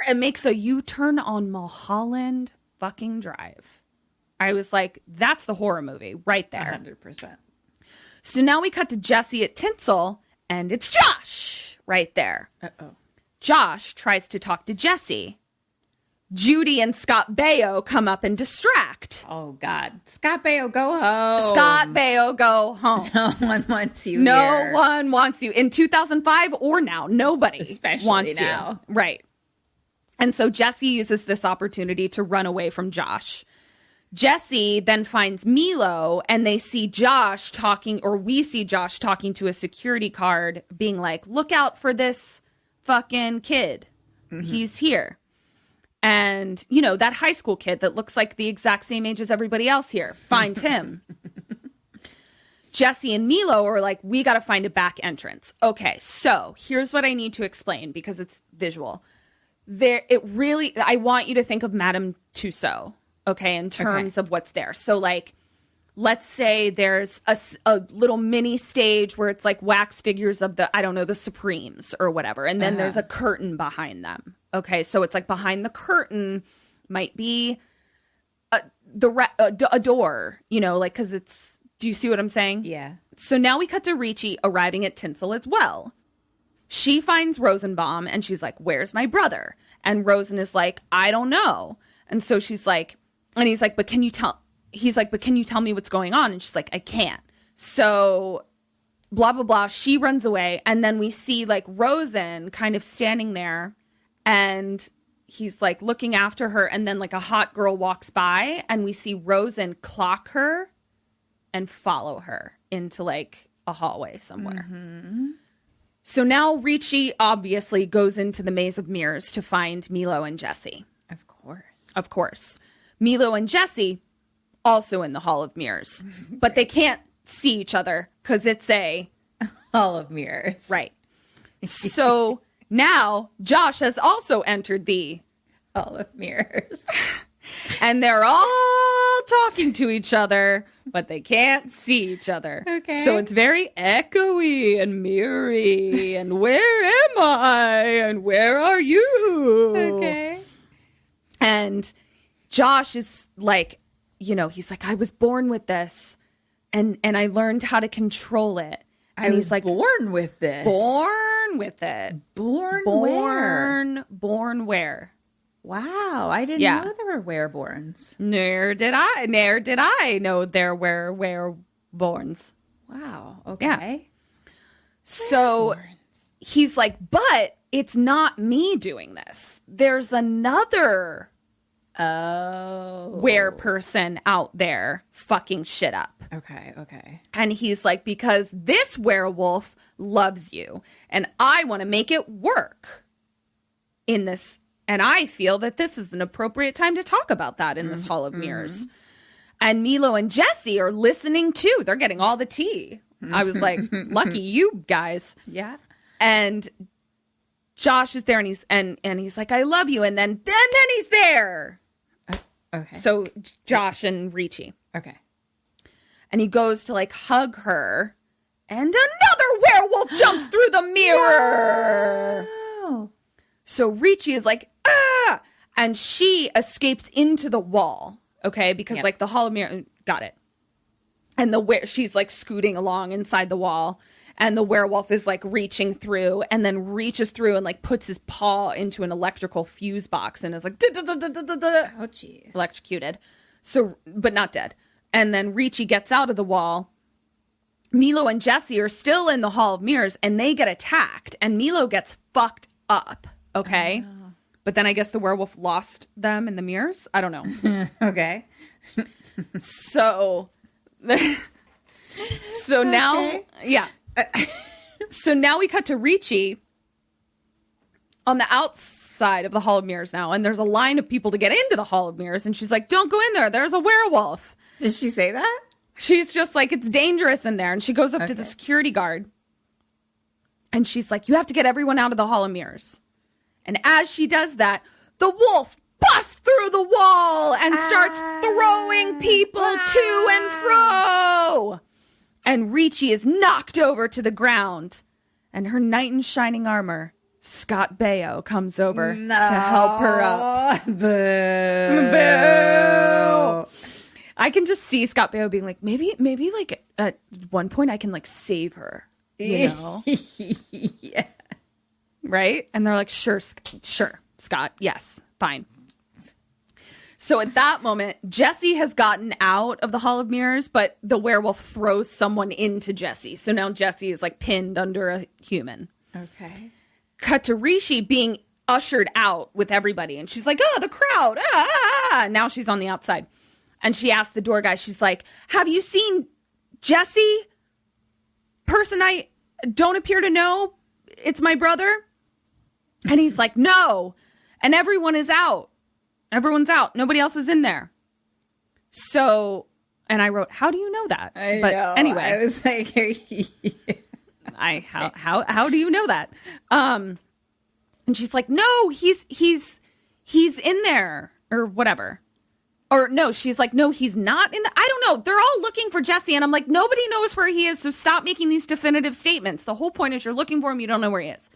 and makes a U-turn on Mulholland fucking Drive. I was like, that's the horror movie right there. 100%. So now we cut to Jesse at Tinsel, and it's Josh right there. Uh-oh. Josh tries to talk to Jesse. Judy and Scott Baio come up and distract. Oh, God. Scott Baio, go home. Scott Baio, go home. No one wants you No here. one wants you. In 2005 or now, nobody Especially wants now. you. Right. And so Jesse uses this opportunity to run away from Josh. Jesse then finds Milo and they see Josh talking, or we see Josh talking to a security guard being like, look out for this fucking kid. He's here. And, you know, that high school kid that looks like the exact same age as everybody else here. Find him. Jesse and Milo are like, we got to find a back entrance. Okay, so here's what I need to explain because it's visual. I want you to think of Madame Tussauds, okay, in terms of what's there. So, like, let's say there's a little mini stage where it's like wax figures of the, I don't know, the Supremes or whatever. And then there's a curtain behind them. Okay, so it's like behind the curtain might be a door, you know, like, because it's, do you see what I'm saying? Yeah. So now we cut to Richie arriving at Tinsel as well. She finds Rosenbaum and she's like, where's my brother? And Rosen is like, I don't know. And so she's like, and he's like, but can you tell me what's going on? And she's like, I can't. So blah, blah, blah. She runs away. And then we see like Rosen kind of standing there and he's like looking after her. And then like a hot girl walks by and we see Rosen clock her and follow her into like a hallway somewhere. So now Richie obviously goes into the maze of mirrors to find Milo and Jesse. Of course. Milo and Jesse also in the Hall of Mirrors. But they can't see each other because it's a Hall of Mirrors. Right. So now Josh has also entered the Hall of Mirrors. and they're all talking to each other, but they can't see each other. Okay. So it's very echoey and mirrory and where am I and where are you? Okay. And Josh is like, he's like, I was born with this and I learned how to control it. And he's like, born with this. Born with it. Born where? Born where? Wow, I didn't know there were wereborns. Ne'er did I know there were wereborns. Wow, okay. Yeah. So he's like, but it's not me doing this. There's another were person out there fucking shit up. Okay. And he's like, because this werewolf loves you and I want to make it work in this. And I feel that this is an appropriate time to talk about that in this Hall of Mirrors. And Milo and Jesse are listening too. They're getting all the tea. I was like, lucky you guys. Yeah. And Josh is there and he's like, I love you. And then he's there. Okay. So Josh and Richie. Okay. And he goes to like hug her. And another werewolf jumps through the mirror. Oh. So Richie is like, ah! And she escapes into the wall, okay? Because like the Hall of Mirror, got it. And she's like scooting along inside the wall. And the werewolf is like reaching through and then reaches through and like puts his paw into an electrical fuse box and is like, oh, jeez. Electrocuted. So, but not dead. And then Richie gets out of the wall. Milo and Jesse are still in the Hall of Mirrors and they get attacked. And Milo gets fucked up. Okay. Oh. But then I guess the werewolf lost them in the mirrors. I don't know. Okay. So now, yeah. So now we cut to Richie on the outside of the Hall of Mirrors now. And there's a line of people to get into the Hall of Mirrors. And she's like, don't go in there. There's a werewolf. Did she say that? She's just like, it's dangerous in there. And she goes up to the security guard. And she's like, you have to get everyone out of the Hall of Mirrors. And as she does that, the wolf busts through the wall and starts throwing people to and fro. And Richie is knocked over to the ground. And her knight in shining armor, Scott Baio, comes over to help her up. Boo. Boo. I can just see Scott Baio being like, maybe like at one point I can like save her, you know? Yeah. Right? And they're like, sure, Scott. Yes, fine. So at that moment, Jesse has gotten out of the Hall of Mirrors, but the werewolf throws someone into Jesse. So now Jesse is like pinned under a human. Okay. Cut to Rishi being ushered out with everybody. And she's like, oh, the crowd. Ah. Now she's on the outside. And she asked the door guy, she's like, have you seen Jesse? Person I don't appear to know. It's my brother. And he's like, no. And everyone is out. Everyone's out. Nobody else is in there. So, and I wrote, how do you know that? I know. Anyway, I was like, how do you know that? And she's like, no, he's in there or whatever. Or no, she's like, no, he's not in the, I don't know. They're all looking for Jesse. And I'm like, nobody knows where he is. So stop making these definitive statements. The whole point is you're looking for him. You don't know where he is.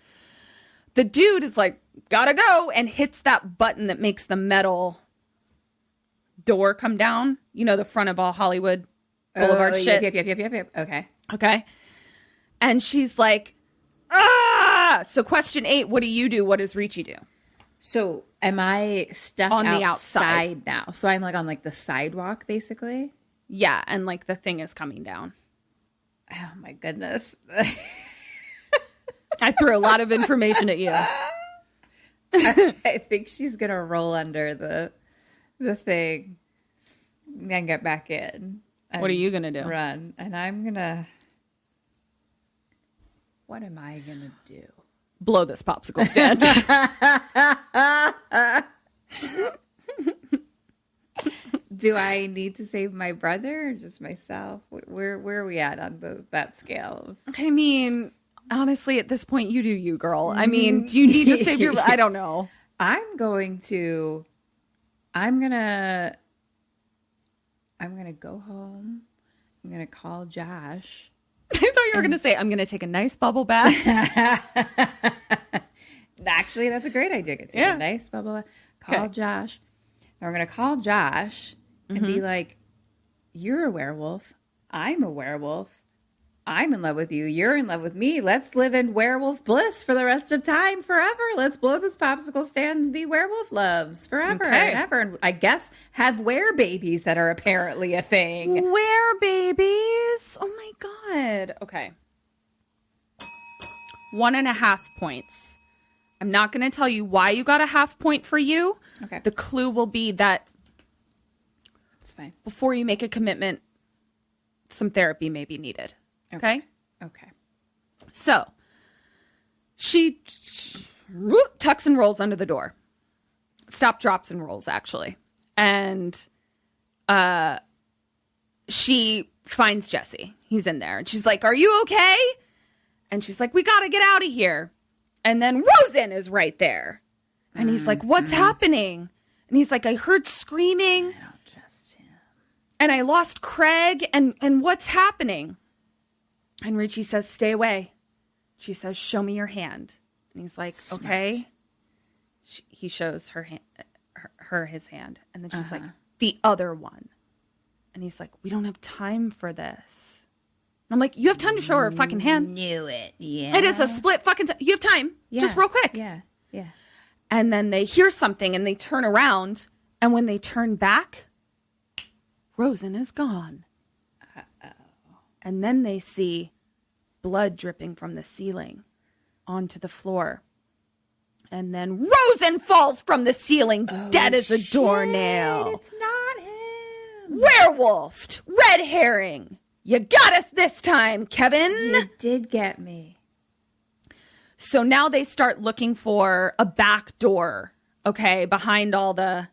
The dude is like, gotta go, and hits that button that makes the metal door come down. You know, the front of all Hollywood Boulevard shit. Yep. Okay. And she's like, ah! So question 8, what do you do? What does Richie do? So am I stuck on the outside now? So I'm like on like the sidewalk, basically? Yeah, and like the thing is coming down. Oh my goodness. I threw a lot of information at you. I think she's gonna roll under the thing and get back in. What are you gonna do? Run. And I'm gonna. What am I gonna do? Blow this popsicle stand. Do I need to save my brother or just myself? Where are we at on that scale? I mean, honestly, at this point, you do you, girl. I mean, do you need to save your... I don't know. I'm gonna I'm going to go home. I'm going to call Josh. I thought you were going to say, I'm going to take a nice bubble bath. Actually, that's a great idea. It's a nice bubble bath. Call Josh. And we're going to call Josh and be like, you're a werewolf. I'm a werewolf. I'm in love with you. You're in love with me. Let's live in werewolf bliss for the rest of time forever. Let's blow this popsicle stand and be werewolf loves forever and ever. And I guess have were babies that are apparently a thing. Were babies? Oh my God. Okay. 1.5 points. I'm not going to tell you why you got a half point for you. Okay. The clue will be that It's fine. before you make a commitment, some therapy may be needed. Okay? Okay. So she tucks and rolls under the door. Stop, drops, and rolls, actually. And she finds Jesse. He's in there. And she's like, are you okay? And she's like, we got to get out of here. And then Rosen is right there. And he's like, what's happening? And he's like, I heard screaming. I don't trust him. And I lost Craig. And what's happening? And Richie says, stay away. She says, show me your hand. And he's like, Smart. okay. He shows her hand, his hand. And then she's like, the other one. And he's like, we don't have time for this. And I'm like, you have time to show her a fucking hand. Knew it. Yeah. It is a split fucking time. You have time. Just real quick. Yeah. Yeah. And then they hear something and they turn around. And when they turn back, Rosen is gone. And then they see blood dripping from the ceiling onto the floor. And then Rosen falls from the ceiling, dead as a doornail. It's not him. Werewolfed. Red herring. You got us this time, Kevin. You did get me. So now they start looking for a back door, okay, behind all the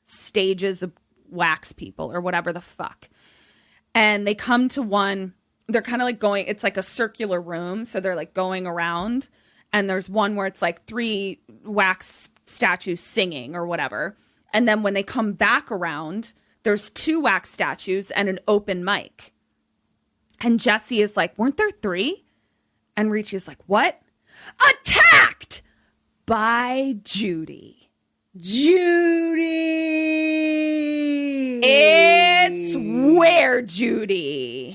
stages of wax people or whatever the fuck. And they come to one, they're kind of like going, it's like a circular room. So they're like going around. And there's one where it's like 3 wax statues singing or whatever. And then when they come back around, there's 2 wax statues and an open mic. And Jesse is like, weren't there 3? And Richie is like, what? Attacked by Judy. Judy. It's where Judy.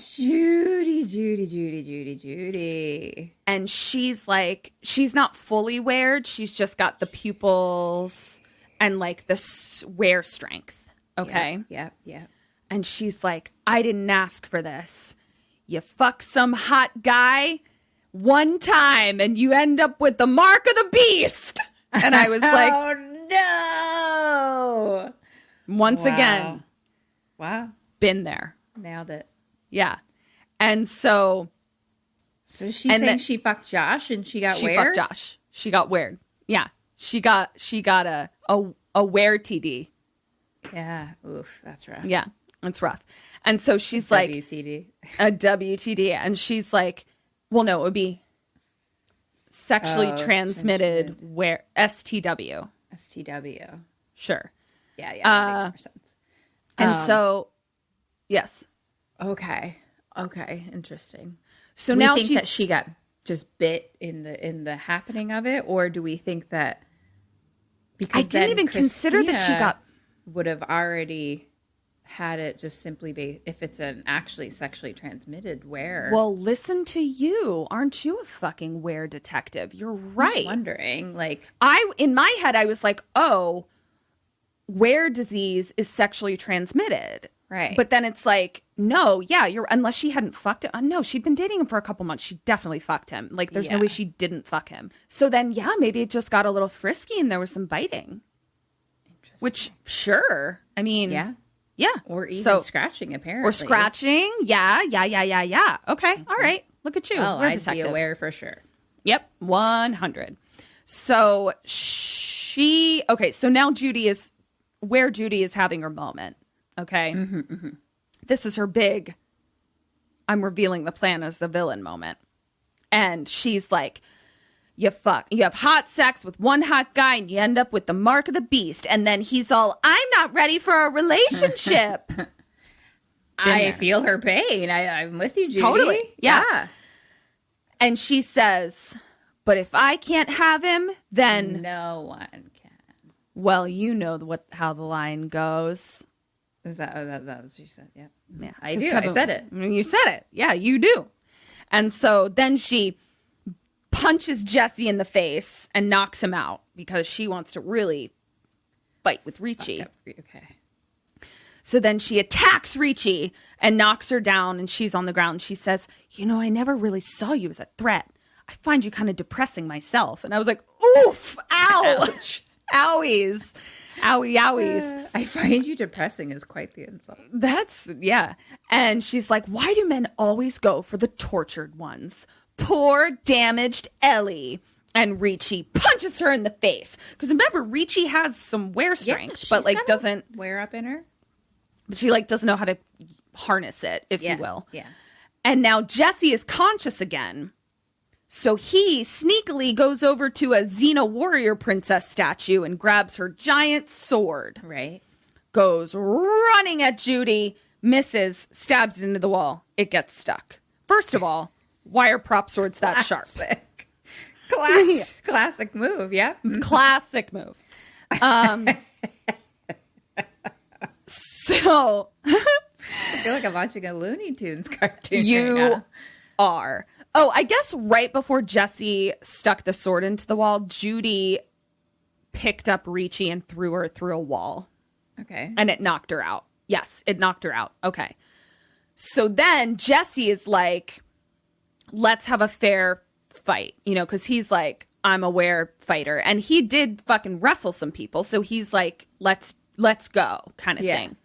Judy. And she's like, she's not fully weird. She's just got the pupils and like the wear strength. Okay. Yep. And she's like, I didn't ask for this. You fuck some hot guy one time and you end up with the mark of the beast. And I was like, oh no. Once again. Wow. Been there. Nailed it. Yeah. And so she thinks she fucked Josh and she got weird? She fucked Josh. She got weird. Yeah. She got a Were-TD. Yeah. Oof. That's rough. Yeah. It's rough. And so she's like WTD. a WTD. And she's like, well, no, it would be sexually transmitted STW. STW. Sure. Yeah. That makes more sense. And so, yes. Okay. Interesting. So Do now we think that she got just bit in the happening of it, or do we think that because I didn't even consider that she got would have already had it just simply if it's an actually sexually transmitted wear? Well, listen to you. Aren't you a fucking wear detective? You're right. I'm just wondering, like, in my head, I was like, oh, wear disease is sexually transmitted. right? But then it's like, no, yeah, unless she hadn't fucked him. No, she'd been dating him for a couple months. She definitely fucked him. Like, there's no way she didn't fuck him. So then, yeah, maybe it just got a little frisky and there was some biting. Which, sure. I mean, yeah. Or even scratching, apparently. Or scratching. Yeah. Okay. All right. Look at you. Well, We're a I'd detective. be aware for sure. Yep. 100. So so now Judy is having her moment. Okay. This is her big, I'm revealing the plan as the villain moment. And she's like, you have hot sex with one hot guy and you end up with the mark of the beast. And then he's all, I'm not ready for a relationship. I feel her pain. I'm with you, Judy. Totally. Yeah. And she says, but if I can't have him, then No one can. well, you know how the line goes. Is that what she said? Yeah. Yeah, I do. I said it. You said it. Yeah, you do. And so then she punches Jesse in the face and knocks him out because she wants to really fight with Richie. Okay. So then she attacks Richie and knocks her down, and she's on the ground. She says, I never really saw you as a threat. I find you kind of depressing myself. And I was like, oof, ouch, owies, owies. I find you depressing is quite the insult. Yeah. And she's like, why do men always go for the tortured ones? Poor, damaged Ellie. And Richie punches her in the face. Because remember, Richie has some wear strength, but doesn't wear up in her. But she doesn't know how to harness it, if you will. Yeah. And now Jesse is conscious again. So he sneakily goes over to a Xena warrior princess statue and grabs her giant sword. Right. Goes running at Judy, misses, stabs it into the wall. It gets stuck. First of all, why are prop swords that sharp? Classic move. Yeah. Classic move. So I feel like I'm watching a Looney Tunes cartoon. You right now. are. Oh, I guess right before Jesse stuck the sword into the wall, Judy picked up Richie and threw her through a wall. Okay. And it knocked her out. Yes, it knocked her out. Okay. So then Jesse is like, let's have a fair fight, because he's like, I'm a were fighter. And he did fucking wrestle some people. So he's like, let's go kind of thing.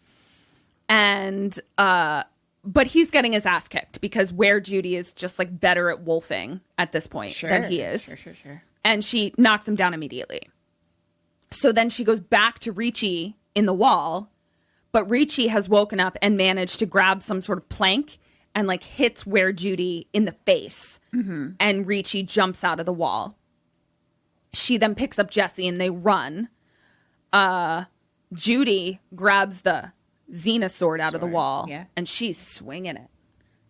And, but he's getting his ass kicked because where Judy is just like better at wolfing at this point than he is. Sure. And she knocks him down immediately. So then she goes back to Richie in the wall, but Richie has woken up and managed to grab some sort of plank and like hits where Judy in the face. Mm-hmm. And Richie jumps out of the wall. She then picks up Jesse and they run. Judy grabs the Xena sword out of the wall, and she's swinging it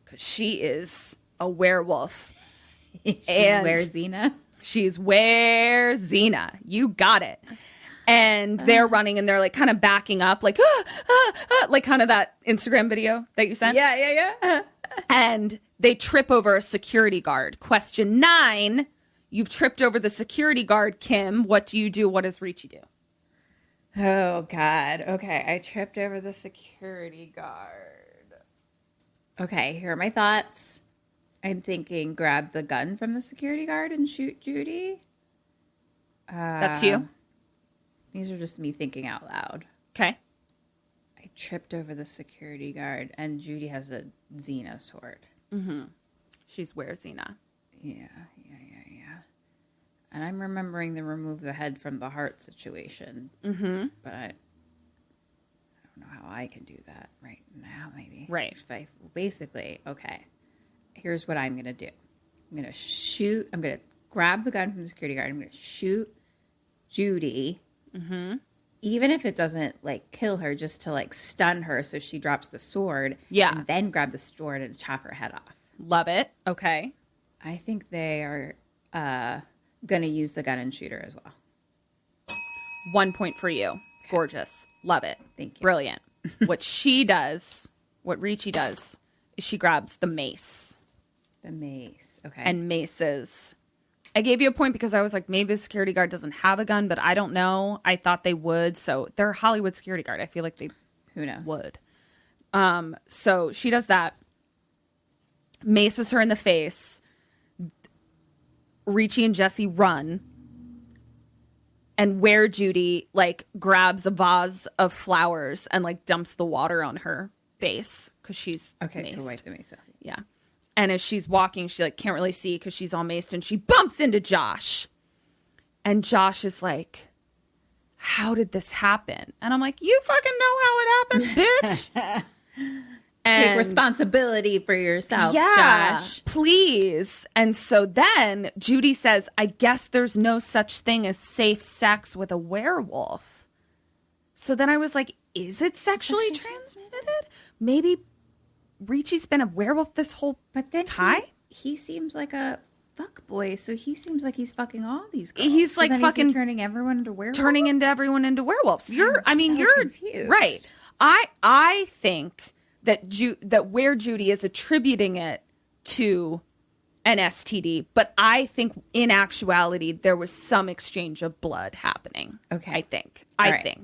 because she is a werewolf. She's Were-Xena. She's Were-Xena. You got it. And they're running and they're like kind of backing up, like like kind of that Instagram video that you sent. Yeah. And they trip over a security guard. Question 9: you've tripped over the security guard, Kim. What do you do? What does Richie do? Oh, God. Okay, I tripped over the security guard. Okay, here are my thoughts. I'm thinking grab the gun from the security guard and shoot Judy. That's you? These are just me thinking out loud. Okay. I tripped over the security guard, and Judy has a Xena sword. Mm-hmm. She's Were-Xena. Yeah. And I'm remembering the remove the head from the heart situation. Mm-hmm. But I don't know how I can do that right now, maybe. Right. Basically, okay, here's what I'm going to do. I'm going to grab the gun from the security guard. I'm going to shoot Judy. Mm-hmm. Even if it doesn't, like, kill her, just to, like, stun her so she drops the sword. Yeah. And then grab the sword and chop her head off. Love it. Okay. I think they are going to use the gun and shoot her as well. 1 point for you. Okay. Gorgeous. Love it. Thank you. Brilliant. What Richie does, is she grabs the mace. The mace. Okay. And maces. I gave you a point because I was like, maybe the security guard doesn't have a gun, but I don't know. I thought they would. So they're a Hollywood security guard. I feel like they Who knows? would. So she does that. Maces her in the face. Richie and Jesse run. And where Judy like grabs a vase of flowers and like dumps the water on her face because she's maced. To wipe the mace off. Yeah. And as she's walking, she like can't really see because she's all maced, and she bumps into Josh. And Josh is like, how did this happen? And I'm like, you fucking know how it happened, bitch. Take responsibility for yourself, yeah, Josh. Please. And so then Judy says, I guess there's no such thing as safe sex with a werewolf. So then I was like, is it sexually transmitted? Maybe Richie's been a werewolf this whole time? He seems like a fuck boy, so he seems like he's fucking all these girls. He's like fucking turning everyone into werewolves. Everyone into werewolves. You're confused. Right. I think that where Judy is attributing it to an STD, but I think in actuality there was some exchange of blood happening. Okay. I think.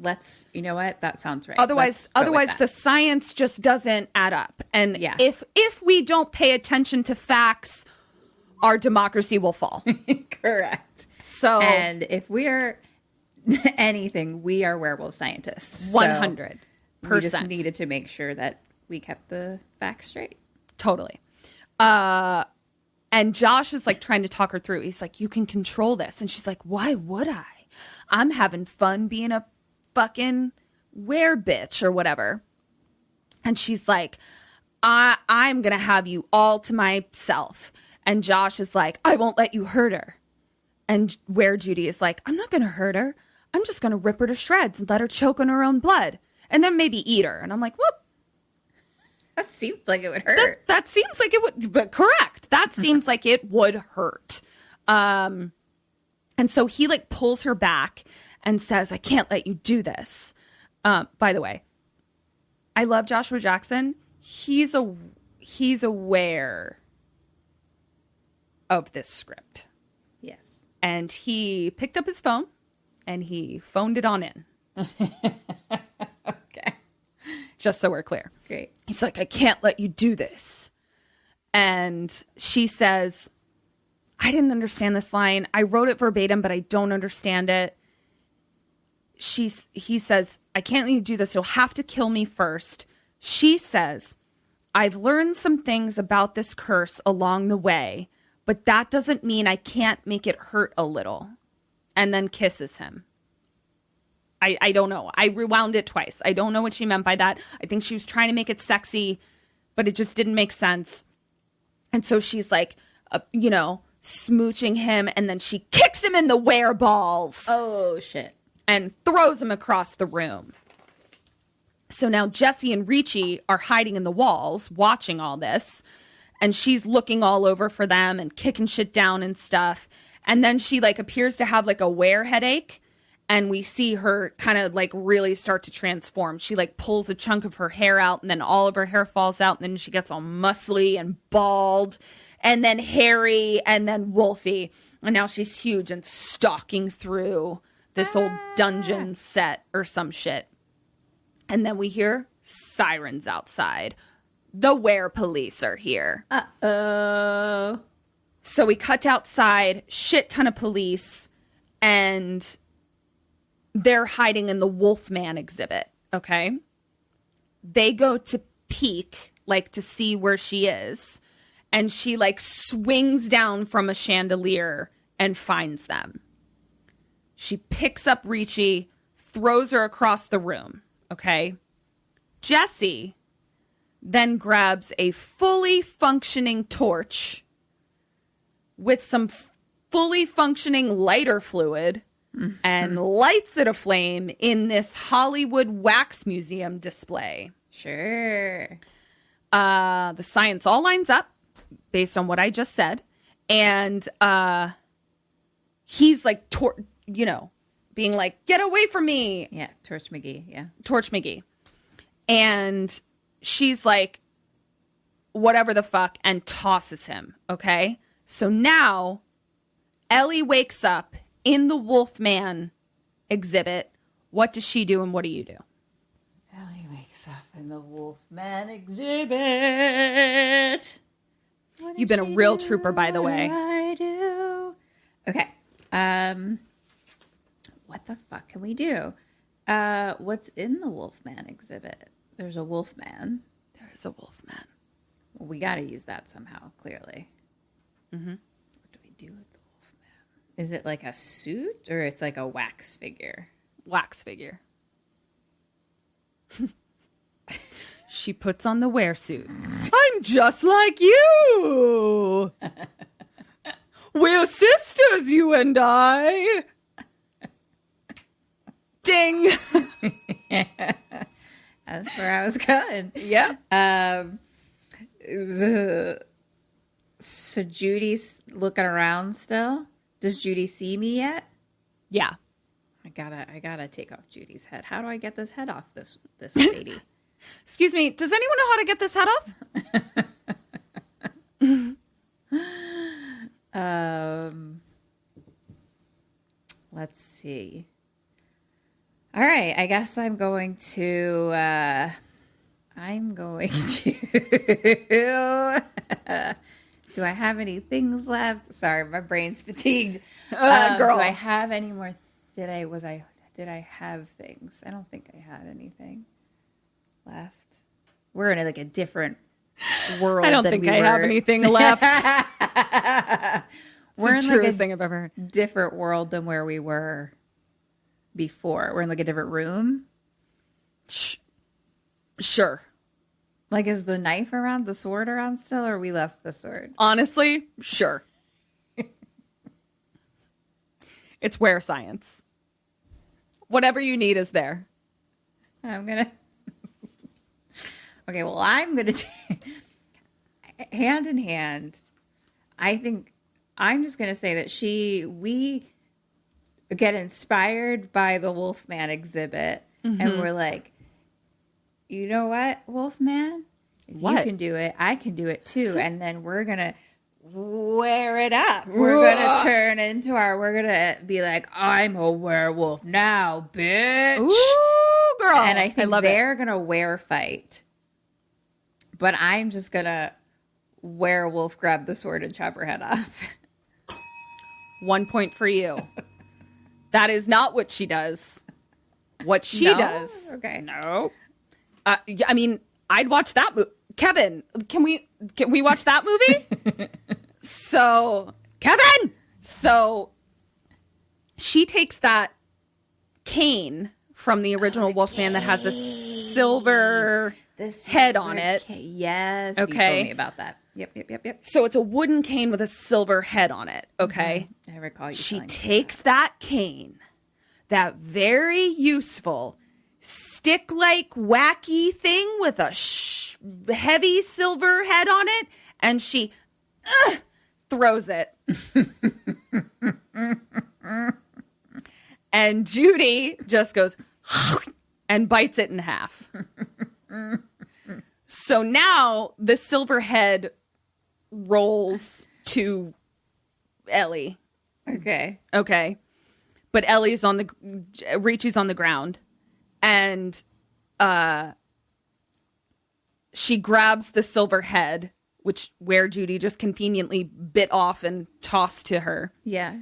Let's, you know what? That sounds right. Otherwise the science just doesn't add up. And if we don't pay attention to facts, our democracy will fall. Correct. So, and if we are anything, we are werewolf scientists. 100%. We just needed to make sure that we kept the facts straight. Totally. And Josh is like trying to talk her through. He's like, you can control this. And she's like, why would I? I'm having fun being a fucking werebitch or whatever. And she's like, I'm going to have you all to myself. And Josh is like, I won't let you hurt her. And where Judy is like, I'm not going to hurt her. I'm just going to rip her to shreds and let her choke on her own blood. And then maybe eat her. And I'm like, whoop. That seems like it would hurt. That seems like it would, but correct. That seems like it would hurt. And so he like pulls her back and says, I can't let you do this. By the way, I love Joshua Jackson. He's aware of this script. Yes. And he picked up his phone and he phoned it on in. Okay. Just so we're clear. Great. He's like, I can't let you do this. And she says, I didn't understand this line. I wrote it verbatim, but I don't understand it. He says, I can't let you do this. You'll have to kill me first. She says, I've learned some things about this curse along the way, but that doesn't mean I can't make it hurt a little. And then kisses him. I don't know. I rewound it twice. I don't know what she meant by that. I think she was trying to make it sexy, but it just didn't make sense. And so she's like, smooching him, and then she kicks him in the wereballs. Oh, shit. And throws him across the room. So now Jesse and Richie are hiding in the walls, watching all this. And she's looking all over for them and kicking shit down and stuff. And then she like appears to have like a wear headache. And we see her kind of like really start to transform. She like pulls a chunk of her hair out, and then all of her hair falls out. And then she gets all muscly and bald and then hairy and then wolfy. And now she's huge and stalking through this old dungeon set or some shit. And then we hear sirens outside. The were police are here. Uh-oh. So we cut outside, shit ton of police, and they're hiding in the Wolfman exhibit, okay? They go to peek, like to see where she is, and she like swings down from a chandelier and finds them. She picks up Richie, throws her across the room, okay? Jesse then grabs a fully functioning torch with some fully functioning lighter fluid and lights it aflame in this Hollywood wax museum display. Sure. The science all lines up based on what I just said. And he's like, being like, get away from me. Yeah, Torch McGee, yeah. Torch McGee. And she's like, whatever the fuck, and tosses him, okay? So now Ellie wakes up in the Wolfman exhibit. What does she do and what do you do? Ellie wakes up in the Wolfman exhibit. You've been a real trooper, by the way. I do. Okay. What the fuck can we do? What's in the Wolfman exhibit? There's a Wolfman. There is a Wolfman. Well, we got to use that somehow, clearly. Mm-hmm. What do we do with the Wolfman? Is it like a suit or it's like a wax figure? Wax figure. She puts on the weresuit. I'm just like you. We're sisters, you and I. Ding. That's where I was going. Yep. So Judy's looking around still. Does Judy see me yet? Yeah. I gotta take off Judy's head. How do I get this head off this lady? Excuse me. Does anyone know how to get this head off? Let's see. All right, I guess I'm going to do I have any things left? Sorry, my brain's fatigued. Girl. Do I have any more? Did I have things? I don't think I had anything left. We're in like a different world. I don't think I have anything left. We're It's in the like truest a thing I've ever heard. different world than where we were before. We're in like a different room. Sure. Like, is the knife around, the sword around still, or we left the sword? Honestly, sure. It's where science. Whatever you need is there. Okay, well, I'm gonna hand in hand. I think I'm just gonna say that we get inspired by the Wolfman exhibit, and we're like, you know what, Wolfman? If you can do it, I can do it too. And then we're gonna wear it up. We're gonna be like, I'm a werewolf now, bitch. Ooh, girl. And I think love they're gonna fight. But I'm just gonna werewolf grab the sword and chop her head off. 1 point for you. That is not what she does. What she No? does. Okay. No. I mean, I'd watch that movie. Kevin, can we watch that movie? So, Kevin! So, she takes that cane from the original Wolfman that has a silver head on it. Yes. Okay. You told me about that. Yep. So, it's a wooden cane with a silver head on it. Okay. I recall you She telling me takes that cane, that very useful stick-like wacky thing with a heavy silver head on it, and she throws it. And Judy just goes and bites it in half. So now the silver head rolls to Ellie. Okay. Okay. But Ellie's Richie's on the ground. And she grabs the silver head, where Judy just conveniently bit off and tossed to her. Yeah.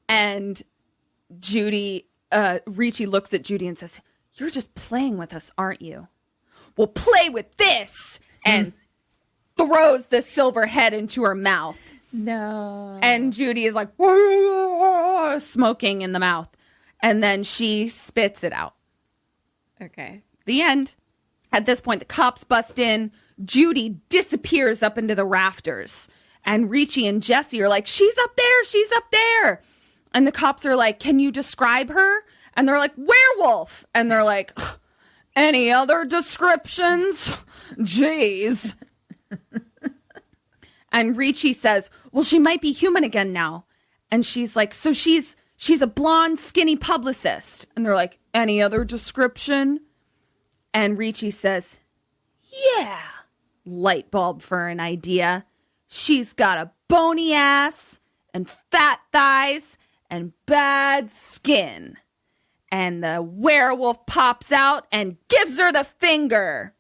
And Richie looks at Judy and says, "You're just playing with us, aren't you? Well, play with this!" And throws the silver head into her mouth. No. And Judy is like, smoking in the mouth. And then she spits it out. Okay. The end. At this point, the cops bust in. Judy disappears up into the rafters. And Richie and Jesse are like, she's up there. She's up there. And the cops are like, can you describe her? And they're like, werewolf. And they're like, any other descriptions? Jeez. And Richie says, well, she might be human again now. And she's like, so she's a blonde, skinny publicist. And they're like, any other description? And Richie says, yeah. Light bulb for an idea. She's got a bony ass and fat thighs and bad skin. And the werewolf pops out and gives her the finger.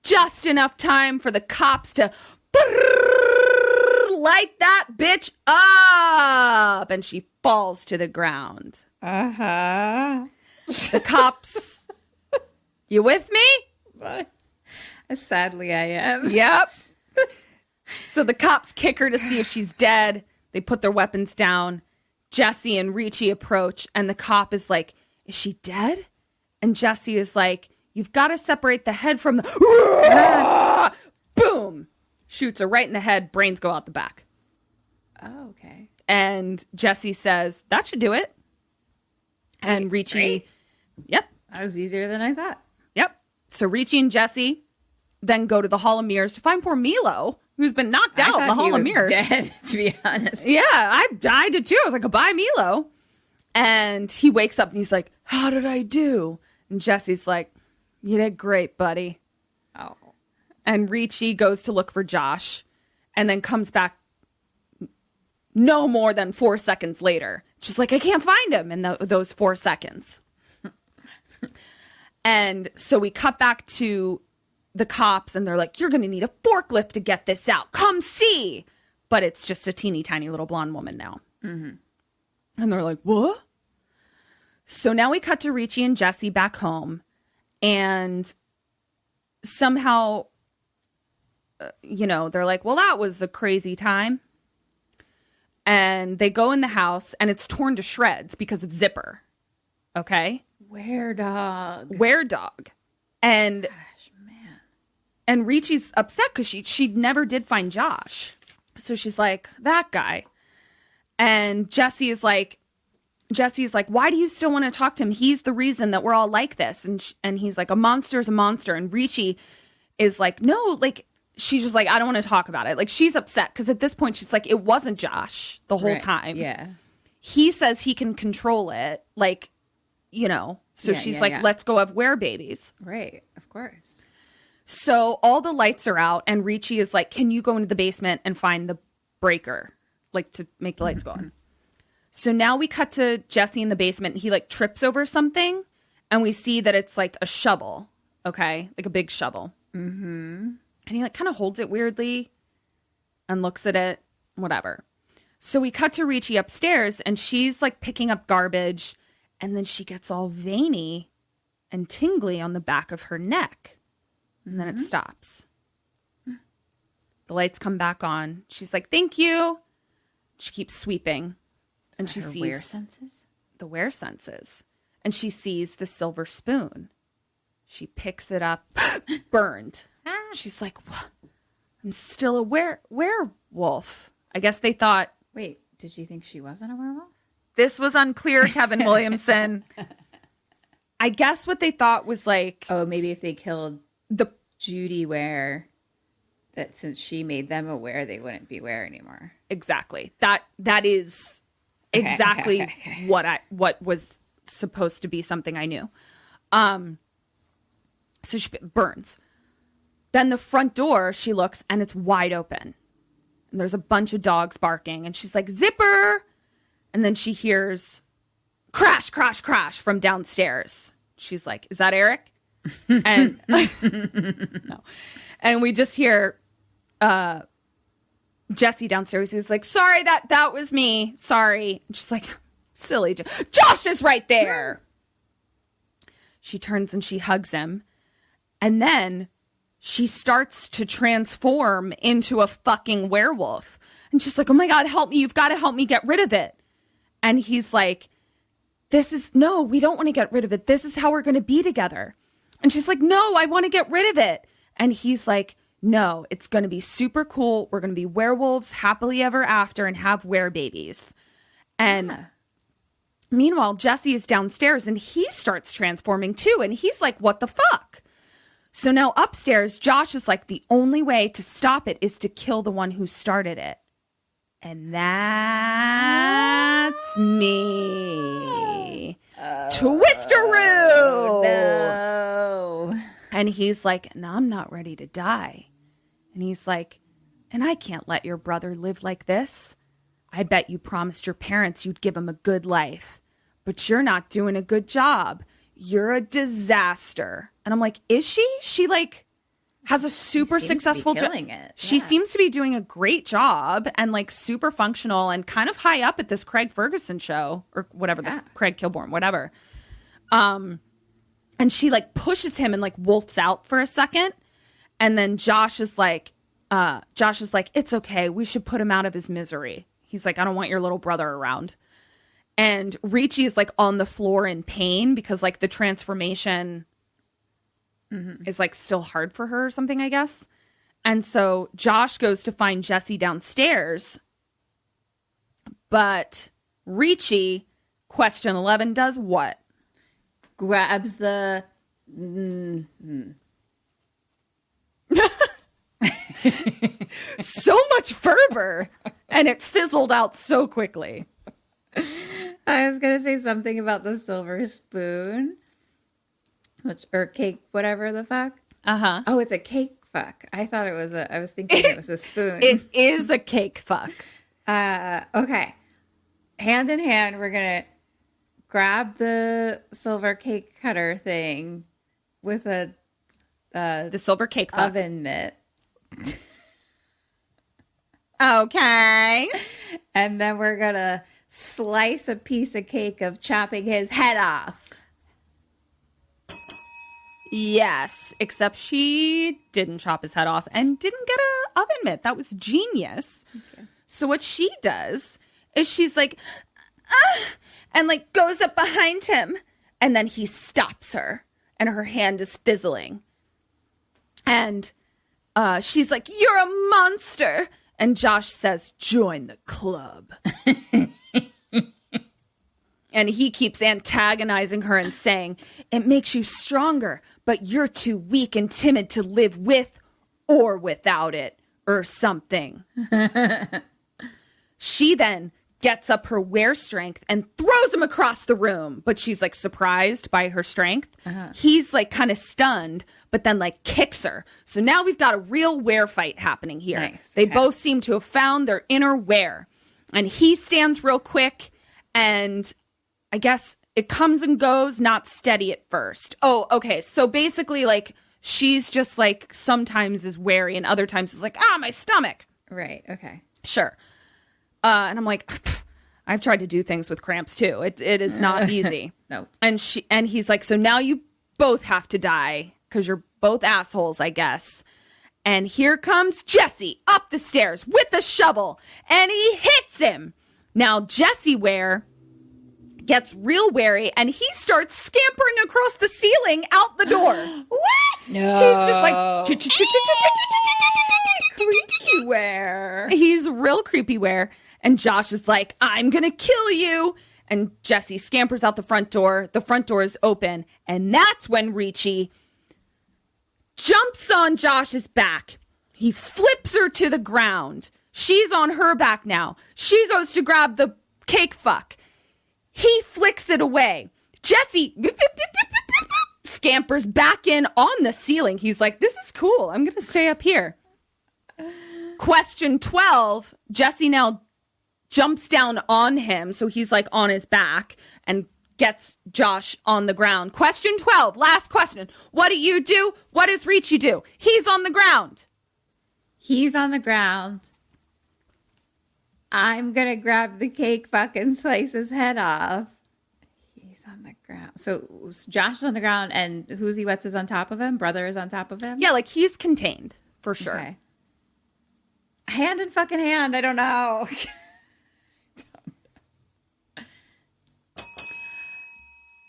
Just enough time for the cops to light that bitch up. And she falls to the ground. Uh-huh. The cops, you with me? Sadly, I am. Yep. So the cops kick her to see if she's dead. They put their weapons down. Jesse and Richie approach, and the cop is like, is she dead? And Jesse is like, you've got to separate the head from the... Boom! Shoots her right in the head. Brains go out the back. Oh, okay. And Jesse says, that should do it. And Richie... Great. Yep. That was easier than I thought. Yep. So Richie and Jesse then go to the Hall of Mirrors to find poor Milo, who's been knocked out in the Hall of Mirrors. Dead, to be honest. Yeah, I did too. I was like, goodbye, Milo. And he wakes up and he's like, how did I do? And Jesse's like, you did great, buddy. Oh. And Richie goes to look for Josh and then comes back no more than 4 seconds later. She's like, I can't find him in those 4 seconds. And so we cut back to the cops and they're like, you're going to need a forklift to get this out. Come see. But it's just a teeny tiny little blonde woman now. Mm-hmm. And they're like, what? So now we cut to Richie and Jesse back home. And somehow, they're like, well, that was a crazy time. And they go in the house and it's torn to shreds because of Zipper. Okay? Were-dog. And Gosh, man. And Richie's upset because she never did find Josh. So she's like, that guy. And Jesse's like, why do you still want to talk to him? He's the reason that we're all like this. And he's like, a monster is a monster. And Richie is like, no, like, she's just like, I don't want to talk about it. Like, she's upset because at this point she's like, it wasn't Josh the whole time. Yeah. He says he can control it. Like, so she's like, let's go have were-babies. Right. Of course. So all the lights are out and Richie is like, can you go into the basement and find the breaker? Like to make the lights go on. So now we cut to Jesse in the basement. He like trips over something and we see that it's like a shovel. Okay. Like a big shovel. Mm-hmm. And he like kind of holds it weirdly and looks at it, whatever. So we cut to Richie upstairs and she's like picking up garbage and then she gets all veiny and tingly on the back of her neck. And then it stops. The lights come back on. She's like, thank you. She keeps sweeping. And she sees were-senses? The were-senses. And she sees the silver spoon. She picks it up, burned. She's like, what? I'm still a werewolf. I guess they thought. Wait, did you think she wasn't a werewolf? This was unclear, Kevin Williamson. I guess what they thought was like. Oh, maybe if they killed the Judy Ware, that since she made them aware, they wouldn't be Ware anymore. Exactly. That is exactly okay. what was supposed to be something I knew. So she burns. Then the front door, she looks and it's wide open. And there's a bunch of dogs barking and she's like, Zipper. And then she hears crash, crash, crash from downstairs. She's like, is that Eric? And no. And we just hear Jesse downstairs. He's like, sorry, that was me. Sorry. And she's like, silly. Josh is right there. She turns and she hugs him. And then she starts to transform into a fucking werewolf. And she's like, oh my God, help me. You've got to help me get rid of it. And he's like, no, we don't want to get rid of it. This is how we're going to be together. And she's like, no, I want to get rid of it. And he's like, no, it's going to be super cool. We're going to be werewolves happily ever after and have were-babies. And meanwhile, Jesse is downstairs and he starts transforming too. And he's like, what the fuck? So now upstairs, Josh is like, the only way to stop it is to kill the one who started it. And that's me. Twisteroo! No. And he's like, no, I'm not ready to die. And he's like, and I can't let your brother live like this. I bet you promised your parents you'd give him a good life. But you're not doing a good job. You're a disaster. And I'm like, is she? She like has a super successful job. She seems to be doing a great job and like super functional and kind of high up at this Craig Ferguson show or whatever, the Craig Kilborn, whatever. And she like pushes him and like wolfs out for a second. And then Josh is like, it's okay. We should put him out of his misery. He's like, I don't want your little brother around. And Richie is like on the floor in pain because like the transformation is like still hard for her or something, I guess. And so Josh goes to find Jesse downstairs. But Richie, question 11, does what? Grabs the So much fervor, and it fizzled out so quickly. I was gonna say something about the silver spoon, or cake, whatever the fuck. Oh, it's a cake fuck. I thought it was I was thinking it was a spoon. It is a cake fuck. Okay. Hand in hand, we're gonna grab the silver cake cutter thing with the silver cake fuck. oven mitt. Okay. And then we're gonna slice a piece of cake of chopping his head off. Yes, except she didn't chop his head off and didn't get a oven mitt. That was genius. Okay. So what she does is she's like, and like goes up behind him, and then he stops her, and her hand is fizzling. And she's like, "You're a monster." And Josh says, "Join the club." And he keeps antagonizing her and saying, "It makes you stronger, but you're too weak and timid to live with or without it," or something. She then gets up her wear strength and throws him across the room, but she's like surprised by her strength. He's like kind of stunned, but then like kicks her. So now we've got a real wear fight happening here. Nice. They Okay. both seem to have found their inner wear, and he stands real quick, and I guess it comes and goes, not steady at first. Oh, okay. So basically, like, she's just like sometimes is wary and other times is like, my stomach. Right. Okay. Sure. And I'm like, I've tried to do things with cramps too. It is not easy. No. And he's like, so now you both have to die because you're both assholes, I guess. And here comes Jesse up the stairs with a shovel, and he hits him. Now Jesse gets real wary, and he starts scampering across the ceiling out the door. What? No. He's just like Creepy wear. he's real creepy where. And Josh is like, "I'm gonna kill you." And Jesse scampers out the front door. The front door is open, and that's when Richie jumps on Josh's back. He flips her to the ground. She's on her back now. She goes to grab the cake fuck. He flicks it away. Jesse scampers back in on the ceiling. He's like, "This is cool. I'm going to stay up here." Question 12. Jesse now jumps down on him. So he's like on his back and gets Josh on the ground. Question 12. Last question. What do you do? What does Richie do? He's on the ground. He's on the ground. I'm gonna grab the cake fuck and slice his head off. He's on the ground. So Josh is on the ground, and Who's He Wets is on top of him. Brother is on top of him. Yeah, like he's contained for sure. Okay. Hand in fucking hand. I don't know.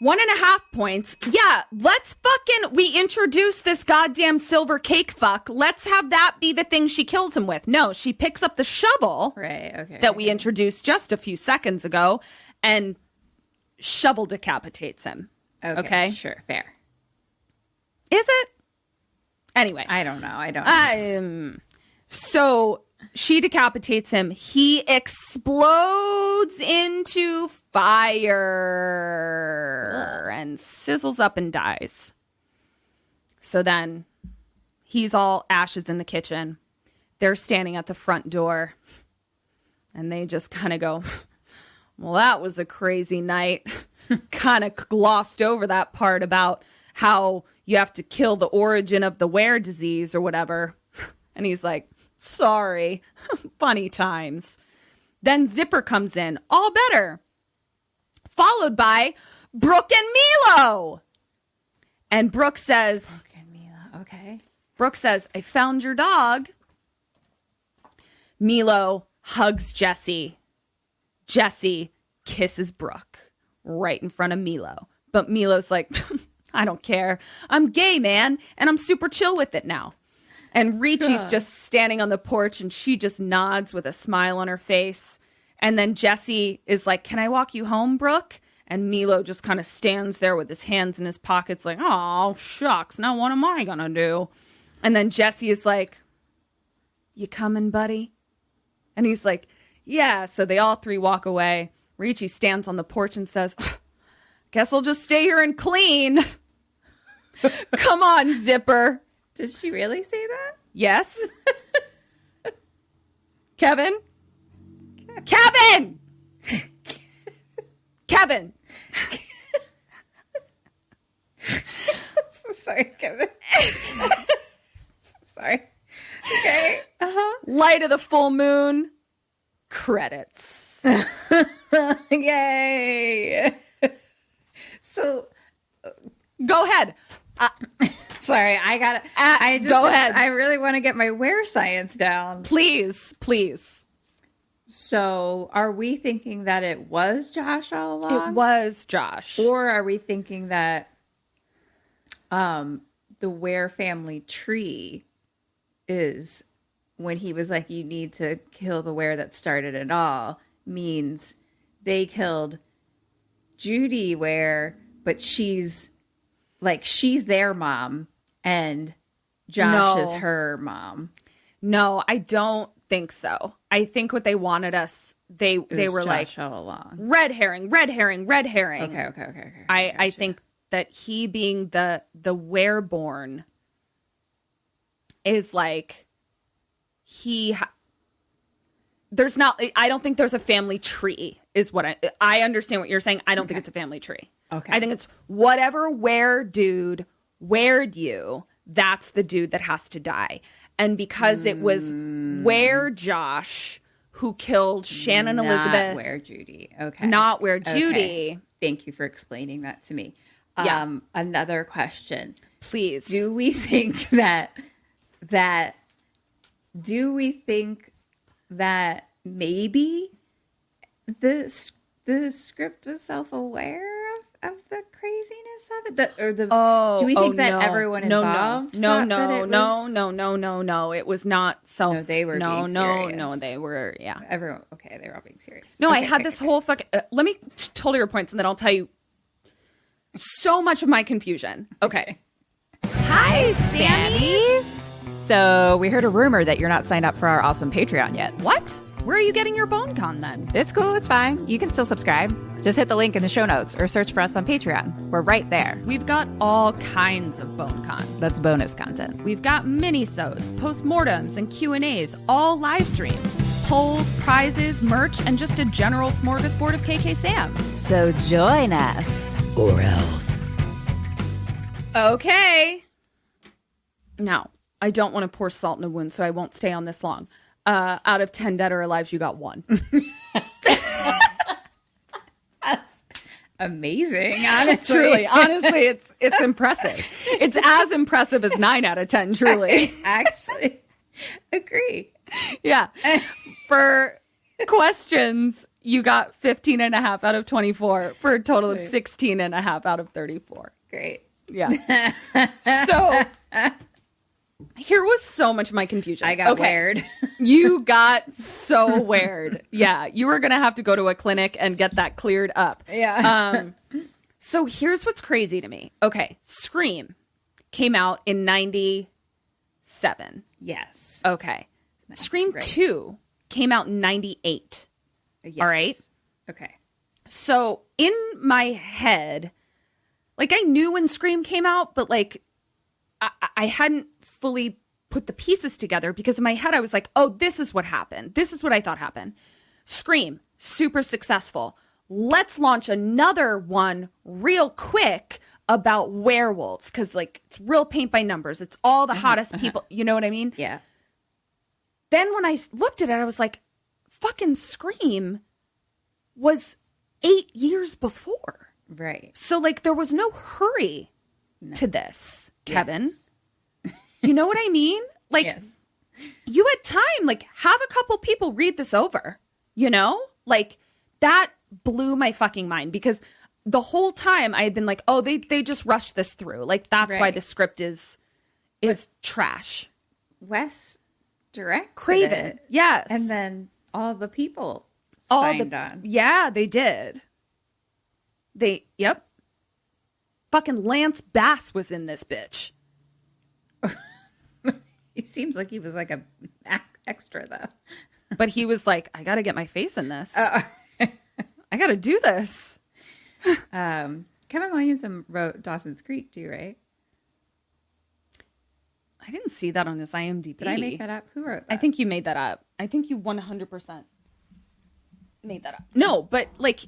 1.5 points. Yeah, we introduce this goddamn silver cake fuck. Let's have that be the thing she kills him with. No, she picks up the shovel Right. Okay. that we introduced just a few seconds ago and shovel decapitates him. Okay? Sure. Fair. Is it? Anyway. I don't know. I don't know. So she decapitates him. He explodes into fire and sizzles up and dies. So then he's all ashes in the kitchen. They're standing at the front door and they just kind of go, "Well, that was a crazy night." Kind of glossed over that part about how you have to kill the origin of the Were disease or whatever. And he's like, "Sorry." Funny times. Then Zipper comes in, all better. Followed by Brooke and Milo. And Brooke says, Okay. Brooke says, "I found your dog." Milo hugs Jesse. Jesse kisses Brooke right in front of Milo. But Milo's like, "I don't care. I'm gay, man, and I'm super chill with it now." And Richie's just standing on the porch, and she just nods with a smile on her face. And then Jesse is like, "Can I walk you home, Brooke?" And Milo just kind of stands there with his hands in his pockets like, "Oh, shucks, now what am I going to do?" And then Jesse is like, you coming, buddy? And he's like, yeah. So they all three walk away. Richie stands on the porch and says, guess I'll just stay here and clean. Come on, Zipper. Did she really say that? Yes. Kevin? Kevin! Kevin! So sorry, Kevin. So sorry. Okay. Light of the full moon. Credits. Yay. So Go ahead. sorry, Go ahead. I really want to get my where science down. Please. So are we thinking that it was Josh all along? It was Josh. Or are we thinking that the Ware family tree is when he was like, you need to kill the Ware that started it all, means they killed Judy Ware, but she's their mom and Josh is her mom. No, I don't think so. I think what they wanted us, they were Josh like, all along. red herring. Okay. I think that he being the Wereborn is like there's not. I don't think there's a family tree. Is what I understand what you're saying. I don't think it's a family tree. Okay. I think it's whatever Ware dude wared you. That's the dude that has to die. And because it was Ware Josh who killed Shannon Not Elizabeth, Where Judy. Okay. not Ware Judy. Okay. Thank you for explaining that to me. Yeah. Another question. Please. Do we think that maybe the script was self-aware of the craziness of it? Do we think that everyone involved thought that it was... No. It was not self. No, they were being serious. No, they were, yeah. Everyone, okay, they were all being serious. No, Okay, I had okay, this okay. whole fucking... let me total your points and then I'll tell you so much of my confusion. Okay. Hi, Sammys! So, we heard a rumor that you're not signed up for our awesome Patreon yet. What? Where are you getting your BoneCon then? It's cool, it's fine. You can still subscribe. Just hit the link in the show notes or search for us on Patreon. We're right there. We've got all kinds of BoneCon. That's bonus content. We've got mini-sodes, postmortems, and Q&As, all live stream. Polls, prizes, merch, and just a general smorgasbord of KK Sam. So join us. Or else. Okay. Now, I don't want to pour salt in a wound, so I won't stay on this long. Out of 10 dead or alive, you got 1. That's amazing, honestly. Truly, honestly, it's impressive. It's as impressive as 9 out of 10, truly. I actually agree. Yeah. For questions, you got 15 and a half out of 24 for a total of 16 and a half out of 34. Great. Yeah. So here was so much of my confusion. I got weird. You got so weird. Yeah. You were going to have to go to a clinic and get that cleared up. Yeah. So here's what's crazy to me. Okay. Scream came out in 97. Yes. Okay. Scream 2 came out in 98. Yes. All right. Okay. So in my head, like I knew when Scream came out, but like I hadn't fully put the pieces together because in my head I was like, oh, this is what happened. This is what I thought happened. Scream, super successful. Let's launch another one real quick about werewolves because like it's real paint by numbers. It's all the hottest people. You know what I mean? Yeah. Then when I looked at it, I was like, fucking Scream was 8 years before. Right. So like there was no hurry to this, Kevin. Yes. You know what I mean? Like Yes. you had time, like have a couple people read this over, you know? Like that blew my fucking mind because the whole time I had been like, oh, they just rushed this through. Like that's why Right. the script is trash. Wes directed Craven. it. Yes. And then all the people all signed the on. Yeah, they did. Yep. Fucking Lance Bass was in this bitch. He seems like he was like a extra though. But he was like, I got to get my face in this. I got to do this. Kevin Williamson wrote Dawson's Creek too, right? I didn't see that on his IMDb. Did I make that up? Who wrote that? I think you made that up. I think you 100% made that up. No, but like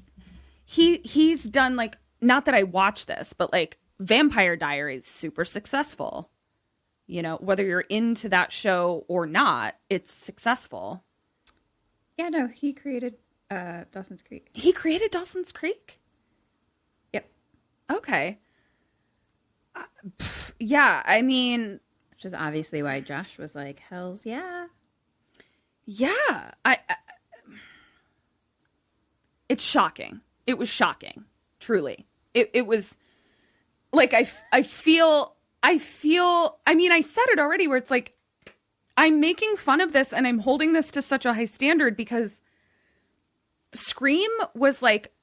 he's done like, not that I watch this, but like Vampire Diaries, super successful. You know, whether you're into that show or not, it's successful. Yeah, no, he created Dawson's Creek. He created Dawson's Creek? Yep. Okay. Yeah, I mean... Which is obviously why Josh was like, hells yeah. Yeah. It's shocking. It was shocking. Truly. It was... Like, I feel... I mean, I said it already where it's like, I'm making fun of this and I'm holding this to such a high standard because Scream was like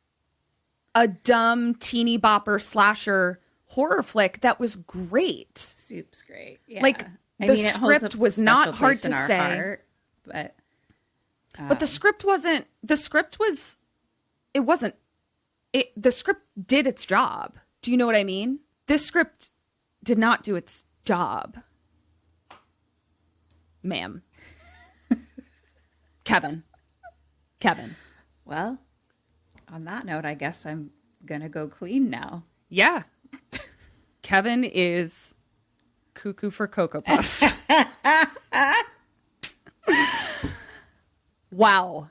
a dumb teeny bopper slasher horror flick that was great. Soup's great. Yeah. Like the script was not hard to say. Heart, but the script wasn't, the script did its job. Do you know what I mean? This script did not do its job. Ma'am. Kevin. Well, on that note, I guess I'm going to go clean now. Yeah. Kevin is cuckoo for Cocoa Puffs. Wow.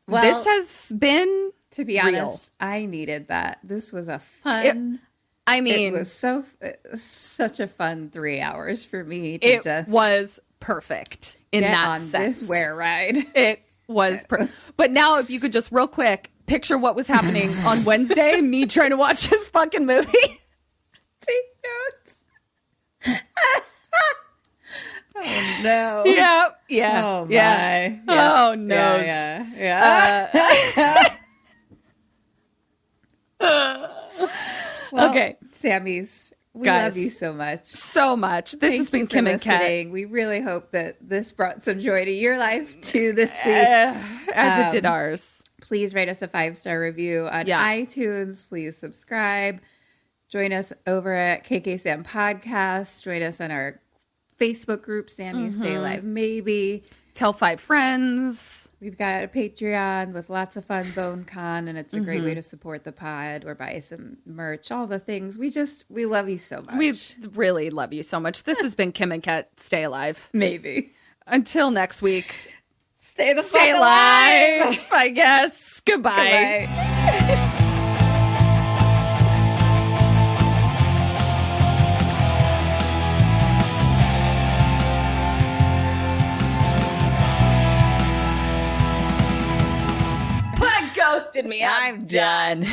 This has been, to be honest, I needed that. This was a fun... it was such a fun 3 hours for me to it was perfect in get that on sense. This where ride. It was but now if you could just real quick picture what was happening on Wednesday, me trying to watch this fucking movie. Take notes. Oh no. Yeah. Yeah. Oh my. Yeah. Yeah. Oh no. Yeah. Well, okay. Sammys, we Guys, love you so much. So much. This has been Kim and Kat. We really hope that this brought some joy to your life too this week. As it did ours. Please write us a 5-star review on iTunes. Please subscribe. Join us over at KK Sam Podcast. Join us on our Facebook group, Sammy Stay Alive Maybe. Tell 5 friends. We've got a Patreon with lots of fun, BoneCon, and it's a great way to support the pod or buy some merch, all the things. We love you so much. We really love you so much. This has been Kim and Kat Stay Alive. Maybe. Until next week. Stay alive, I guess. Goodbye. Ghosted me. I'm done.